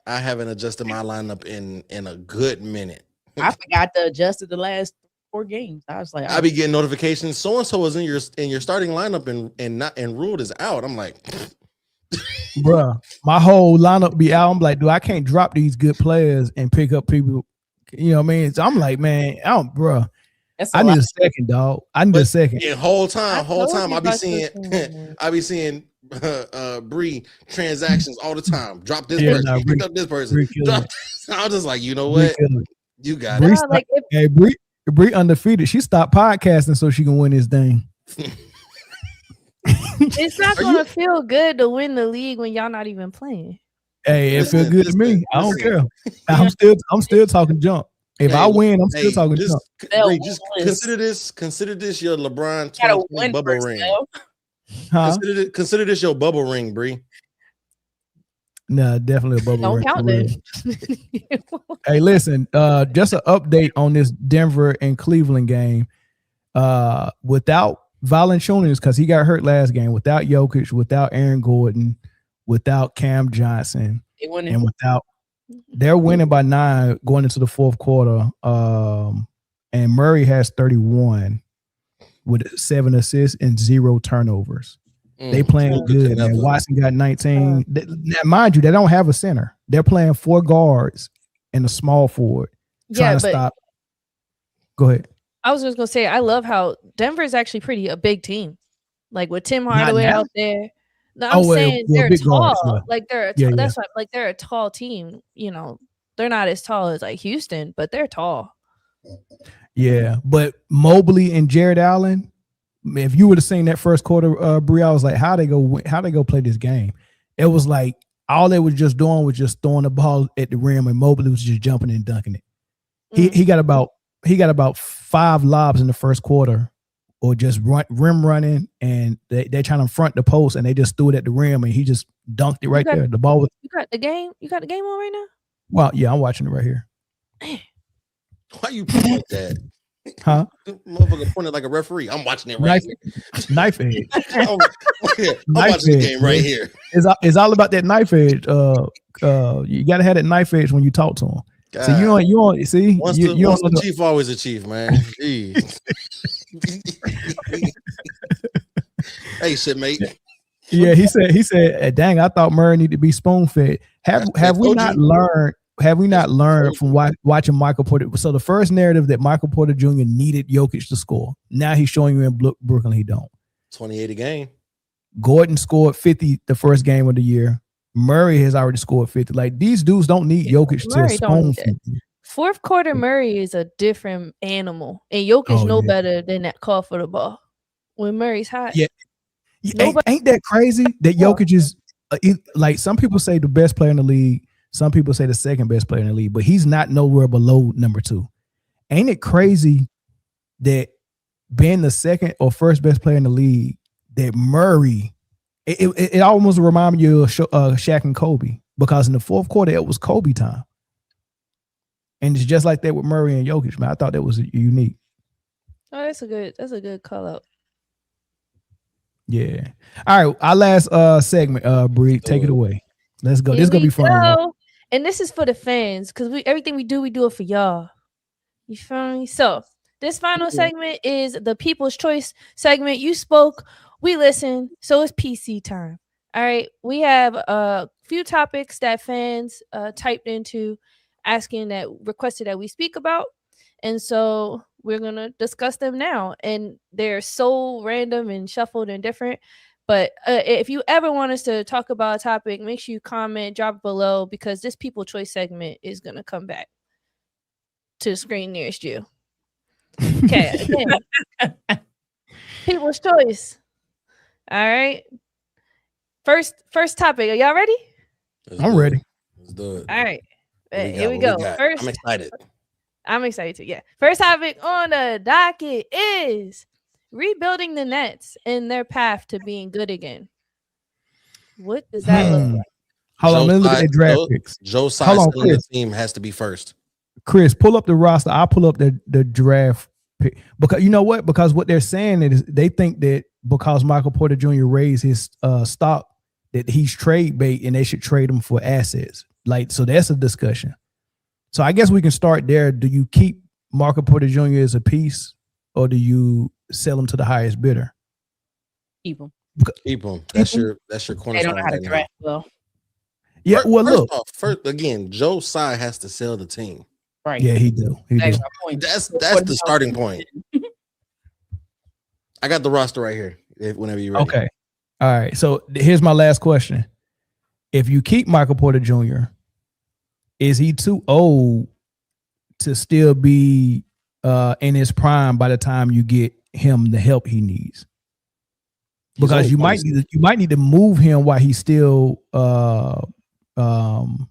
Speaker 4: I haven't adjusted my lineup in a good minute.
Speaker 5: I forgot to adjust it the last 4 games. I was like,
Speaker 4: I be getting notifications. So and so is in your starting lineup and not ruled is out. I'm like,
Speaker 1: bruh, my whole lineup be out. I'm like, dude, I can't drop these good players and pick up people. You know what I mean? So I'm like, man, bruh. I need a second, dog. I need a second.
Speaker 4: The whole time, I be seeing Bree transactions all the time. Drop this person, pick up this person. I was just like, you know what? You got it.
Speaker 1: Bree undefeated. She stopped podcasting so she can win this thing.
Speaker 2: It's not gonna feel good to win the league when y'all not even playing.
Speaker 1: Hey, it feels good to me. I don't care. I'm still talking junk. If I win, I'm still talking junk.
Speaker 4: Just consider this your LeBron 2020 bubble ring.
Speaker 1: Huh?
Speaker 4: Consider this your bubble ring, Bree.
Speaker 1: No, definitely a bubble ring.
Speaker 2: Don't count it.
Speaker 1: Hey, listen, just an update on this Denver and Cleveland game. Without Valanciunas, because he got hurt last game, without Jokic, without Aaron Gordon, without Cam Johnson, and they're winning by 9 going into the 4th quarter. And Murray has 31 with 7 assists and 0 turnovers. They playing good. Man. Watson got 19. Now, mind you, they don't have a center. They're playing 4 guards and a small forward trying to stop. Go ahead.
Speaker 2: I was just gonna say, I love how Denver is actually a big team. Like with Tim Hardaway out there. No, I'm saying they're tall. Guards, like they're that's why like they're a tall team. You know, they're not as tall as like Houston, but they're tall.
Speaker 1: Yeah, but Mobley and Jared Allen. If you would have seen that first quarter, Bree, I was like, how they go play this game? It was like all they was just doing was just throwing the ball at the rim, and Mobley was just jumping and dunking it. He got about 5 lobs in the first quarter, or just rim running, and they trying to front the post, and they just threw it at the rim, and he just dunked it right there. The ball was.
Speaker 2: You got the game on right now?
Speaker 1: Well, yeah, I'm watching it right here.
Speaker 4: Why you pointing like that?
Speaker 1: Huh?
Speaker 4: Motherfucker pointed like a referee. I'm watching it right here.
Speaker 1: Knife edge.
Speaker 4: I'm watching the game right here.
Speaker 1: It's all about that knife edge. You gotta have that knife edge when you talk to him. God. So you don't see.
Speaker 4: Once the chief, always a chief, man. Hey, shit, mate.
Speaker 1: Yeah, he said, dang, I thought Murray needed to be spoon fed. Have we not learned from watching Michael Porter? So the first narrative that Michael Porter Jr. needed Jokic to score. Now he's showing you in Brooklyn he don't.
Speaker 4: 28 a game.
Speaker 1: Gordon scored 50 the first game of the year. Murray has already scored 50. Like these dudes don't need Jokic to spoon feed.
Speaker 2: 4th quarter Murray is a different animal, and Jokic better than that call for the ball when Murray's hot.
Speaker 1: Yeah, ain't that crazy that Jokic is like some people say the best player in the league, some people say the second best player in the league, but he's not nowhere below number 2. Ain't it crazy that being the second or first best player in the league, that Murray, it almost reminded you of Shaq and Kobe, because in the 4th quarter it was Kobe time, and it's just like that with Murray and Jokic. Man, I thought that was unique.
Speaker 2: Oh, that's a good call out.
Speaker 1: Yeah. All right, our last segment, Bree, take it away. Let's go. This is gonna be fun. Right?
Speaker 2: And this is for the fans, because everything we do it for y'all. You feel me? So this final segment is the People's Choice segment. You spoke, we listen, so it's PC time. All right, we have a few topics that fans typed into, requested that we speak about, and so we're gonna discuss them now. And they're so random and shuffled and different, But if you ever want us to talk about a topic, make sure you comment, drop it below, because this people choice segment is gonna come back to the screen nearest you. Okay, again, people's choice. All right. First topic. Are y'all ready?
Speaker 1: I'm ready.
Speaker 4: Let's do it.
Speaker 2: All right. Here we
Speaker 4: What
Speaker 2: go.
Speaker 4: got?
Speaker 2: First,
Speaker 4: I'm excited.
Speaker 2: I'm excited too. Yeah. First topic on the docket is rebuilding the Nets and their path to being good again. What does that look like?
Speaker 1: Hold on, let me look at their draft picks.
Speaker 4: Joe Tsai
Speaker 1: Hold on,
Speaker 4: selling the
Speaker 1: Chris.
Speaker 4: team has to be first.
Speaker 1: Chris, pull up the roster. I'll pull up the draft pick. Because you know what? Because what they're saying is they think that because Michael Porter Jr. raised his stock, that he's trade bait and they should trade him for assets. Like, so that's a discussion. So I guess we can start there. Do you keep Michael Porter Jr. as a piece, or do you sell him to the highest bidder?
Speaker 5: Keep him.
Speaker 4: Keep him. That's your cornerstone.
Speaker 5: They don't know how to
Speaker 4: right now.
Speaker 5: draft well.
Speaker 1: Yeah, well, look.
Speaker 4: First, again, Joe Tsai has to sell the team.
Speaker 5: Right.
Speaker 1: Yeah, he do. He do.
Speaker 4: That's the starting point. I got the roster right here. Whenever you're ready.
Speaker 1: Okay. All right. So here's my last question. If you keep Michael Porter Jr., is he too old to still be in his prime by the time you get him the help he needs? Because you might need to move him while he's still
Speaker 4: formidable,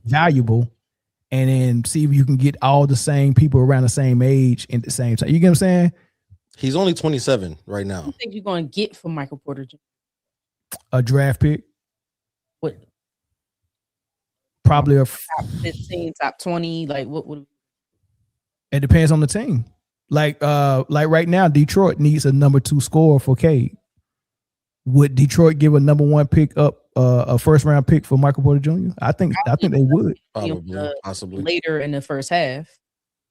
Speaker 1: valuable, and then see if you can get all the same people around the same age at the same time. You get what I'm saying?
Speaker 4: He's only 27 right now.
Speaker 5: What do you think you're going to get from Michael Porter Jr.?
Speaker 1: A draft pick.
Speaker 5: What?
Speaker 1: Probably a
Speaker 5: top 15, top 20. Like what would?
Speaker 1: It depends on the team. Like right now, Detroit needs a number 2 scorer for Cade. Would Detroit give a number 1 pick up, a first round pick for Michael Porter Jr.? I think they would.
Speaker 4: Probably, possibly
Speaker 5: later in the first half.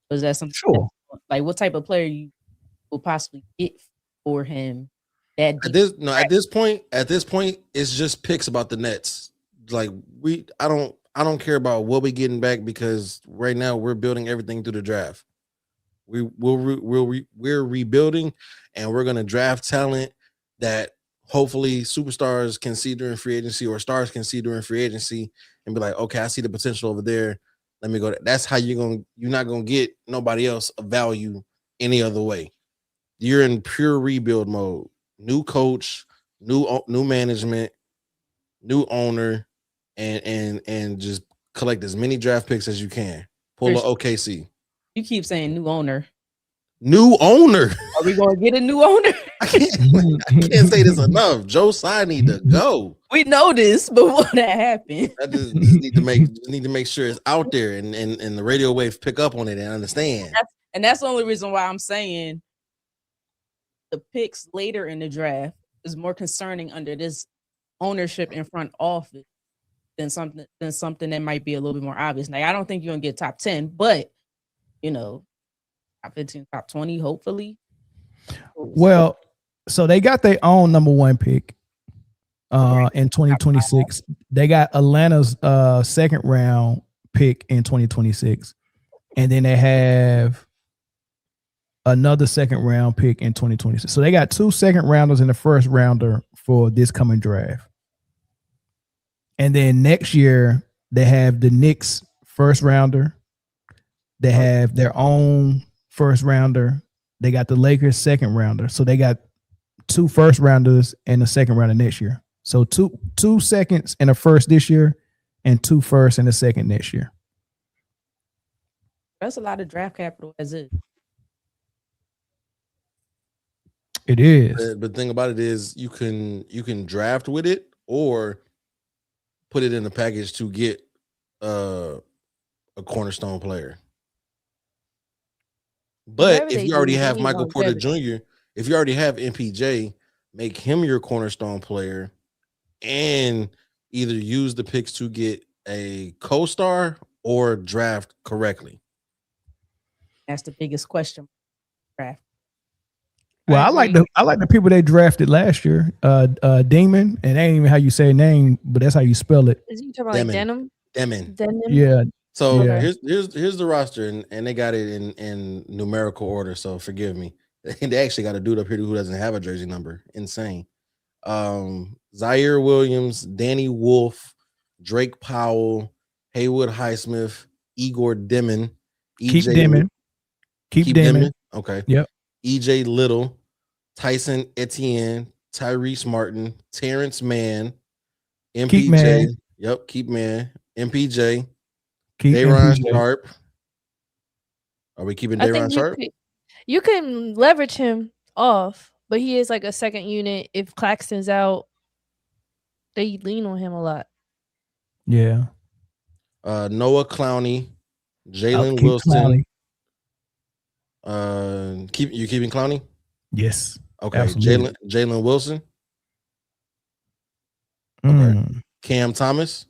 Speaker 5: Was that something?
Speaker 1: Sure.
Speaker 5: Like what type of player you will possibly get for him?
Speaker 4: At this point, it's just picks about the Nets. Like I don't care about what we getting back, because right now we're building everything through the draft. We're rebuilding, and we're gonna draft talent that hopefully superstars can see during free agency, or stars can see during free agency, and be like, okay, I see the potential over there. Let me go. That's how you're not gonna get nobody else of value any other way. You're in pure rebuild mode. New coach, new management, new owner, and just collect as many draft picks as you can. Pull a OKC.
Speaker 5: You keep saying new owner.
Speaker 4: New owner.
Speaker 5: Are we going to get a new owner?
Speaker 4: I can't say this enough. Joe Tsai need to go.
Speaker 5: We know this, but what that happened?
Speaker 4: I just need to make sure it's out there, and the radio waves pick up on it and understand.
Speaker 5: That's the only reason why I'm saying the picks later in the draft is more concerning under this ownership in front office than something that might be a little bit more obvious. Like, I don't think you're gonna get top 10, but top 15, top 20, hopefully.
Speaker 1: Well, so they got their own number 1 pick in 2026. They got Atlanta's second round pick in 2026, and then they have another second round pick in 2026. So they got 2 second rounders and a first rounder for this coming draft. And then next year they have the Knicks first rounder. They have their own first rounder. They got the Lakers second rounder. So they got 2 first rounders and a second rounder next year. So two seconds and a first this year, and 2 firsts and a second next year.
Speaker 5: That's a lot of draft capital as it.
Speaker 1: It is.
Speaker 4: But the thing about it is you can draft with it or put it in the package to get a cornerstone player. But if you already have Michael Porter Jr., if you already have MPJ, make him your cornerstone player and either use the picks to get a co-star or draft correctly.
Speaker 5: That's the biggest question. Draft.
Speaker 1: Well, I like the people they drafted last year. Demon, and that ain't even how you say a name, but that's how you spell it.
Speaker 2: Is you talking about like Denim?
Speaker 4: Demon.
Speaker 1: Yeah.
Speaker 4: So here's the roster, and they got it in numerical order. So forgive me. And they actually got a dude up here who doesn't have a jersey number. Insane. Zaire Williams, Danny Wolf, Drake Powell, Haywood Highsmith, Igor Dimon,
Speaker 1: Keep Dimon. Keep Dimon.
Speaker 4: Okay.
Speaker 1: Yep.
Speaker 4: EJ Little, Tyson Etienne, Tyrese Martin, Terrence Mann, MPJ.
Speaker 1: Keep Man.
Speaker 4: Yep, keep Man. MPJ.
Speaker 1: Keep
Speaker 4: Dayron
Speaker 1: MPJ.
Speaker 4: Sharp. Are we keeping
Speaker 2: I think
Speaker 4: Dayron Sharp?
Speaker 2: you can leverage him off, but he is like a second unit. If Claxton's out, they lean on him a lot.
Speaker 1: Yeah.
Speaker 4: Noah Clowney, Jalen
Speaker 1: keep
Speaker 4: Wilson.
Speaker 1: Clowney.
Speaker 4: Keeping Clowney?
Speaker 1: Yes.
Speaker 4: Okay.
Speaker 1: Absolutely.
Speaker 4: Jalen Wilson.
Speaker 1: Okay.
Speaker 4: Cam Thomas.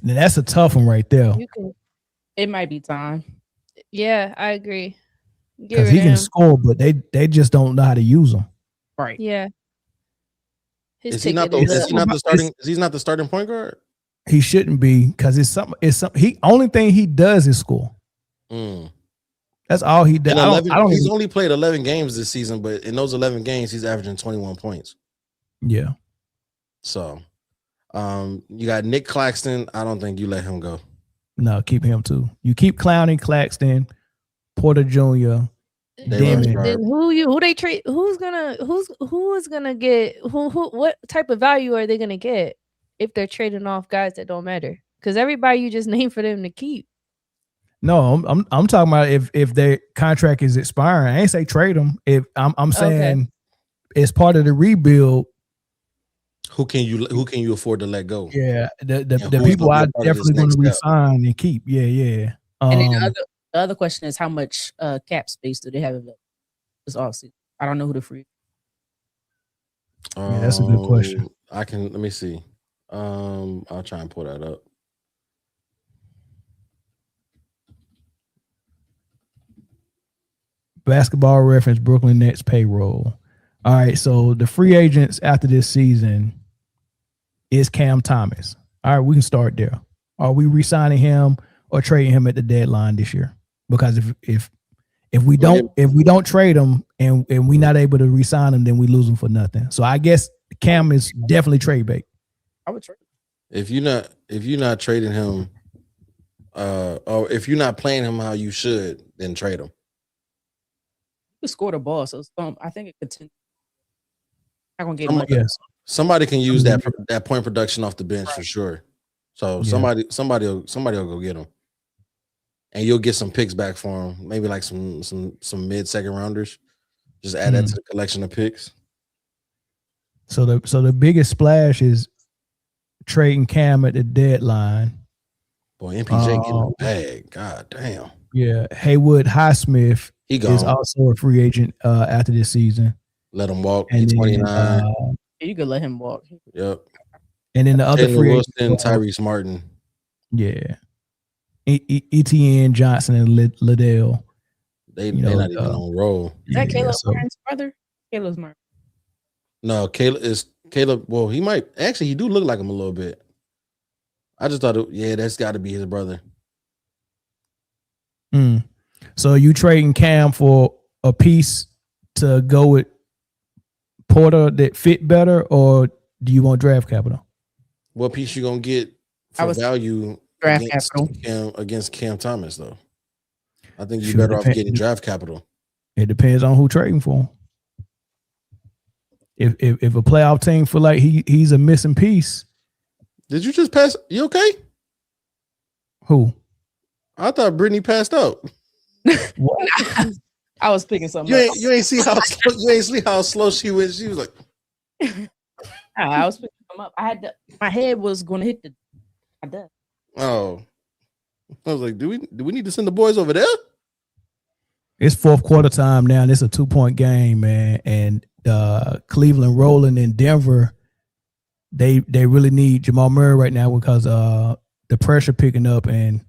Speaker 1: Now that's a tough one right there.
Speaker 5: It might be time.
Speaker 2: Yeah, I agree.
Speaker 1: Because he can score, but they just don't know how to use him.
Speaker 5: Right.
Speaker 2: Yeah.
Speaker 4: Is he not the starting point guard?
Speaker 1: He shouldn't be, because it's something. He only thing he does is score. That's all he does.
Speaker 4: He's only played 11 games this season, but in those 11 games, he's averaging 21 points.
Speaker 1: Yeah.
Speaker 4: So, you got Nick Claxton. I don't think you let him go.
Speaker 1: No, keep him too. You keep Clowney, Claxton, Porter Jr.
Speaker 2: Then who they trade? Who is gonna get what type of value are they gonna get if they're trading off guys that don't matter? Because everybody you just named for them to keep.
Speaker 1: No, I'm talking about if their contract is expiring. I ain't say trade them. If I'm saying it's part of the rebuild.
Speaker 4: Who can you afford to let go?
Speaker 1: Yeah, the people I definitely going to resign and keep. Yeah.
Speaker 5: And then the other question is how much cap space do they have available this offseason? I don't know who the free.
Speaker 1: Yeah, that's a good question.
Speaker 4: Let me see. I'll try and pull that up.
Speaker 1: Basketball Reference, Brooklyn Nets payroll. All right, so the free agents after this season is Cam Thomas. All right, we can start there. Are we re-signing him or trading him at the deadline this year? Because if we don't trade him and we're not able to re-sign him, then we lose him for nothing. So I guess Cam is definitely trade bait.
Speaker 5: I would trade him.
Speaker 4: If you're not trading him, or if you're not playing him how you should, then trade him.
Speaker 5: He scored a ball, so I think it continues. Not gonna get much.
Speaker 4: Somebody can use that point production off the bench for sure. So somebody will go get him, and you'll get some picks back for him. Maybe like some mid-second rounders. Just add that to the collection of picks.
Speaker 1: So the biggest splash is trading Cam at the deadline.
Speaker 4: Boy, MPJ getting a bag. God damn.
Speaker 1: Yeah, Haywood Highsmith is also a free agent after this season.
Speaker 4: Let him walk. He's 29.
Speaker 5: You could let him walk.
Speaker 4: Yep.
Speaker 1: And then the other free agent,
Speaker 4: Tyrese Martin.
Speaker 1: Yeah. Etienne Johnson and Liddell.
Speaker 4: They're not even on roll.
Speaker 5: Is that Caleb Martin's brother? Caleb's Martin.
Speaker 4: No, Caleb. Well, he might actually. He do look like him a little bit. I just thought, that's got to be his brother.
Speaker 1: So you trading Cam for a piece to go with Porter that fit better, or do you want draft capital?
Speaker 4: What piece you gonna get for value
Speaker 5: draft capital
Speaker 4: against Cam Thomas though? I think you're better off getting draft capital.
Speaker 1: It depends on who trading for him. If a playoff team feel like he's a missing piece.
Speaker 4: Did you just pass? You okay?
Speaker 1: Who?
Speaker 4: I thought Britne passed out.
Speaker 5: I was picking something.
Speaker 4: You ain't see how slow she went. She was like,
Speaker 5: I was picking them up. My head was going to hit my desk.
Speaker 4: Oh, I was like, do we need to send the boys over there?
Speaker 1: It's fourth quarter time now, and it's a 2-point game, man. And Cleveland rolling in Denver. They really need Jamal Murray right now because the pressure picking up, and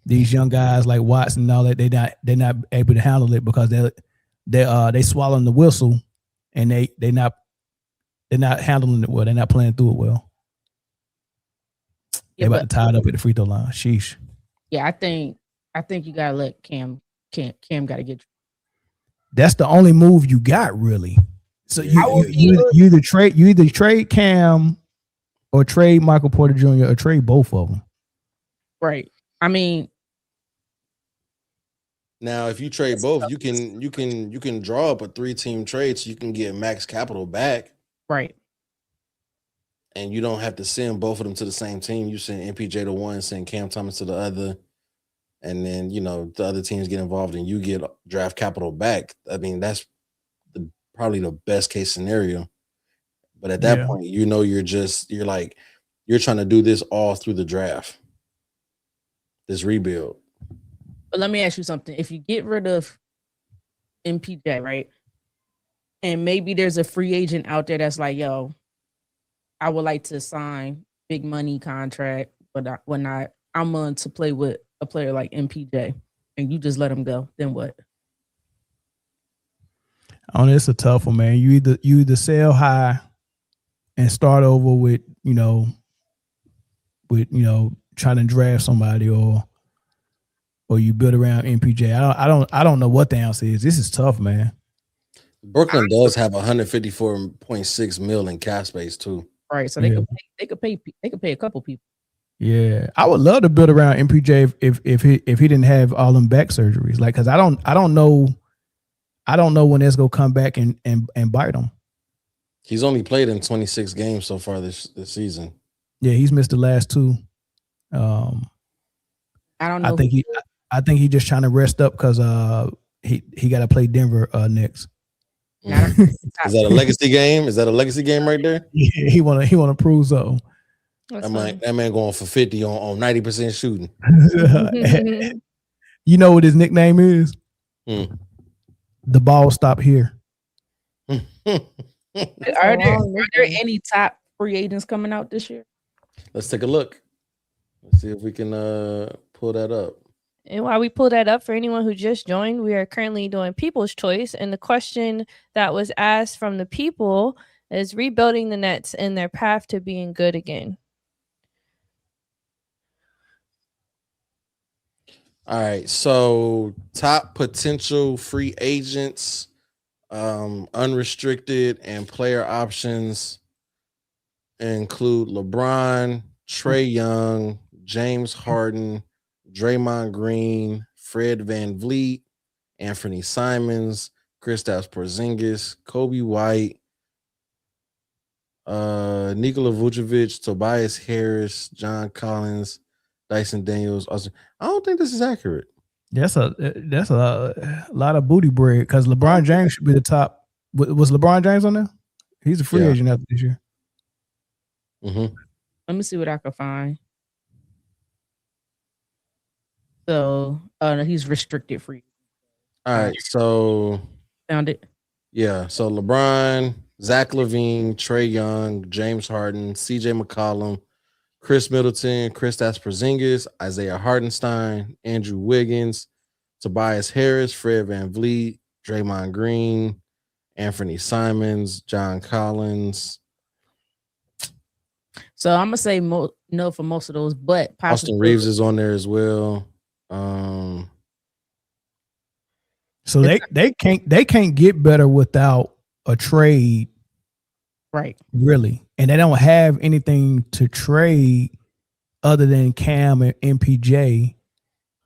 Speaker 1: these young guys like Watson and all that, they're not able to handle it because they swallowing the whistle, and they're not handling it well. They're not playing through it well. They about to tie it up at the free throw line. Sheesh.
Speaker 5: Yeah, I think you gotta let Cam gotta get.
Speaker 1: that's the only move you got, really. So you either trade Cam or trade Michael Porter Jr. or trade both of them.
Speaker 5: Right. I mean,
Speaker 4: now if you trade both, you can draw up a 3-team trade so you can get max capital back.
Speaker 5: Right.
Speaker 4: And you don't have to send both of them to the same team. You send MPJ to one, send Cam Thomas to the other, and then the other teams get involved and you get draft capital back. I mean, that's probably the best case scenario. But at that point, you're trying to do this all through the draft, this rebuild.
Speaker 5: But let me ask you something. If you get rid of MPJ, right, and maybe there's a free agent out there that's like, yo, I would like to sign big money contract, but I'm willing to play with a player like MPJ, and you just let him go, then what?
Speaker 1: Oh, it's a tough one, man. You either sell high and start over with trying to draft somebody, or you build around MPJ. I don't know what the answer is. This is tough, man.
Speaker 4: Brooklyn does have 154.6 mil in cap space too.
Speaker 5: Right, so they could pay a couple people.
Speaker 1: Yeah, I would love to build around MPJ if he didn't have all them back surgeries. Like, cause I don't know when that's gonna come back and bite him.
Speaker 4: He's only played in 26 games so far this season.
Speaker 1: Yeah, he's missed the last 2.
Speaker 5: I don't know.
Speaker 1: I think he's just trying to rest up because he got to play Denver next.
Speaker 4: Is that a legacy game? Is that a legacy game right there?
Speaker 1: Yeah, he wanna prove so.
Speaker 4: That man going for 50 on 90% shooting.
Speaker 1: You know what his nickname is? The ball stop here.
Speaker 5: Are there any top free agents coming out this year?
Speaker 4: Let's take a look. Let's see if we can pull that up.
Speaker 2: And while we pull that up, for anyone who just joined, we are currently doing People's Choice. And the question that was asked from the people is rebuilding the Nets in their path to being good again.
Speaker 4: All right. So top potential free agents, unrestricted and player options include LeBron, Trae Young, James Harden, Draymond Green, Fred VanVleet, Anthony Simons, Kristaps Porzingis, Kobe White, Nikola Vucevic, Tobias Harris, John Collins, Dyson Daniels. I don't think this is accurate.
Speaker 1: That's a lot of booty bread because LeBron James should be the top. Was LeBron James on there? He's a free agent after this year.
Speaker 5: Let me see what I can find. So he's restricted free.
Speaker 4: All right, so
Speaker 5: found it.
Speaker 4: Yeah, so LeBron, Zach LaVine, Trae Young, James Harden, CJ McCollum, Chris Middleton, Kristaps Porzingis, Isaiah Hartenstein, Andrew Wiggins, Tobias Harris, Fred VanVleet, Draymond Green, Anthony Simons, John Collins.
Speaker 5: So I'm gonna say no for most of those, but
Speaker 4: Austin Reeves is on there as well.
Speaker 1: So they can't get better without a trade,
Speaker 5: right?
Speaker 1: Really, and they don't have anything to trade other than Cam and MPJ,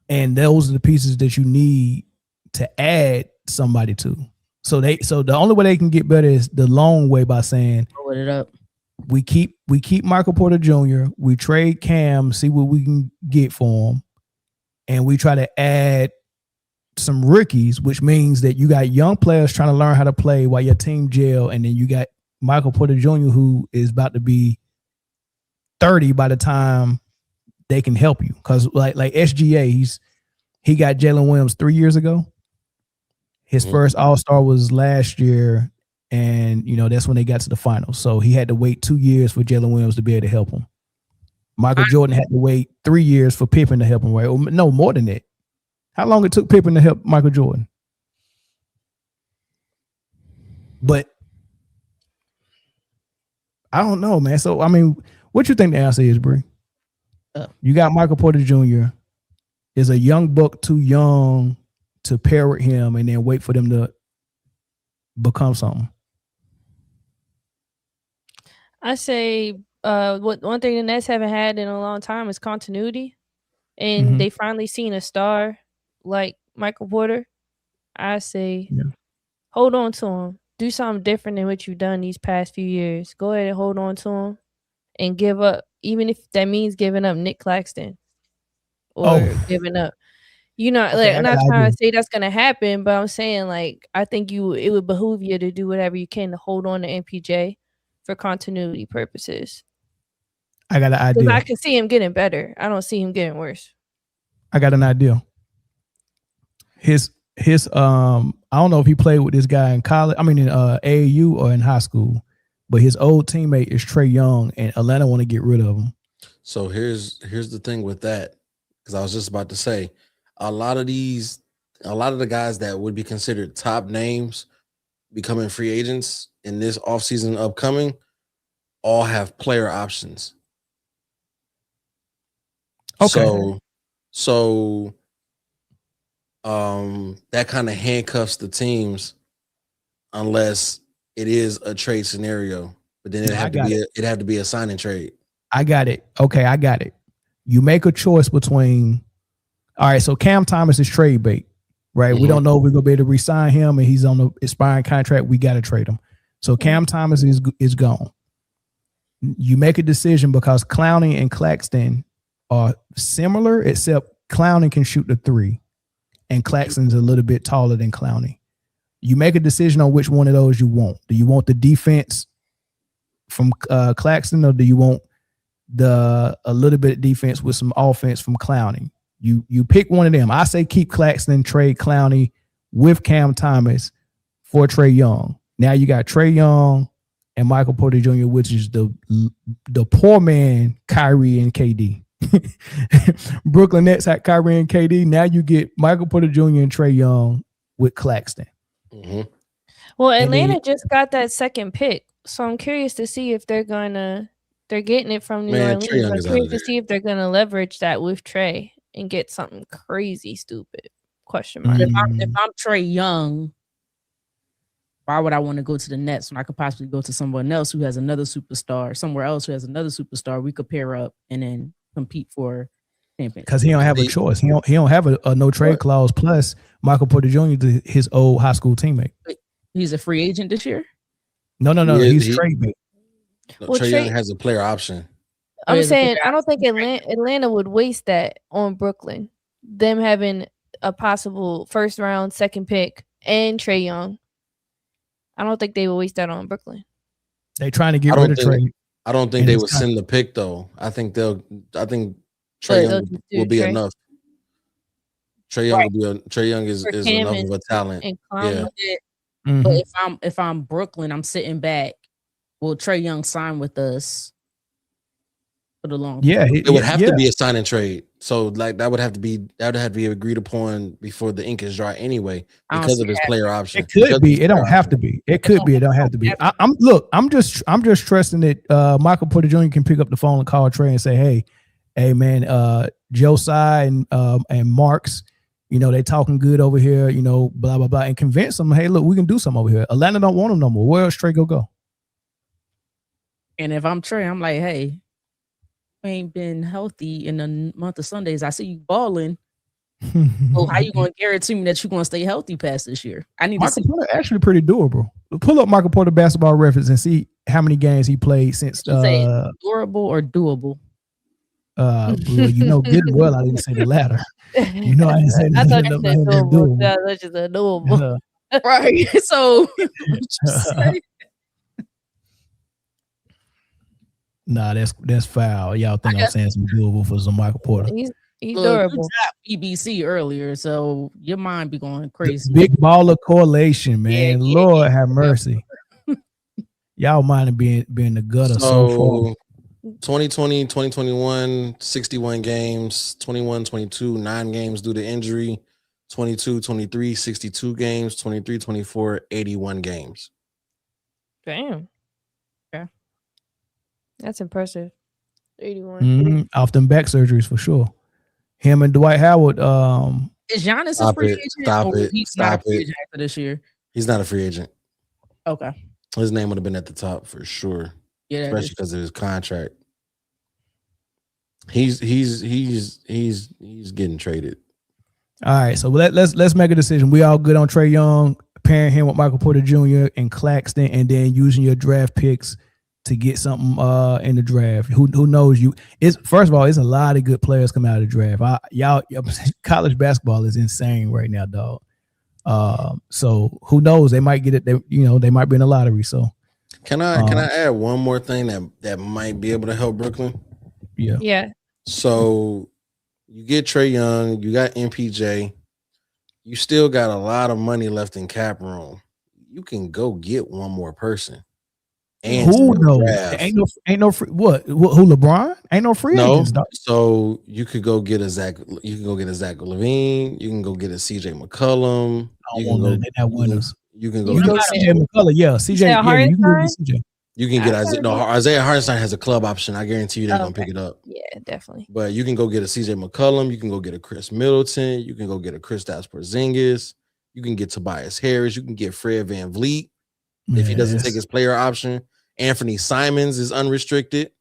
Speaker 1: and those are the pieces that you need to add somebody to. So the only way they can get better is the long way by saying,
Speaker 5: roll it up.
Speaker 1: We keep Michael Porter Jr. We trade Cam, see what we can get for him, and we try to add some rookies, which means that you got young players trying to learn how to play while your team gel, and then you got Michael Porter Jr. who is about to be 30 by the time they can help you. Because like SGA, he got Jalen Williams 3 years ago. His first All-Star was last year, and that's when they got to the finals. So he had to wait 2 years for Jalen Williams to be able to help him. Michael Jordan had to wait 3 years for Pippen to help him, right? No, more than that. How long it took Pippen to help Michael Jordan? But I don't know, man. So, I mean, what you think the answer is, Bree? You got Michael Porter Jr. Is a young buck too young to pair with him and then wait for them to become something?
Speaker 2: I say what one thing the Nets haven't had in a long time is continuity, and they finally seen a star like Michael Porter. I say hold on to him. Do something different than what you've done these past few years. Go ahead and hold on to him and give up, even if that means giving up Nick Claxton or giving up. You know, like, I'm not trying to say that's gonna happen, but I'm saying like I think it would behoove you to do whatever you can to hold on to MPJ for continuity purposes.
Speaker 1: I got an idea.
Speaker 2: Because I can see him getting better. I don't see him getting worse.
Speaker 1: I got an idea. His I don't know if he played with this guy in college. I mean in AAU or in high school, but his old teammate is Trae Young, and Atlanta want to get rid of him.
Speaker 4: So here's the thing with that, because I was just about to say, a lot of the guys that would be considered top names becoming free agents in this offseason upcoming all have player options.
Speaker 1: Okay.
Speaker 4: So that kind of handcuffs the teams unless it is a trade scenario. But then it'd have to be a sign and trade.
Speaker 1: I got it. Okay, I got it. You make a choice between. All right, so Cam Thomas is trade bait, right? We don't know if we're gonna be able to re-sign him, and he's on the expiring contract. We got to trade him. So Cam Thomas is gone. You make a decision because Clowney and Claxton are similar, except Clowney can shoot the three, and Claxton's a little bit taller than Clowney. You make a decision on which one of those you want. Do you want the defense from Claxton, or do you want a little bit of defense with some offense from Clowney? You pick one of them. I say keep Claxton, trade Clowney with Cam Thomas for Trae Young. Now you got Trae Young and Michael Porter Jr., which is the poor man Kyrie and KD. Brooklyn Nets had Kyrie and KD. Now you get Michael Porter Jr. and Trae Young with Claxton.
Speaker 2: Well, Atlanta just got that second pick, so I'm curious to see if they're getting it from New Orleans. I'm curious to see if they're gonna leverage that with Trae and get something crazy stupid. Question mark.
Speaker 5: If I'm Trae Young, why would I want to go to the Nets when I could possibly go to someone else who has another superstar, somewhere else who has another superstar? We could pair up and then compete for championship.
Speaker 1: Because he don't have a choice. He don't have a no trade clause. Plus, Michael Porter Jr. is his old high school teammate.
Speaker 5: He's a free agent this year?
Speaker 1: No. He's trade bait.
Speaker 4: Trae Young has a player option.
Speaker 2: I'm saying I don't think Atlanta would waste that on Brooklyn. Them having a possible first round, second pick, and Trae Young. I don't think they would waste that on Brooklyn.
Speaker 1: They trying to get rid of Trae.
Speaker 4: I don't think they would send the pick though. I think Trae Young will be enough. Trae Young is enough of a talent.
Speaker 5: But if I'm Brooklyn, I'm sitting back. Will Trae Young sign with us for the long term?
Speaker 4: It would have to be a sign and trade. So like that would have to be agreed upon before the ink is dry anyway, because of his player option.
Speaker 1: It could be. It don't have to be. It could be. It don't have to be. I'm just trusting that Michael Porter Jr. can pick up the phone and call Trae and say, hey man, Josiah and Marks, they talking good over here, blah blah blah, and convince them, hey, look, we can do something over here. Atlanta don't want him no more. Where else Trae go?
Speaker 5: And if I'm Trae, I'm like, hey, you ain't been healthy in the month of Sundays. I see you balling. So how you gonna guarantee me that you're gonna stay healthy past this year? I need
Speaker 1: Michael Porter actually pretty doable. Pull up Michael Porter basketball reference and see how many games he played since.
Speaker 5: Durable or doable?
Speaker 1: Well, good and well, I didn't say the latter. I didn't say
Speaker 2: I thought you said doable. That's just a doable.
Speaker 5: Right. So
Speaker 1: nah, that's foul. Y'all think I'm saying some doable for some Michael Porter?
Speaker 2: He's durable.
Speaker 5: You BBC earlier, so your mind be going crazy.
Speaker 1: Big baller correlation, man. Lord have mercy. Y'all mind being the gutter so far.
Speaker 4: 2020, 2021, 61 games, 21, 22, 9 games due to injury, 22, 23, 62 games, 23, 24, 81 games.
Speaker 2: Damn. Okay. That's impressive. 81.
Speaker 1: Off them back surgeries for sure. Him and Dwight Howard.
Speaker 5: Is Giannis a free agent?
Speaker 4: Stop it.
Speaker 5: He's not a free agent after this year.
Speaker 4: He's not a free agent.
Speaker 5: Okay.
Speaker 4: His name would have been at the top for sure.
Speaker 5: Yeah,
Speaker 4: especially because of his contract. He's getting traded.
Speaker 1: All right, so let's make a decision. We all good on Trae Young, pairing him with Michael Porter Jr. and Claxton, and then using your draft picks to get something in the draft. Who knows you? It's first of all, it's a lot of good players coming out of the draft. Y'all college basketball is insane right now, dog. So who knows? They might get it. They might be in the lottery. So
Speaker 4: can I add one more thing that might be able to help Brooklyn?
Speaker 2: Yeah.
Speaker 4: So you get Trae Young, you got MPJ, you still got a lot of money left in cap room. You can go get one more person. And
Speaker 1: who knows? Ain't no free, what? Who LeBron? Ain't no free agents. Dog.
Speaker 4: So you could go get a Zach. You can go get a Zach Levine. You can go get a CJ McCollum. You can go.
Speaker 1: They're not winners.
Speaker 4: You can go.
Speaker 1: CJ McCollum. Yeah, CJ. Yeah, you can go get CJ.
Speaker 4: You can get Isaiah Hartenstein has a club option. I guarantee you they're gonna pick it up.
Speaker 2: Yeah, definitely.
Speaker 4: But you can go get a CJ McCollum. You can go get a Chris Middleton. You can go get a Kristaps Porzingis. You can get Tobias Harris. You can get Fred VanVleet if he doesn't take his player option. Anthony Simons is unrestricted.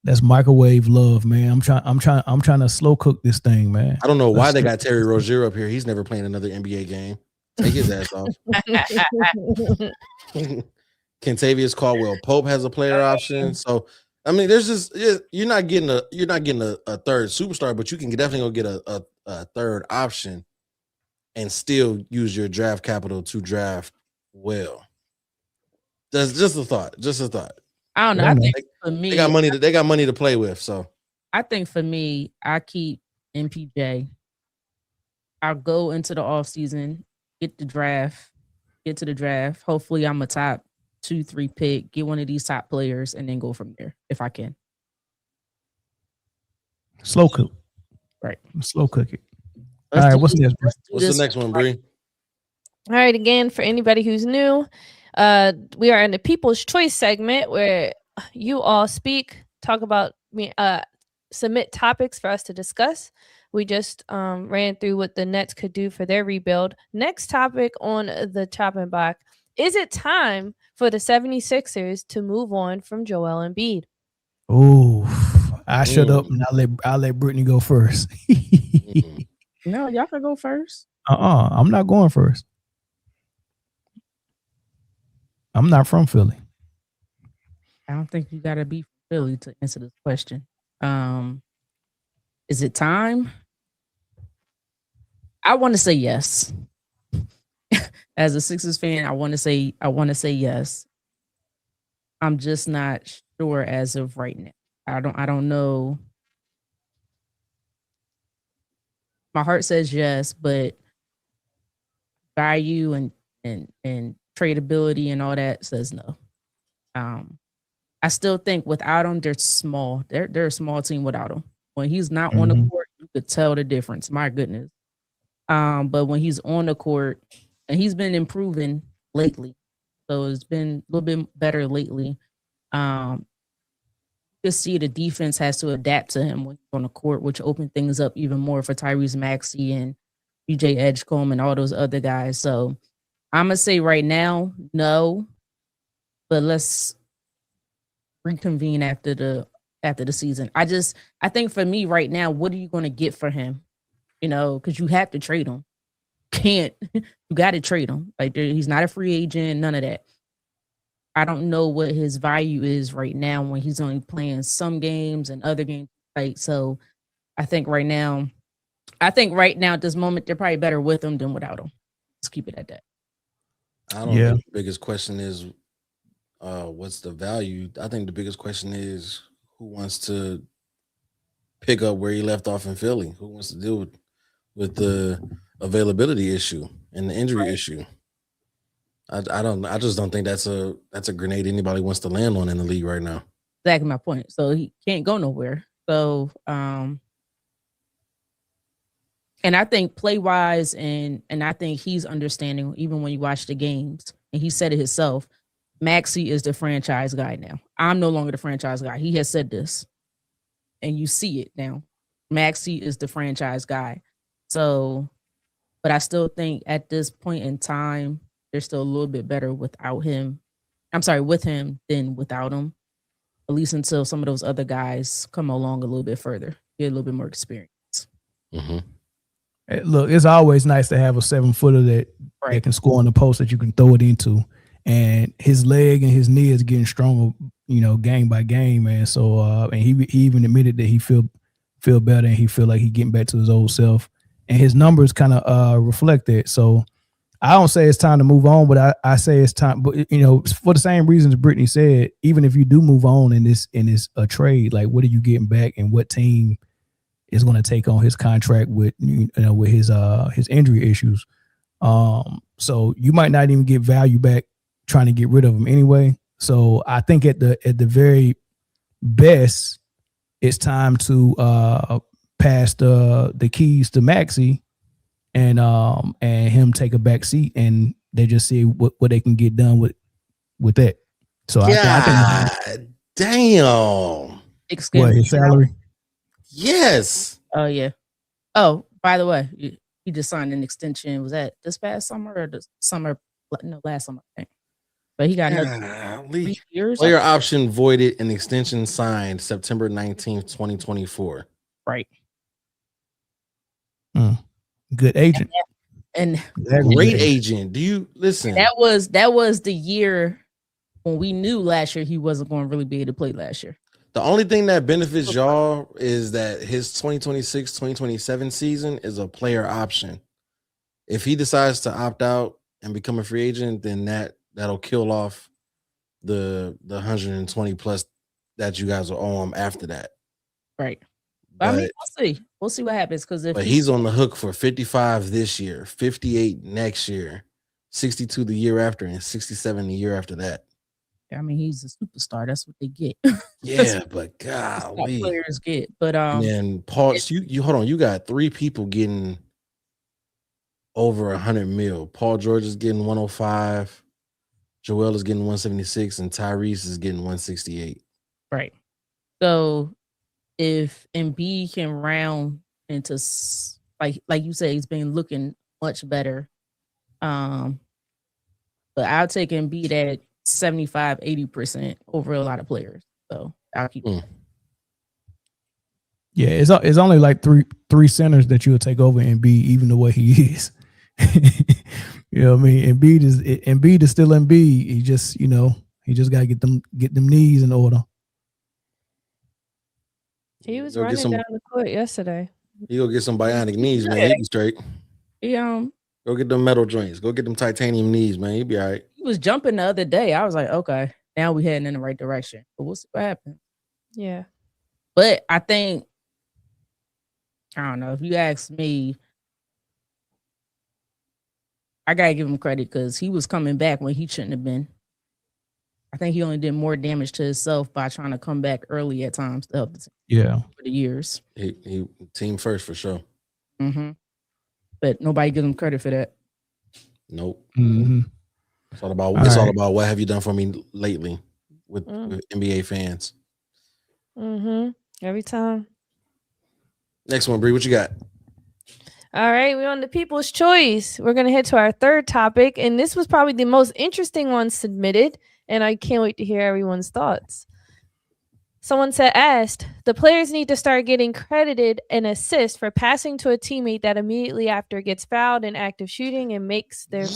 Speaker 1: That's microwave love, man. I'm trying to slow cook this thing, man.
Speaker 4: I don't know why they got Terry Rozier up here. He's never playing another NBA game. Take his ass off. Kentavious Caldwell Pope has a player option. So I mean, there's just you're not getting a third superstar, but you can definitely go get a third option and still use your draft capital to draft well. That's just a thought. Just a thought.
Speaker 5: I don't know. I think for me,
Speaker 4: they got money to play with. So
Speaker 5: I think for me, I keep MPJ. I'll go into the offseason, get to the draft. Hopefully I'm a top 2-3 pick, get one of these top players, and then go from there if I can.
Speaker 1: Slow cook.
Speaker 5: Right.
Speaker 1: Slow cook it. All right, what's next?
Speaker 4: What's the next one, Bree?
Speaker 2: All right, again, for anybody who's new, we are in the People's Choice segment where you all speak, talk about submit topics for us to discuss. We just ran through what the Nets could do for their rebuild. Next topic on the chopping block: is it time for the 76ers to move on from Joel Embiid?
Speaker 1: Oh, I shut up and I'll let Britne go first.
Speaker 5: No, y'all can go first.
Speaker 1: I'm not going first. I'm not from Philly.
Speaker 5: I don't think you gotta be from Philly to answer this question. Is it time? I want to say yes. As a Sixers fan, I want to say yes. I'm just not sure as of right now. I don't know. My heart says yes, but value and tradability and all that says no. I still think without him, they're small. They're a small team without him. When he's not on the court, you could tell the difference. My goodness. But when he's on the court, and he's been improving lately, so it's been a little bit better lately. You can see the defense has to adapt to him when he's on the court, which opened things up even more for Tyrese Maxey and BJ Edgecombe and all those other guys. So I'm gonna say right now, no, but let's reconvene after the season. I think for me right now, what are you going to get for him? Because you have to trade him. You got to trade him. Like he's not a free agent, none of that. I don't know what his value is right now when he's only playing some games and other games. Right. So I think right now at this moment, they're probably better with him than without him. Let's keep it at that.
Speaker 4: I don't know. The biggest question is what's the value? I think the biggest question is who wants to pick up where he left off in Philly? Who wants to deal with the availability issue and the injury issue? I just don't think that's a grenade anybody wants to land on in the league right now.
Speaker 5: Exactly my point. So he can't go nowhere. So and I think play wise and I think he's understanding even when you watch the games, and he said it himself. Maxey is the franchise guy now. I'm no longer the franchise guy. He has said this, and you see it now. Maxey is the franchise guy. So, but I still think at this point in time, they're still a little bit better without him I'm sorry, with him than without him. At least until some of those other guys come along a little bit further, get a little bit more experience.
Speaker 4: Mm-hmm.
Speaker 1: Look, it's always nice to have a 7-footer that can score on the post that you can throw it into. And his leg and his knee is getting stronger, game by game, man. So, and he even admitted that he feel better and he feel like he getting back to his old self. And his numbers kind of reflect that. So, I don't say it's time to move on, but I say it's time. But for the same reasons Britne said, even if you do move on in this trade, like what are you getting back, and what team is going to take on his contract with with his injury issues? So you might not even get value back trying to get rid of him anyway. So I think at the very best, it's time to pass the keys to Maxey. And him take a back seat, and they just see what they can get done with that. So I think
Speaker 4: damn.
Speaker 1: What, his salary?
Speaker 4: Yes.
Speaker 5: Oh yeah. Oh, by the way, he just signed an extension. Was that this past summer or the summer? No, last summer, I think. But he got another 3 years.
Speaker 4: Player option voided and extension signed September 19th, 2024.
Speaker 5: Right.
Speaker 1: Good agent.
Speaker 5: And
Speaker 4: great agent. Do you listen?
Speaker 5: That was the year when we knew last year he wasn't going to really be able to play last year.
Speaker 4: The only thing that benefits y'all is that his 2026-2027 season is a player option. If he decides to opt out and become a free agent, then that'll kill off the 120 plus that you guys will owe him after that.
Speaker 5: Right. But I mean, we'll see what happens, because if
Speaker 4: he's on the hook for 55 this year, 58 next year, 62 the year after, and 67 the year after that.
Speaker 5: I mean, he's a superstar. That's what they get.
Speaker 4: Yeah, but golly,
Speaker 5: players get. But
Speaker 4: and Paul, you hold on. You got 3 people getting over 100 mil. Paul George is getting 105. Joel is getting 176, and Tyrese is getting 168.
Speaker 5: Right. So if Embiid can round into, like you say, he's been looking much better. But I'll take Embiid at 75-80% over a lot of players. So I'll keep it.
Speaker 1: Yeah, it's only like three centers that you'll take over Embiid, even the way he is. You know what I mean? Embiid is still Embiid. He just, he just gotta get them knees in order.
Speaker 2: He was running down the court yesterday.
Speaker 4: You go get some bionic knees, man. He'll be straight. Go get them metal joints. Go get them titanium knees, man. He'll be all right.
Speaker 5: He was jumping the other day. I was like, okay, now we're heading in the right direction. But we'll see what happens.
Speaker 2: Yeah.
Speaker 5: But I think, I don't know, if you ask me, I gotta give him credit because he was coming back when he shouldn't have been. I think he only did more damage to himself by trying to come back early at times to help the team.
Speaker 1: Yeah.
Speaker 5: For the years.
Speaker 4: He team first for sure.
Speaker 5: Mm-hmm. But nobody gives him credit for that.
Speaker 4: Nope.
Speaker 1: Mm-hmm.
Speaker 4: It's all about what have you done for me lately with NBA fans.
Speaker 2: Mm-hmm. Every time.
Speaker 4: Next one, Bree, what you got?
Speaker 2: All right, we're on the People's Choice. We're going to head to our third topic, and this was probably the most interesting one submitted, and I can't wait to hear everyone's thoughts. Someone asked, the players need to start getting credited an assist for passing to a teammate that immediately after gets fouled in active shooting and makes their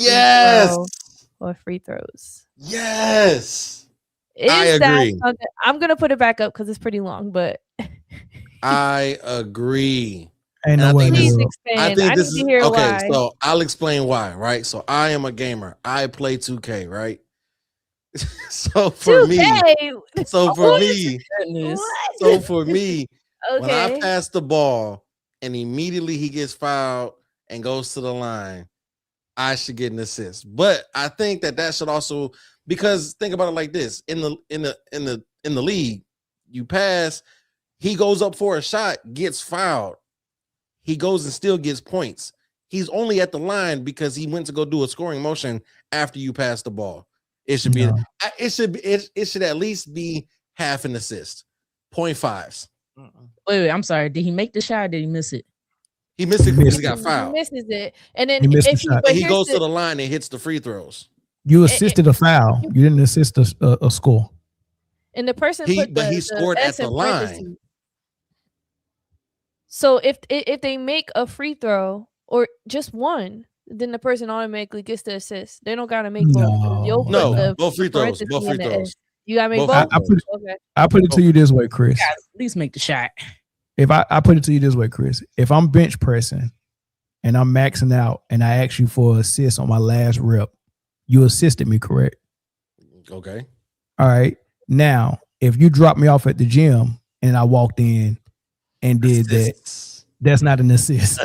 Speaker 2: free throws.
Speaker 4: Yes.
Speaker 2: I agree. I'm going to put it back up because it's pretty long, but
Speaker 4: I agree.
Speaker 1: Ain't no way.
Speaker 2: Please expand. I need to hear why.
Speaker 4: Okay, so I'll explain why, right? So I am a gamer. I play 2K, right? So for
Speaker 2: 2K?
Speaker 4: me, when I pass the ball and immediately he gets fouled and goes to the line, I should get an assist. But I think that should also, because think about it like this: in the league, you pass, he goes up for a shot, gets fouled. He goes and still gets points. He's only at the line because he went to go do a scoring motion after you pass the ball. It should be. It should at least be half an assist. 0.5s.
Speaker 5: Wait, I'm sorry. Did he make the shot or did he miss it?
Speaker 4: He missed it because he got fouled.
Speaker 2: He misses it. And then
Speaker 4: he goes to the line and hits the free throws.
Speaker 1: You assisted a foul. You didn't assist a score.
Speaker 2: And the person
Speaker 4: He
Speaker 2: the
Speaker 4: scored
Speaker 2: S
Speaker 4: at the
Speaker 2: in
Speaker 4: line.
Speaker 2: parentheses. So if they make a free throw or just one, then the person automatically gets the assist. They don't gotta make both. You'll put
Speaker 4: No, both free throws.
Speaker 2: parentheses
Speaker 4: Both free
Speaker 2: in the
Speaker 4: throws.
Speaker 2: S. You gotta make
Speaker 4: Both
Speaker 2: both.
Speaker 4: free throws.
Speaker 2: Okay.
Speaker 1: I put it to you this way, Chris.
Speaker 5: Guys, at least make the shot.
Speaker 1: If I put it to you this way, Chris, if I'm bench pressing and I'm maxing out and I ask you for an assist on my last rep, you assisted me, correct?
Speaker 4: Okay.
Speaker 1: All right. Now, if you dropped me off at the gym and I walked in and did that, that's not an assist.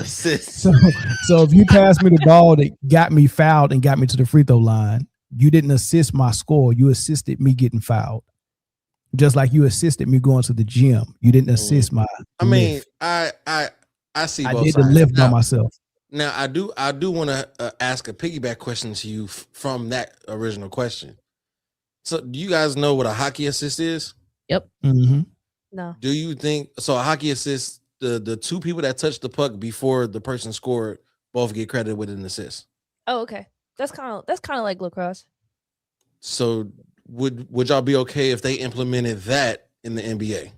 Speaker 1: So if you passed me the ball that got me fouled and got me to the free throw line, you didn't assist my score. You assisted me getting fouled. Just like you assisted me going to the gym. You didn't assist my
Speaker 4: I mean,
Speaker 1: lift.
Speaker 4: I see
Speaker 1: I
Speaker 4: both
Speaker 1: did
Speaker 4: sides.
Speaker 1: the lift by
Speaker 4: Now-
Speaker 1: myself.
Speaker 4: Now, I do want to ask a piggyback question to you from that original question. So, do you guys know what a hockey assist is?
Speaker 5: Yep.
Speaker 1: Mm-hmm.
Speaker 2: No.
Speaker 4: Do you think so? A hockey assist, the two people that touch the puck before the person scored both get credited with an assist.
Speaker 2: Oh, okay. That's kind of like lacrosse.
Speaker 4: So, would y'all be okay if they implemented that in the NBA?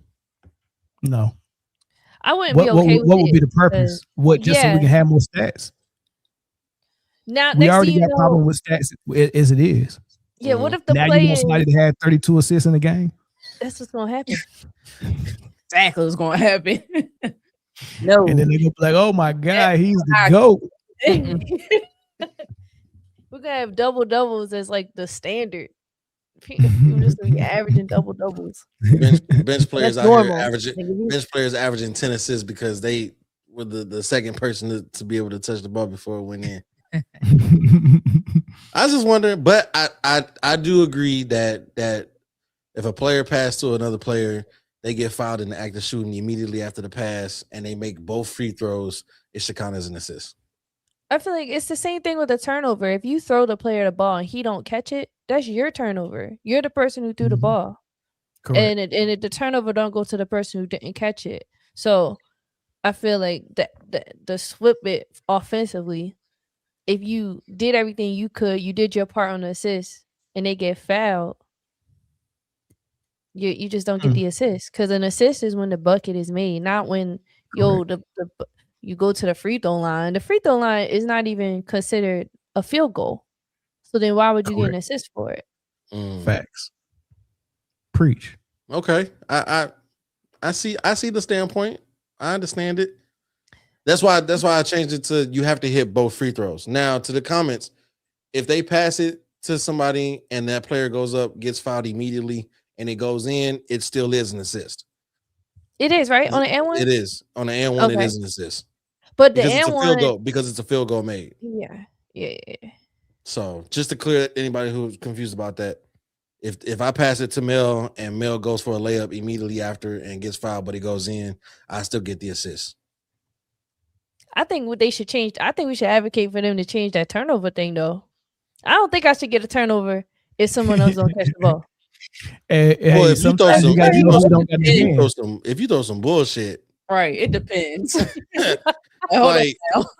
Speaker 1: No.
Speaker 2: I wouldn't be okay with
Speaker 1: what would
Speaker 2: it
Speaker 1: be the purpose? What, just so we can have more stats?
Speaker 2: Now,
Speaker 1: We
Speaker 2: next
Speaker 1: already
Speaker 2: thing you
Speaker 1: got
Speaker 2: know,
Speaker 1: problem with stats as it is.
Speaker 2: yeah, what if the
Speaker 1: Now you
Speaker 2: player
Speaker 1: want somebody to have 32 assists in the game?
Speaker 2: that's what's gonna happen.
Speaker 5: Exactly what's gonna happen. No.
Speaker 1: And then they go like, oh my God, he's the GOAT.
Speaker 2: We're gonna have double doubles as like the standard. People just gonna be averaging double doubles.
Speaker 4: Bench players
Speaker 2: That's
Speaker 4: out
Speaker 2: normal.
Speaker 4: here averaging bench players averaging 10 assists because they were the second person to be able to touch the ball before it went in. I was just wondering, but I do agree that if a player passed to another player, they get fouled in the act of shooting immediately after the pass, and they make both free throws, it should count as an assist.
Speaker 2: I feel like it's the same thing with a turnover. If you throw the player the ball and he don't catch it, that's your turnover. You're the person who threw the ball.
Speaker 1: Correct.
Speaker 2: And the turnover don't go to the person who didn't catch it. So I feel like the flip it offensively, if you did everything you could, you did your part on the assist, and they get fouled, you just don't get the assist. Because an assist is when the bucket is made, not when you go to the free throw line. The free throw line is not even considered a field goal. So then why would you get an assist for it?
Speaker 1: Facts. Preach.
Speaker 4: Okay. I see the standpoint. I understand it. That's why I changed it to you have to hit both free throws. Now to the comments, if they pass it to somebody and that player goes up, gets fouled immediately, and it goes in, it still is an assist.
Speaker 2: It is, right? On the N1?
Speaker 4: It is. On the N1,
Speaker 2: Okay.
Speaker 4: It is an assist.
Speaker 2: But the
Speaker 4: because it's a field
Speaker 2: N1
Speaker 4: goal, because it's a field goal made.
Speaker 2: Yeah.
Speaker 4: So just to clear anybody who's confused about that, if I pass it to Mel and Mel goes for a layup immediately after and gets fouled, but he goes in, I still get the assist.
Speaker 2: I think what they should change, I think we should advocate for them to change that turnover thing, though. I don't think I should get a turnover if someone else don't catch the ball.
Speaker 4: Well, if you throw some bullshit,
Speaker 5: Right, it depends.
Speaker 4: like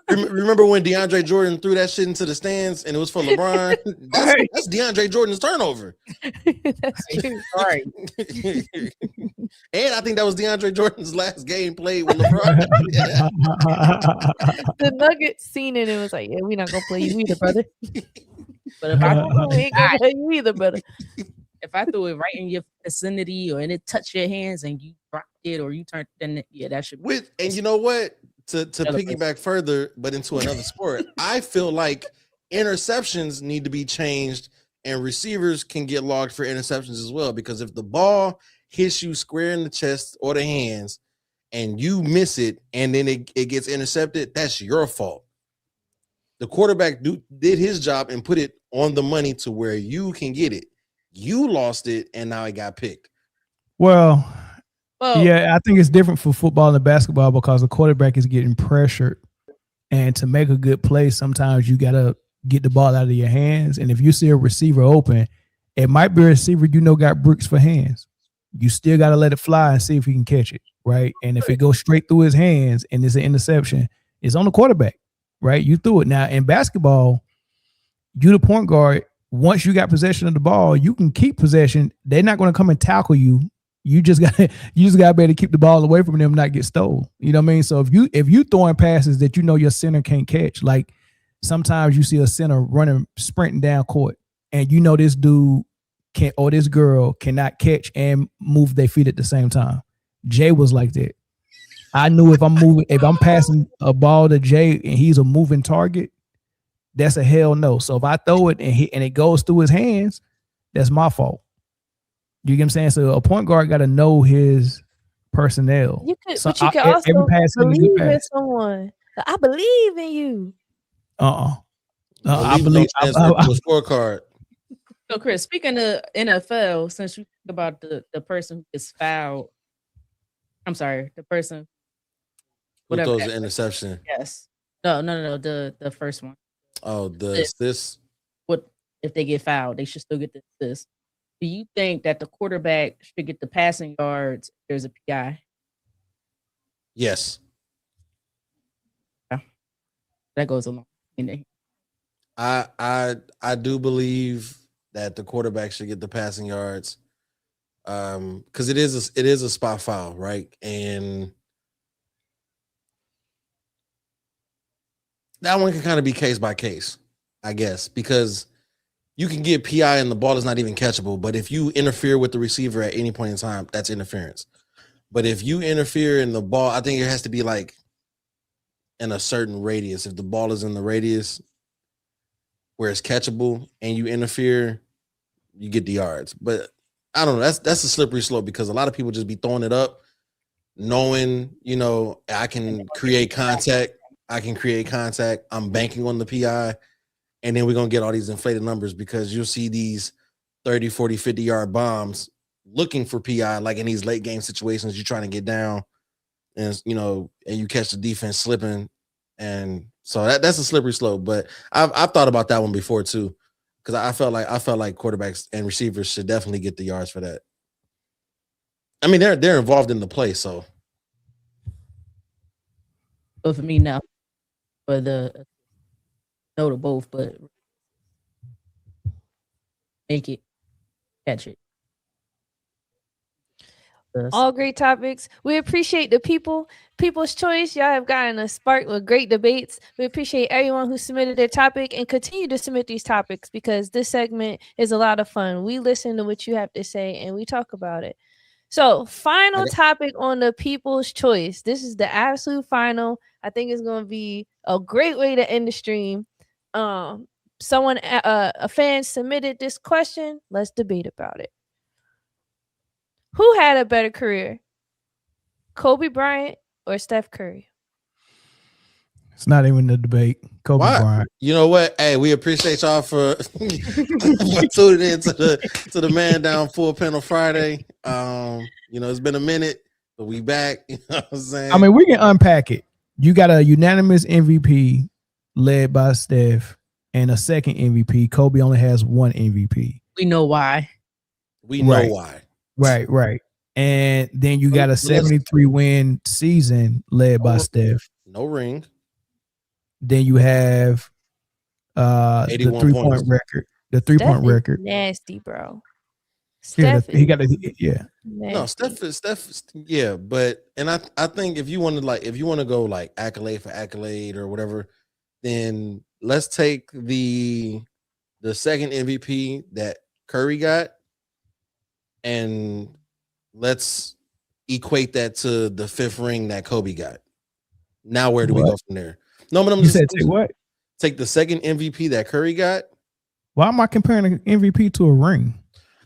Speaker 4: remember when DeAndre Jordan threw that shit into the stands and it was for LeBron? That's DeAndre Jordan's turnover.
Speaker 2: That's true.
Speaker 5: Right.
Speaker 4: And I think that was DeAndre Jordan's last game played with LeBron.
Speaker 2: The Nuggets seen it and was like, yeah, we're not gonna play you either, brother.
Speaker 5: But if I
Speaker 2: we ain't gonna play you either, brother.
Speaker 5: If I threw it right in your vicinity or and it touched your hands and you dropped it or you turned, then yeah, that should be.
Speaker 4: And you know what? To piggyback further, but into another sport, I feel like interceptions need to be changed and receivers can get logged for interceptions as well. Because if the ball hits you square in the chest or the hands and you miss it and then it gets intercepted, that's your fault. The quarterback did his job and put it on the money to where you can get it. You lost it and now it got picked.
Speaker 1: Well, yeah, I think it's different for football and basketball because the quarterback is getting pressured. And to make a good play, sometimes you got to get the ball out of your hands. And if you see a receiver open, it might be a receiver got bricks for hands. You still got to let it fly and see if he can catch it, right? And if it goes straight through his hands and it's an interception, it's on the quarterback, right? You threw it. Now, in basketball, you the point guard, once you got possession of the ball, you can keep possession. They're not going to come and tackle you. You just got to be able to keep the ball away from them, not get stolen. You know what I mean? So if you throwing passes that you know your center can't catch, like sometimes you see a center running, sprinting down court, and you know this dude can or this girl cannot catch and move their feet at the same time. Jay was like that. I knew if I'm passing a ball to Jay and he's a moving target, that's a hell no. So if I throw it and it goes through his hands, that's my fault. You get what I'm saying? So a point guard got to know his personnel.
Speaker 2: But you can also believe in someone. I believe in you.
Speaker 1: I believe
Speaker 4: a scorecard.
Speaker 5: So, Chris, speaking of NFL, since you think about the person who gets fouled, I'm sorry, the person
Speaker 4: who throws the interception.
Speaker 5: Yes. No, the first one.
Speaker 4: Oh, the assist.
Speaker 5: What if they get fouled? They should still get the assist. Do you think that the quarterback should get the passing yards if there's a PI?
Speaker 4: Yes.
Speaker 5: Yeah. That goes along.
Speaker 4: I do believe that the quarterback should get the passing yards. Because it is a spot foul, right? And that one can kind of be case by case, I guess, because you can get PI and the ball is not even catchable. But if you interfere with the receiver at any point in time, that's interference. But if you interfere in the ball, I think it has to be like in a certain radius. If the ball is in the radius where it's catchable and you interfere, you get the yards. But I don't know. That's a slippery slope because a lot of people just be throwing it up, knowing, I can create contact. I'm banking on the PI. And then we're going to get all these inflated numbers because you'll see these 30, 40, 50-yard bombs looking for PI, like in these late game situations, you're trying to get down and, and you catch the defense slipping. And so that's a slippery slope. But I've thought about that one before too, because I felt like quarterbacks and receivers should definitely get the yards for that. I mean, they're involved in the play, so.
Speaker 5: But for me now, for the no to both, but make it, catch it.
Speaker 2: All great topics. We appreciate the people's choice. Y'all have gotten a spark with great debates. We appreciate everyone who submitted their topic and continue to submit these topics because this segment is a lot of fun. We listen to what you have to say and we talk about it. So, final topic on the people's choice. This is the absolute final. I think it's going to be a great way to end the stream. Someone, a fan submitted this question. Let's debate about it. Who had a better career, Kobe Bryant or Steph Curry?
Speaker 1: It's not even a debate. Kobe Bryant.
Speaker 4: You know what? Hey, we appreciate y'all for tuning in to the Man Down Full Panel Friday. It's been a minute, but we back. You know what I'm saying?
Speaker 1: I mean, we can unpack it. You got a unanimous MVP led by Steph and a second MVP. Kobe only has one MVP.
Speaker 5: We know why.
Speaker 4: We know why.
Speaker 1: Right. And then you got a 73-win season led by Steph.
Speaker 4: No ring.
Speaker 1: Then you have the 3-point record. The 3-point record.
Speaker 2: Nasty, bro.
Speaker 1: Steph he got
Speaker 2: nasty.
Speaker 4: No, Steph, yeah, but I think if you want to go like accolade for accolade or whatever, then let's take the second MVP that Curry got, and let's equate that to the 5th ring that Kobe got. Now where do we go from there? No, but take the second MVP that Curry got.
Speaker 1: Why am I comparing an MVP to a ring?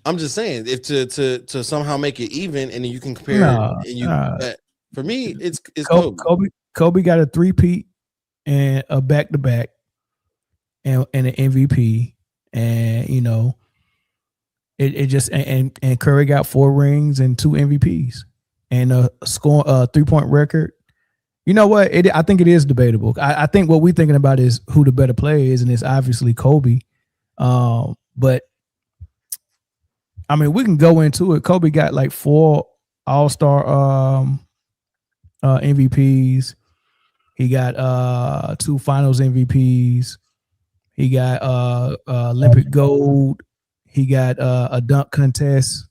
Speaker 4: I'm just saying, if to somehow make it even, and then you can compare. For me, it's Kobe.
Speaker 1: Kobe got a 3-peat and a back-to-back, and an MVP, and it just and Curry got 4 rings and 2 MVPs and a 3-point record. You know what? I think it is debatable. I think what we're thinking about is who the better player is, and it's obviously Kobe. But I mean, we can go into it. Kobe got like 4 All-Star MVPs. He got 2 Finals MVPs. He got Olympic gold. He got a dunk contest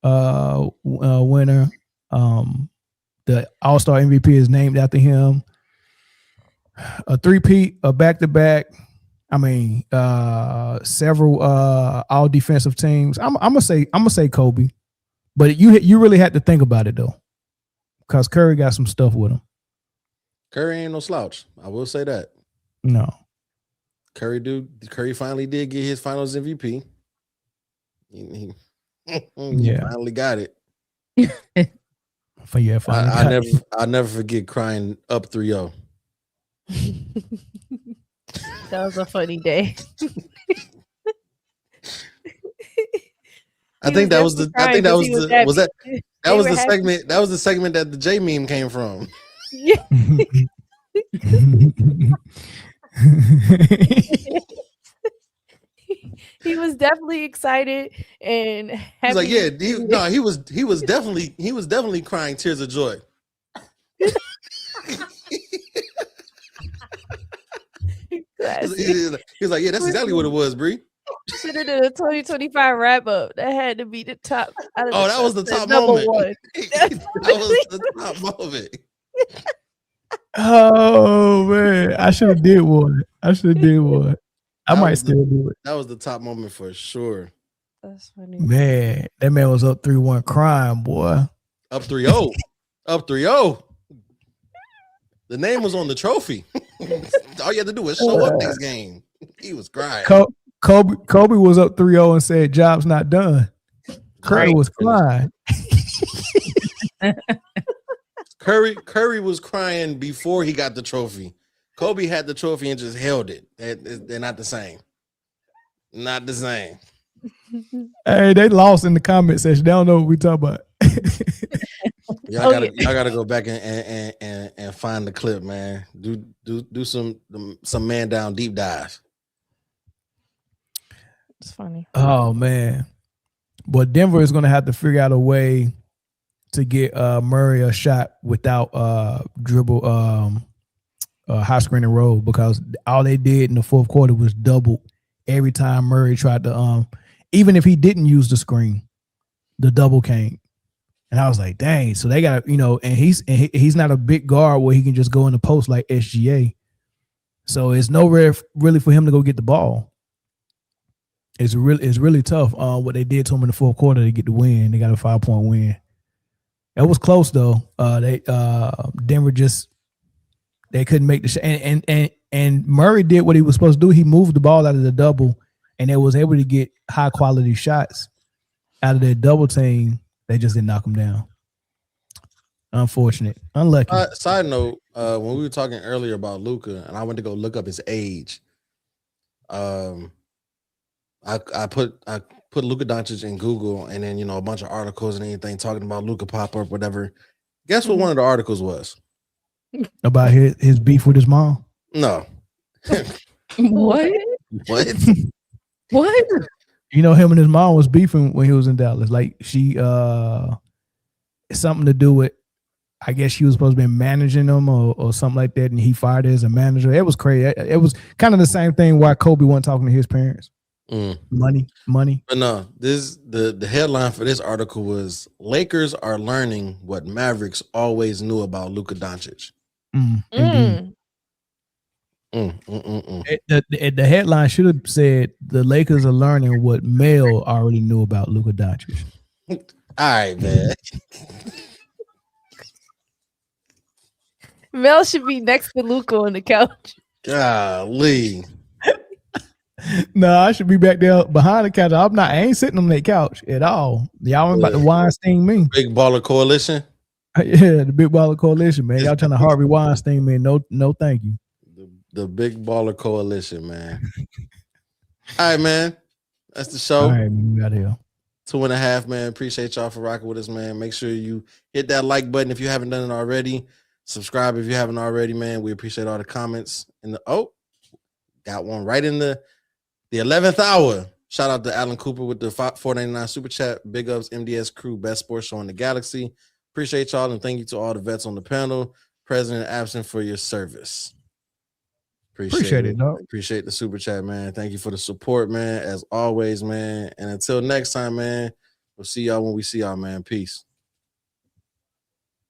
Speaker 1: winner. The All-Star MVP is named after him. A three-peat, a back-to-back. I mean, several all defensive teams. I'm gonna say Kobe, but you really had to think about it though, because Curry got some stuff with him.
Speaker 4: Curry ain't no slouch. I will say that.
Speaker 1: No.
Speaker 4: Curry finally did get his Finals MVP. He finally got it. I never forget crying up 3-0.
Speaker 2: That was a funny day.
Speaker 4: I think that was the segment. That was the segment that the J meme came from.
Speaker 2: Yeah. He was definitely excited and happy.
Speaker 4: He's like, he was definitely crying tears of joy. He was like, yeah, that's exactly what it was, Bree.
Speaker 2: Should have did a 2025 wrap up. That had to be the top.
Speaker 4: That was the top moment. That was the top moment.
Speaker 1: Oh man, I should have did one. I might still do it.
Speaker 4: That was the top moment for sure.
Speaker 2: That's funny.
Speaker 1: Man, that man was up 3-1 crying, boy.
Speaker 4: Up 3-0. Up 3-0. The name was on the trophy. All you had to do was show up next game. He was crying.
Speaker 1: Kobe was up 3-0 and said, "Job's not done." Curry was crying.
Speaker 4: Curry was crying before he got the trophy. Kobe had the trophy and just held it. They're not the same. Not the same.
Speaker 1: Hey, they lost in the comment section. They don't know what we talk about.
Speaker 4: Y'all gotta go back and find the clip, man. Do some man down deep dive.
Speaker 2: It's funny.
Speaker 1: Oh man. But Denver is gonna have to figure out a way to get Murray a shot without dribble high screen and roll, because all they did in the fourth quarter was double every time Murray tried to even if he didn't use the screen, the double came. And I was like, dang, so they got, and he's not a big guard where he can just go in the post like SGA. So it's nowhere really for him to go get the ball. It's really tough what they did to him in the fourth quarter to get the win. They got a 5-point win. It was close though. Denver they couldn't make the shot. And Murray did what he was supposed to do. He moved the ball out of the double, and they was able to get high quality shots out of their double team. They just didn't knock him down. Unfortunate. Unlucky.
Speaker 4: Side note, when we were talking earlier about Luka, and I went to go look up his age. I put Luka Doncic in Google, and then a bunch of articles and anything talking about Luka pop up, whatever. Guess what one of the articles was?
Speaker 1: About his beef with his mom?
Speaker 4: No.
Speaker 5: What? What?
Speaker 1: Him and his mom was beefing when he was in Dallas. Like she something to do with, I guess she was supposed to be managing him or something like that, and he fired her as a manager. It was crazy. It was kind of the same thing why Kobe wasn't talking to his parents. Money.
Speaker 4: But no, the headline for this article was Lakers are learning what Mavericks always knew about Luka Doncic.
Speaker 1: The headline should have said the Lakers are learning what Mel already knew about Luka Doncic.
Speaker 4: All right, man.
Speaker 2: Mel should be next to Luka on the couch.
Speaker 4: Golly.
Speaker 1: No, I should be back there behind the couch. I ain't sitting on that couch at all. Y'all ain't about to Weinstein me.
Speaker 4: Big Baller Coalition.
Speaker 1: Yeah, the Big Baller Coalition, man. Y'all trying to Harvey Weinstein me? No, thank you.
Speaker 4: The Big Baller Coalition, man. All right, man. That's the show.
Speaker 1: All right, we got here.
Speaker 4: 2.5, man. Appreciate y'all for rocking with us, man. Make sure you hit that like button if you haven't done it already. Subscribe if you haven't already, man. We appreciate all the comments. Got one right in the 11th hour. Shout out to Alan Cooper with the $4.99 super chat. Big ups, MDS crew, best sports show in the galaxy. Appreciate y'all, and thank you to all the vets on the panel, present and absent, for your service.
Speaker 1: Appreciate it, dog.
Speaker 4: Appreciate the super chat, man. Thank you for the support, man. As always, man. And until next time, man, we'll see y'all when we see y'all, man. Peace.